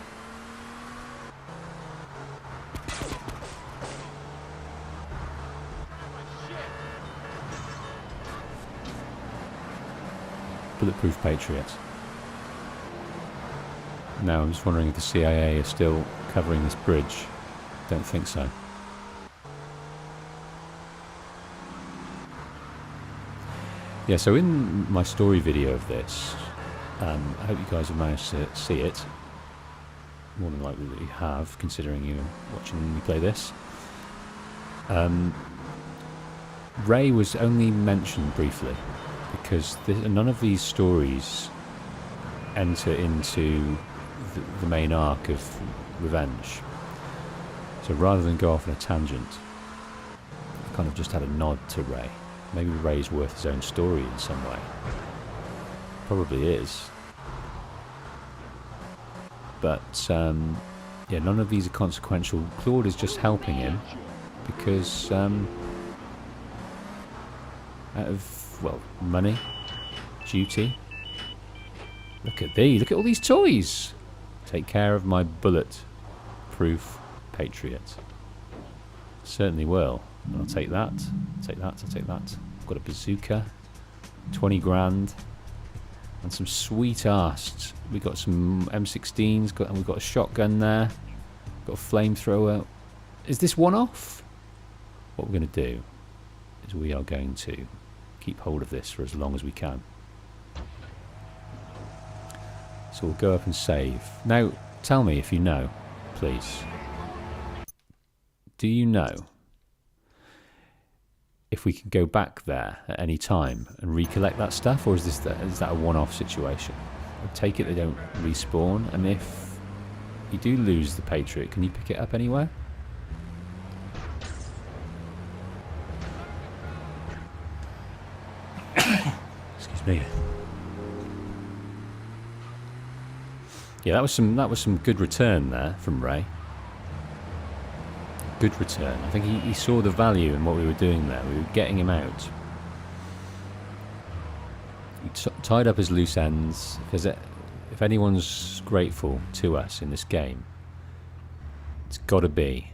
Bulletproof Patriot. Now I'm just wondering if the CIA is still covering this bridge. Don't think so. Yeah, so in my story video of this, I hope you guys have managed to see it. More than likely that you have, considering you're watching me play this. Ray was only mentioned briefly because none of these stories enter into the main arc of Revenge. So rather than go off on a tangent, I kind of just had a nod to Ray. Maybe Ray's worth his own story in some way. Probably is. But, yeah, none of these are consequential. Claude is just helping him because, out of, well, money, duty. Look at thee, look at all these toys! Take care of my bullet-proof Patriot. Certainly will. I'll take that, I'll take that, I'll take that. I've got a bazooka, 20 grand, and some sweet arse. We got some M16s, and we've got a shotgun there, got a flamethrower. Is this one off? What we're going to do is we are going to keep hold of this for as long as we can. So we'll go up and save. Now, tell me if you know, please. Do you know if we can go back there at any time and recollect that stuff, or is that a one-off situation? I take it they don't respawn, and if you do lose the Patriot, can you pick it up anywhere? Excuse me. Yeah, that was some good return there from Ray. Good return. I think he saw the value in what we were doing there. We were getting him out. He tied up his loose ends. If anyone's grateful to us in this game, it's got to be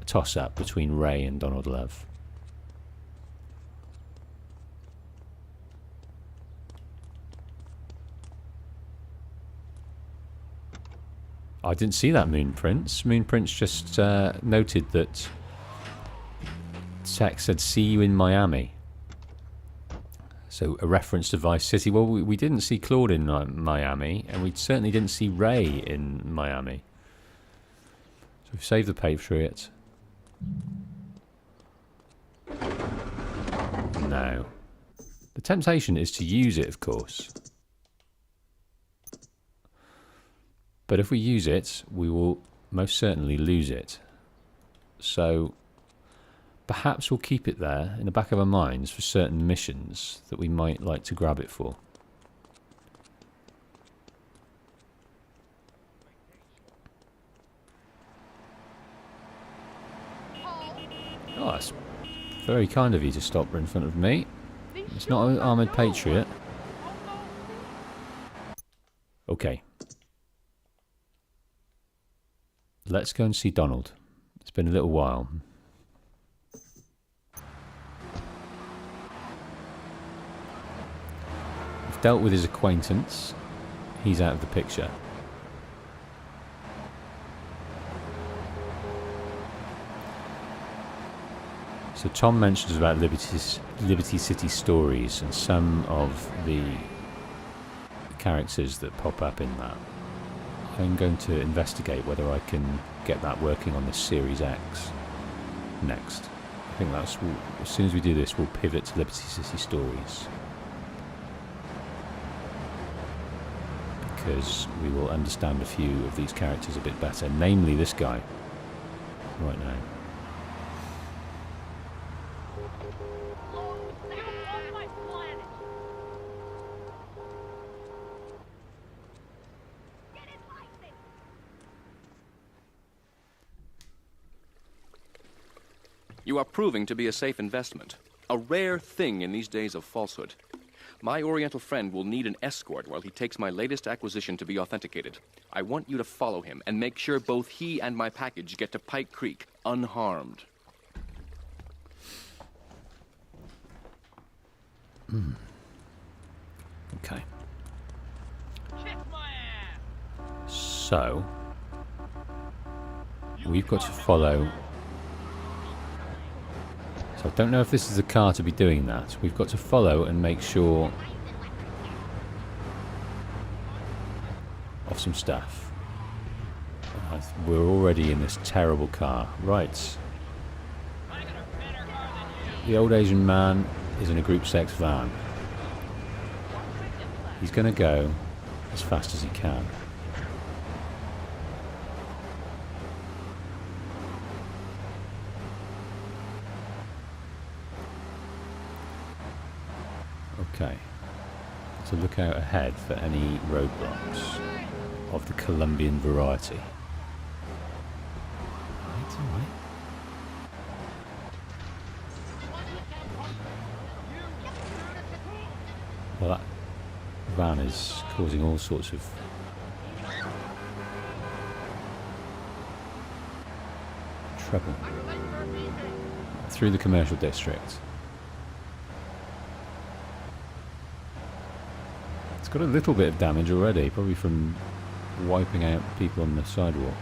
a toss-up between Ray and Donald Love. I didn't see that, Moon Prince. Moon Prince just noted that Tech said, "See you in Miami." So a reference to Vice City. Well, we didn't see Claude in Miami, and we certainly didn't see Ray in Miami. So we've saved the Patriot. No. The temptation is to use it, of course. But if we use it, we will most certainly lose it. So perhaps we'll keep it there in the back of our minds for certain missions that we might like to grab it for. Oh, that's very kind of you to stop in front of me. It's not an armoured Patriot. Okay. Let's go and see Donald. It's been a little while. We've dealt with his acquaintance. He's out of the picture. So Tom mentions about Liberty City stories and some of the characters that pop up in that. I'm going to investigate whether I can get that working on this Series X next. I think that's, as soon as we do this, we'll pivot to Liberty City stories. Because we will understand a few of these characters a bit better, namely this guy, right now. You are proving to be a safe investment. A rare thing in these days of falsehood. My Oriental friend will need an escort while he takes my latest acquisition to be authenticated. I want you to follow him and make sure both he and my package get to Pike Creek unharmed. Okay. So, we've got to follow. So I don't know if this is the car to be doing that. We've got to follow and make sure of some stuff. We're already in this terrible car. Right. The old Asian man is in a group sex van. He's going to go as fast as he can. Okay, so look out ahead for any roadblocks of the Colombian variety. Right, all right. Well, that van is causing all sorts of trouble through the commercial district. It's got a little bit of damage already, probably from wiping out people on the sidewalk.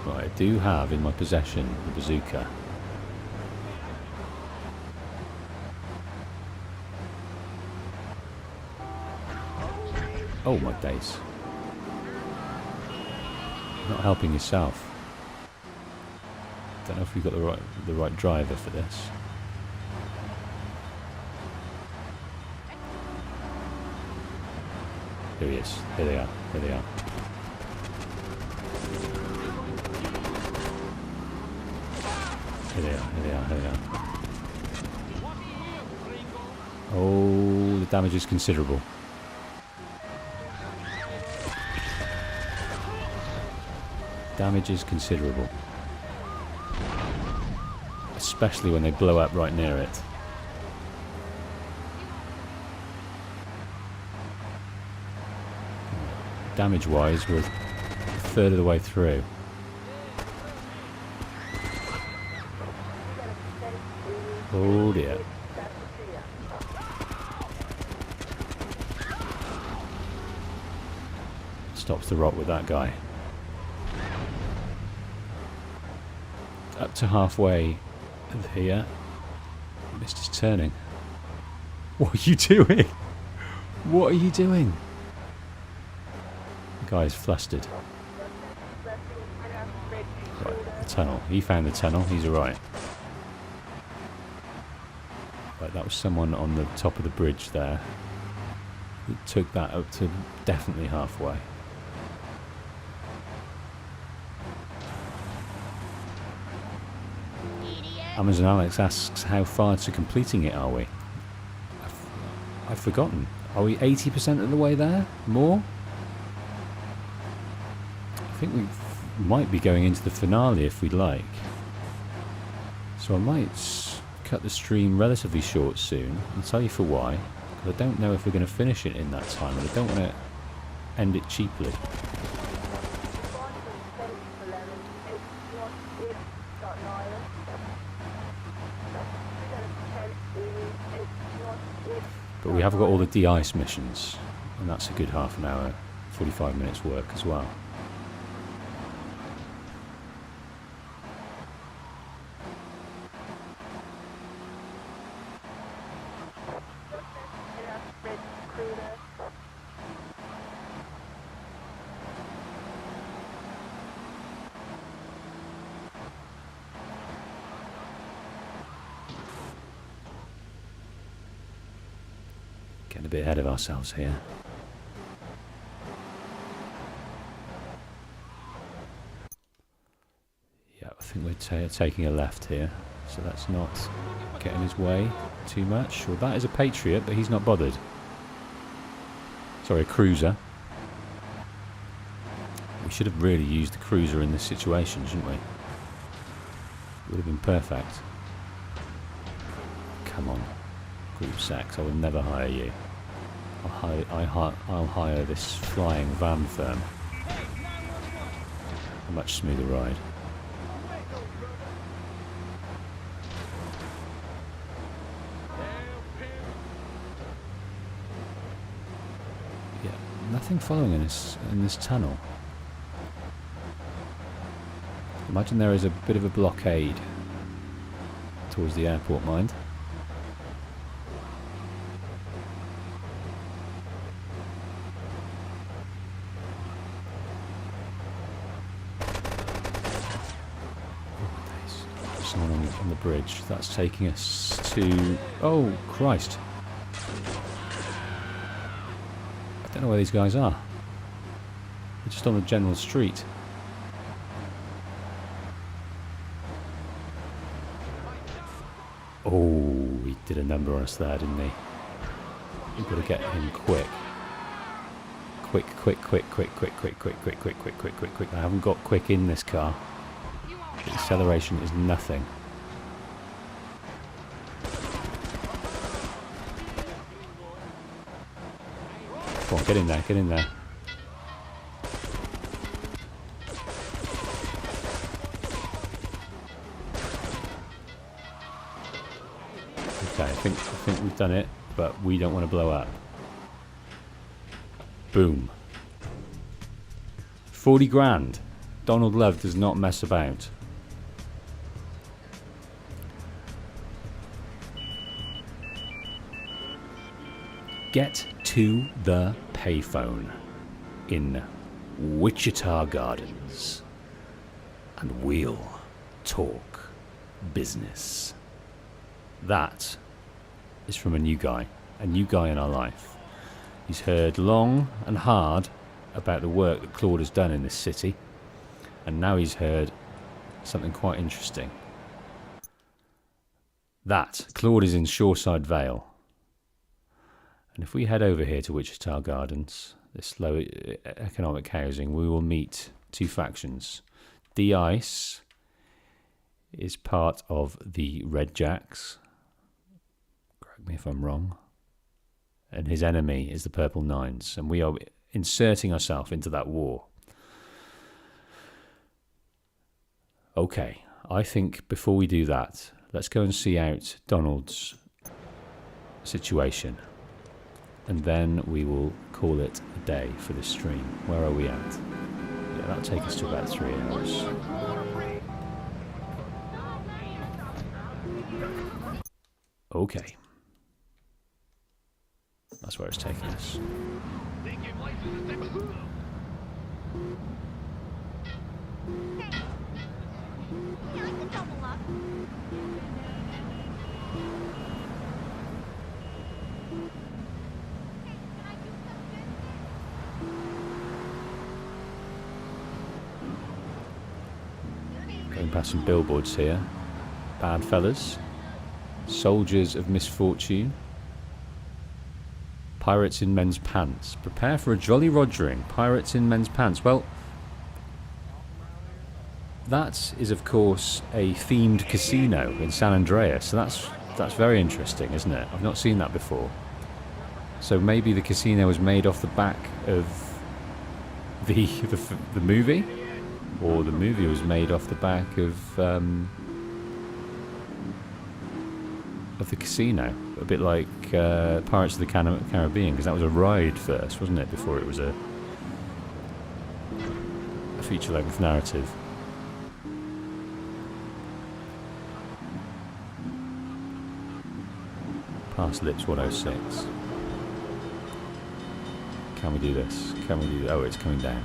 Right, I do have in my possession the bazooka. Oh my days. Not helping yourself. Don't know if we've got the right driver for this. Here he is. Here they are. Here they are. Here they are. Here they are. Here they are. Oh, the damage is considerable. Damage is considerable. Especially when they blow up right near it. Damage-wise, we're a third of the way through. Oh dear. Stops the rot with that guy. Up to halfway And here, mist is turning. What are you doing? What are you doing? The guy is flustered. Right, the tunnel. He found the tunnel. He's alright. Right, that was someone on the top of the bridge there. It took that up to definitely halfway. Amazon Alex asks, how far to completing it are we? I've forgotten. Are we 80% of the way there? More? I think we might be going into the finale if we'd like. So I might cut the stream relatively short soon. I'll tell you for why. Because I don't know if we're going to finish it in that time, and I don't want to end it cheaply. But we have got all the de-ice missions, and that's a good half an hour, 45 minutes work as well. Getting a bit ahead of ourselves here. Yeah, I think we're taking a left here, so let's not get in his way too much. Well, that is a Patriot, but he's not bothered. Sorry, a cruiser. We should have really used the cruiser in this situation, shouldn't we? It would have been perfect. Come on. Group sex, I will never hire you. I'll hire this flying van firm. A much smoother ride. Yeah, nothing following in this tunnel. Imagine there is a bit of a blockade towards the airport, mind. On the bridge. That's taking us to... Oh, Christ. I don't know where these guys are. They're just on the general street. Oh, he did a number on us there, didn't he? We've got to get him quick. Quick. I haven't got quick in this car. The acceleration is nothing. Come on, get in there, get in there. Okay, I think we've done it, but we don't want to blow up. Boom. 40 grand. Donald Love does not mess about. Get to the payphone in Wichita Gardens, and we'll talk business. That is from a new guy in our life. He's heard long and hard about the work that Claude has done in this city, and now he's heard something quite interesting. That Claude is in Shoreside Vale. And if we head over here to Wichita Gardens, this low economic housing, we will meet two factions. De-ice is part of the Red Jacks. Correct me if I'm wrong. And his enemy is the Purple Nines. And we are inserting ourselves into that war. Okay, I think before we do that, let's go and see out Donald's situation. And then we will call it a day for this stream. Where are we at? Yeah, that'll take us to about 3 hours. Okay. That's where it's taking us. Going past some billboards here. Bad fellas. Soldiers of misfortune. Pirates in men's pants. Prepare for a jolly rogering. Pirates in men's pants. Well, that is of course a themed casino in San Andreas. So that's very interesting, isn't it? I've not seen that before. So maybe the casino was made off the back of the movie, or the movie was made off the back of the casino, a bit like Pirates of the Caribbean, because that was a ride first, wasn't it, before it was a feature-length narrative. Past Lips 106. Can we do this? Can we do this? Oh, it's coming down.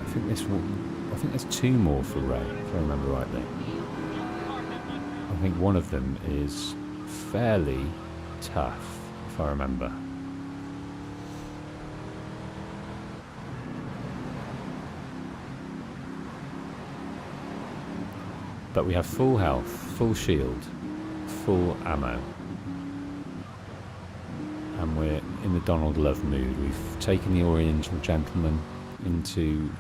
I think there's two more for Ray, if I remember rightly. I think one of them is fairly tough, if I remember. But we have full health, full shield, full ammo. And we're in the Donald Love mood. We've taken the Oriental gentleman to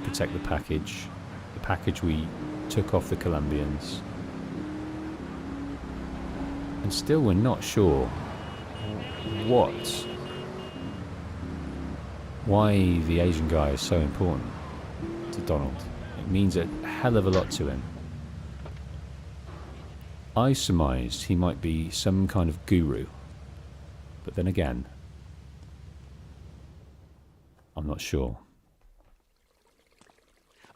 protect the package we took off the Colombians, and still we're not sure why the Asian guy is so important to Donald. It means a hell of a lot to him. I surmised he might be some kind of guru, but then again, I'm not sure.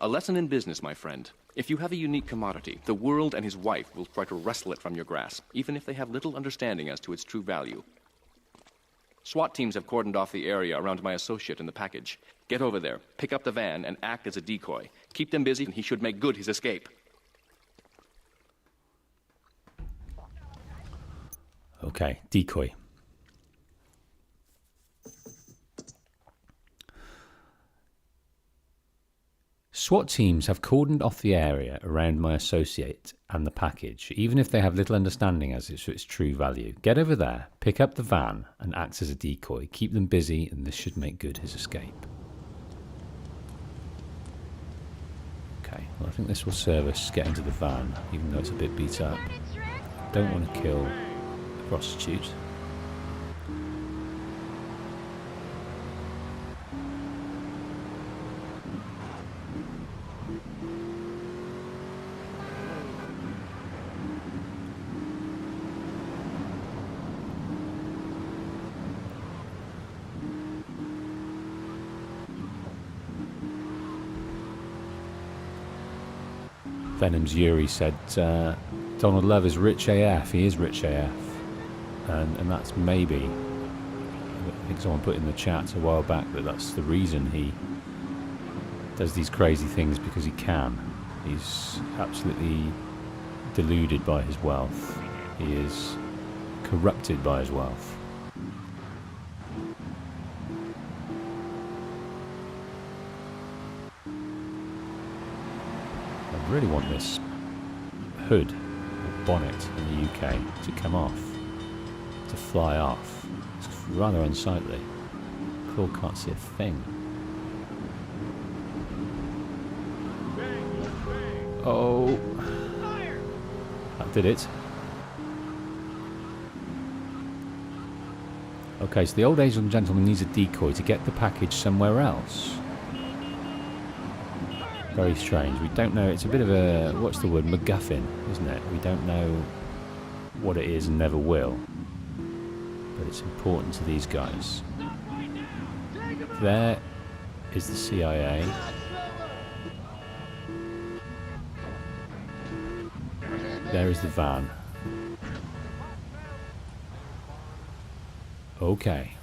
A lesson in business, my friend. If you have a unique commodity, the world and his wife will try to wrestle it from your grasp, even if they have little understanding as to its true value. SWAT teams have cordoned off the area around my associate in the package. Get over there, pick up the van, and act as a decoy. Keep them busy, and he should make good his escape. Okay, decoy. SWAT teams have cordoned off the area around my associate and the package, even if they have little understanding as to its true value. Get over there, pick up the van, and act as a decoy. Keep them busy, and this should make good his escape. Okay, well, I think this will serve us get into the van, even though it's a bit beat up. Don't want to kill the prostitute. Venom's Yuri said Donald Love is rich AF. He is rich AF, and that's maybe, I think someone put in the chat a while back that that's the reason he does these crazy things, because he can. He's absolutely deluded by his wealth. He is corrupted by his wealth. I really want this hood or bonnet in the UK to come off, to fly off. It's rather unsightly. Claw can't see a thing. Oh, that did it. Okay, so the old Asian gentleman needs a decoy to get the package somewhere else. Very strange. We don't know. It's a bit of a, what's the word, MacGuffin, isn't it? We don't know what it is and never will. But it's important to these guys. There is the CIA. There is the van. Okay.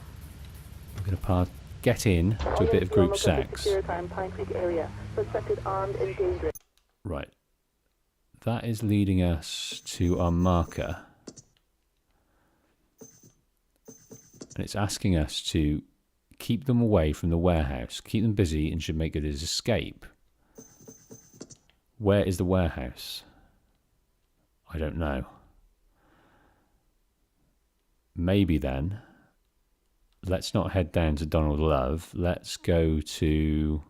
We're going to get in to a bit of group sex. Right. That is leading us to our marker. And it's asking us to keep them away from the warehouse. Keep them busy and should make it his escape. Where is the warehouse? I don't know. Maybe then, let's not head down to Donald Love. Let's go to...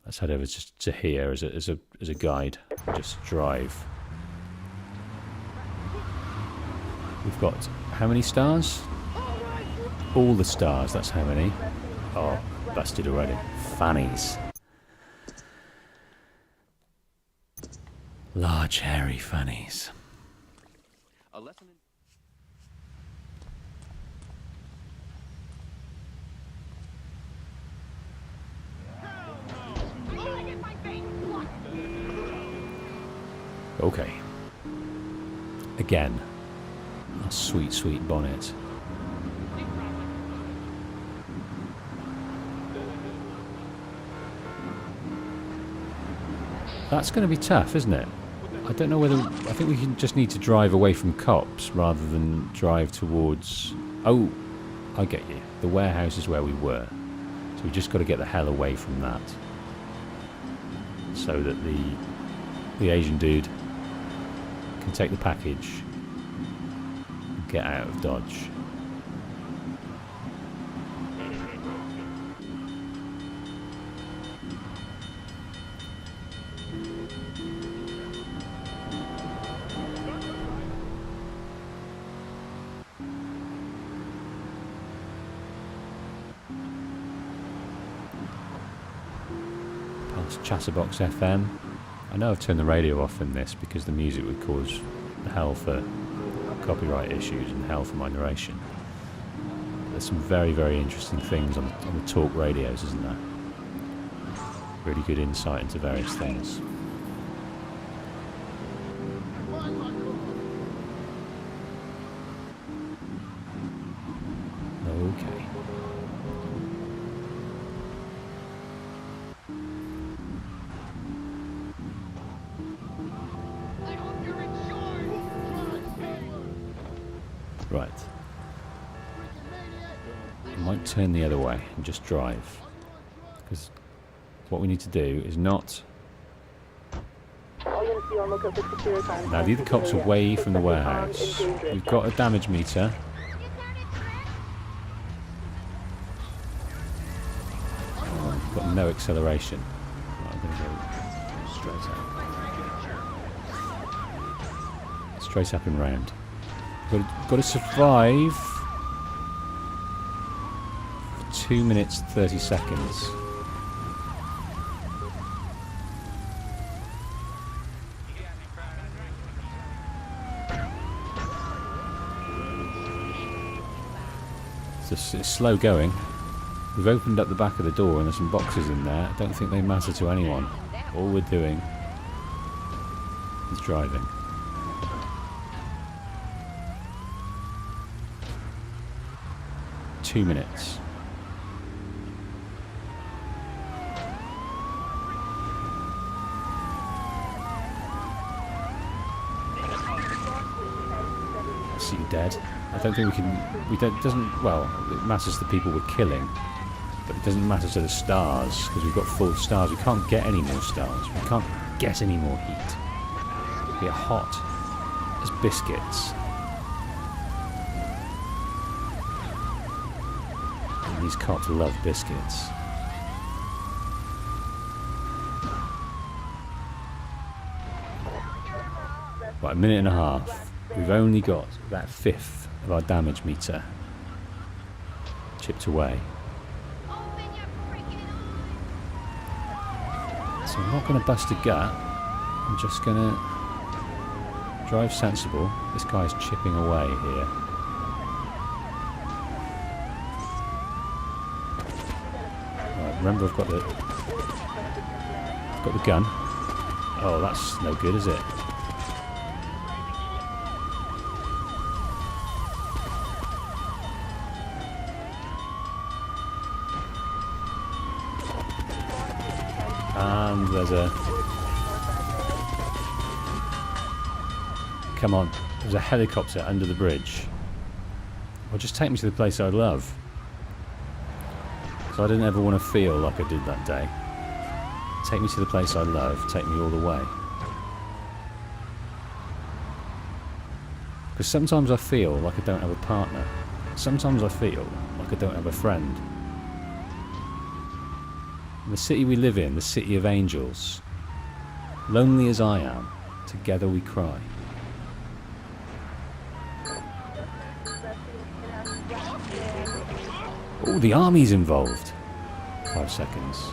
Let's head over to here as a guide. Just drive. We've got how many stars? All the stars, that's how many. Oh, busted already. Fannies. Large hairy fannies. A lesson in Okay. Again. A sweet, sweet bonnet. That's going to be tough, isn't it? I don't know whether... I think we can just need to drive away from cops rather than drive towards... Oh, I get you. The warehouse is where we were. So we just got to get the hell away from that. So that the Asian dude can take the package and get out of Dodge. Chatterbox FM. I know I've turned the radio off in this because the music would cause hell for copyright issues and hell for my narration. There's some very, very interesting things on the talk radios, isn't there? Really good insight into various things. Okay. Right. I might turn the other way and just drive. Because what we need to do is not... Now leave the cops away from the warehouse. We've got a damage meter. Oh, we've got no acceleration. Right, I'm going to go straight up. Straight up and round. Got to survive for 2 minutes 30 seconds. It's slow going. We've opened up the back of the door and there's some boxes in there. I don't think they matter to anyone. All we're doing is driving. Two minutes. I see you dead. I don't think we can. Doesn't. Well, it matters to the people we're killing, but it doesn't matter to the stars because we've got full stars. We can't get any more stars. We can't get any more heat. We are hot as biscuits. These cops love biscuits. Right, a minute and a half. We've only got that fifth of our damage meter chipped away. So I'm not going to bust a gut. I'm just going to drive sensible. This guy's chipping away here. Right, remember I've got the gun. Oh, that's no good, is it? And there's a... Come on. There's a helicopter under the bridge. Well, just take me to the place I love. So I didn't ever want to feel like I did that day. Take me to the place I love. Take me all the way. Because sometimes I feel like I don't have a partner. Sometimes I feel like I don't have a friend. The city we live in, the city of angels, lonely as I am, together we cry. Oh, the army's involved. 5 seconds.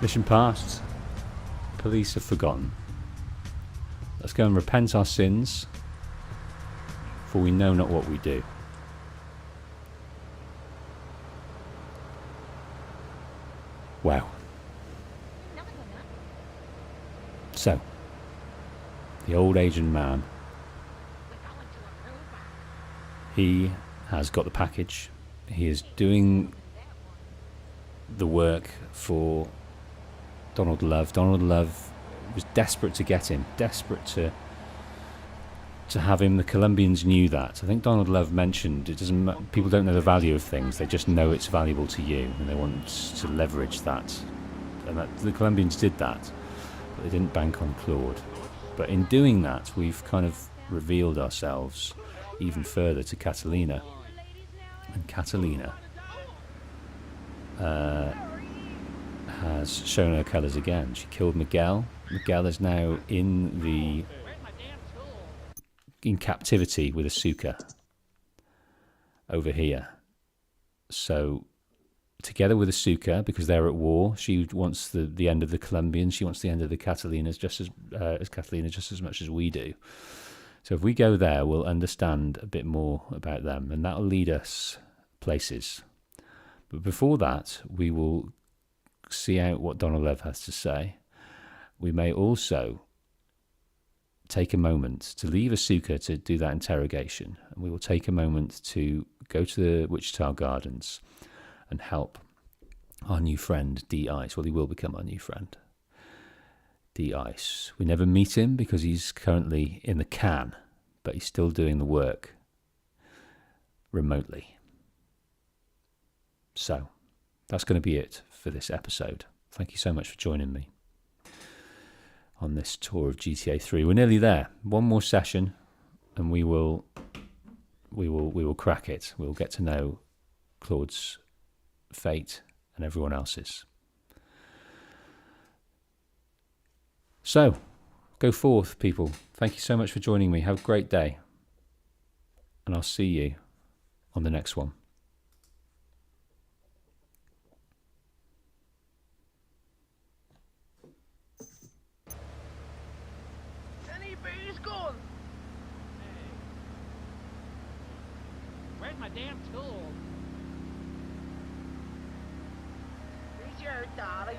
Mission passed. Police have forgotten. Let's go and repent our sins, for we know not what we do. Wow. So, the old Asian man, he has got the package. He is doing the work for Donald Love. Donald Love was desperate to get him, desperate to have him. The Colombians knew that. I think Donald Love mentioned it doesn't. People don't know the value of things; they just know it's valuable to you, and they want to leverage that. And that, the Colombians did that, but they didn't bank on Claude. But in doing that, we've kind of revealed ourselves even further to Catalina, and Catalina has shown her colours again. She killed Miguel. Miguel is now in captivity with Asuka over here. So together with Asuka, because they're at war, she wants the end of the Colombians. She wants the end of the Catalinas just as Catalina, just as much as we do. So if we go there, we'll understand a bit more about them, and that'll lead us places. But before that, we will see out what Donald Love has to say. We may also take a moment to leave Asuka to do that interrogation, and we will take a moment to go to the Wichita Gardens and help our new friend D-Ice. Well, he will become our new friend D-Ice. We never meet him because he's currently in the can, but he's still doing the work remotely. So that's going to be it for this episode. Thank you so much for joining me on this tour of GTA 3. We're nearly there. One more session, and we will crack it. We'll get to know Claude's fate and everyone else's. So, go forth, people. Thank you so much for joining me. Have a great day, and I'll see you on the next one. Where's my damn tool? Here's your dolly.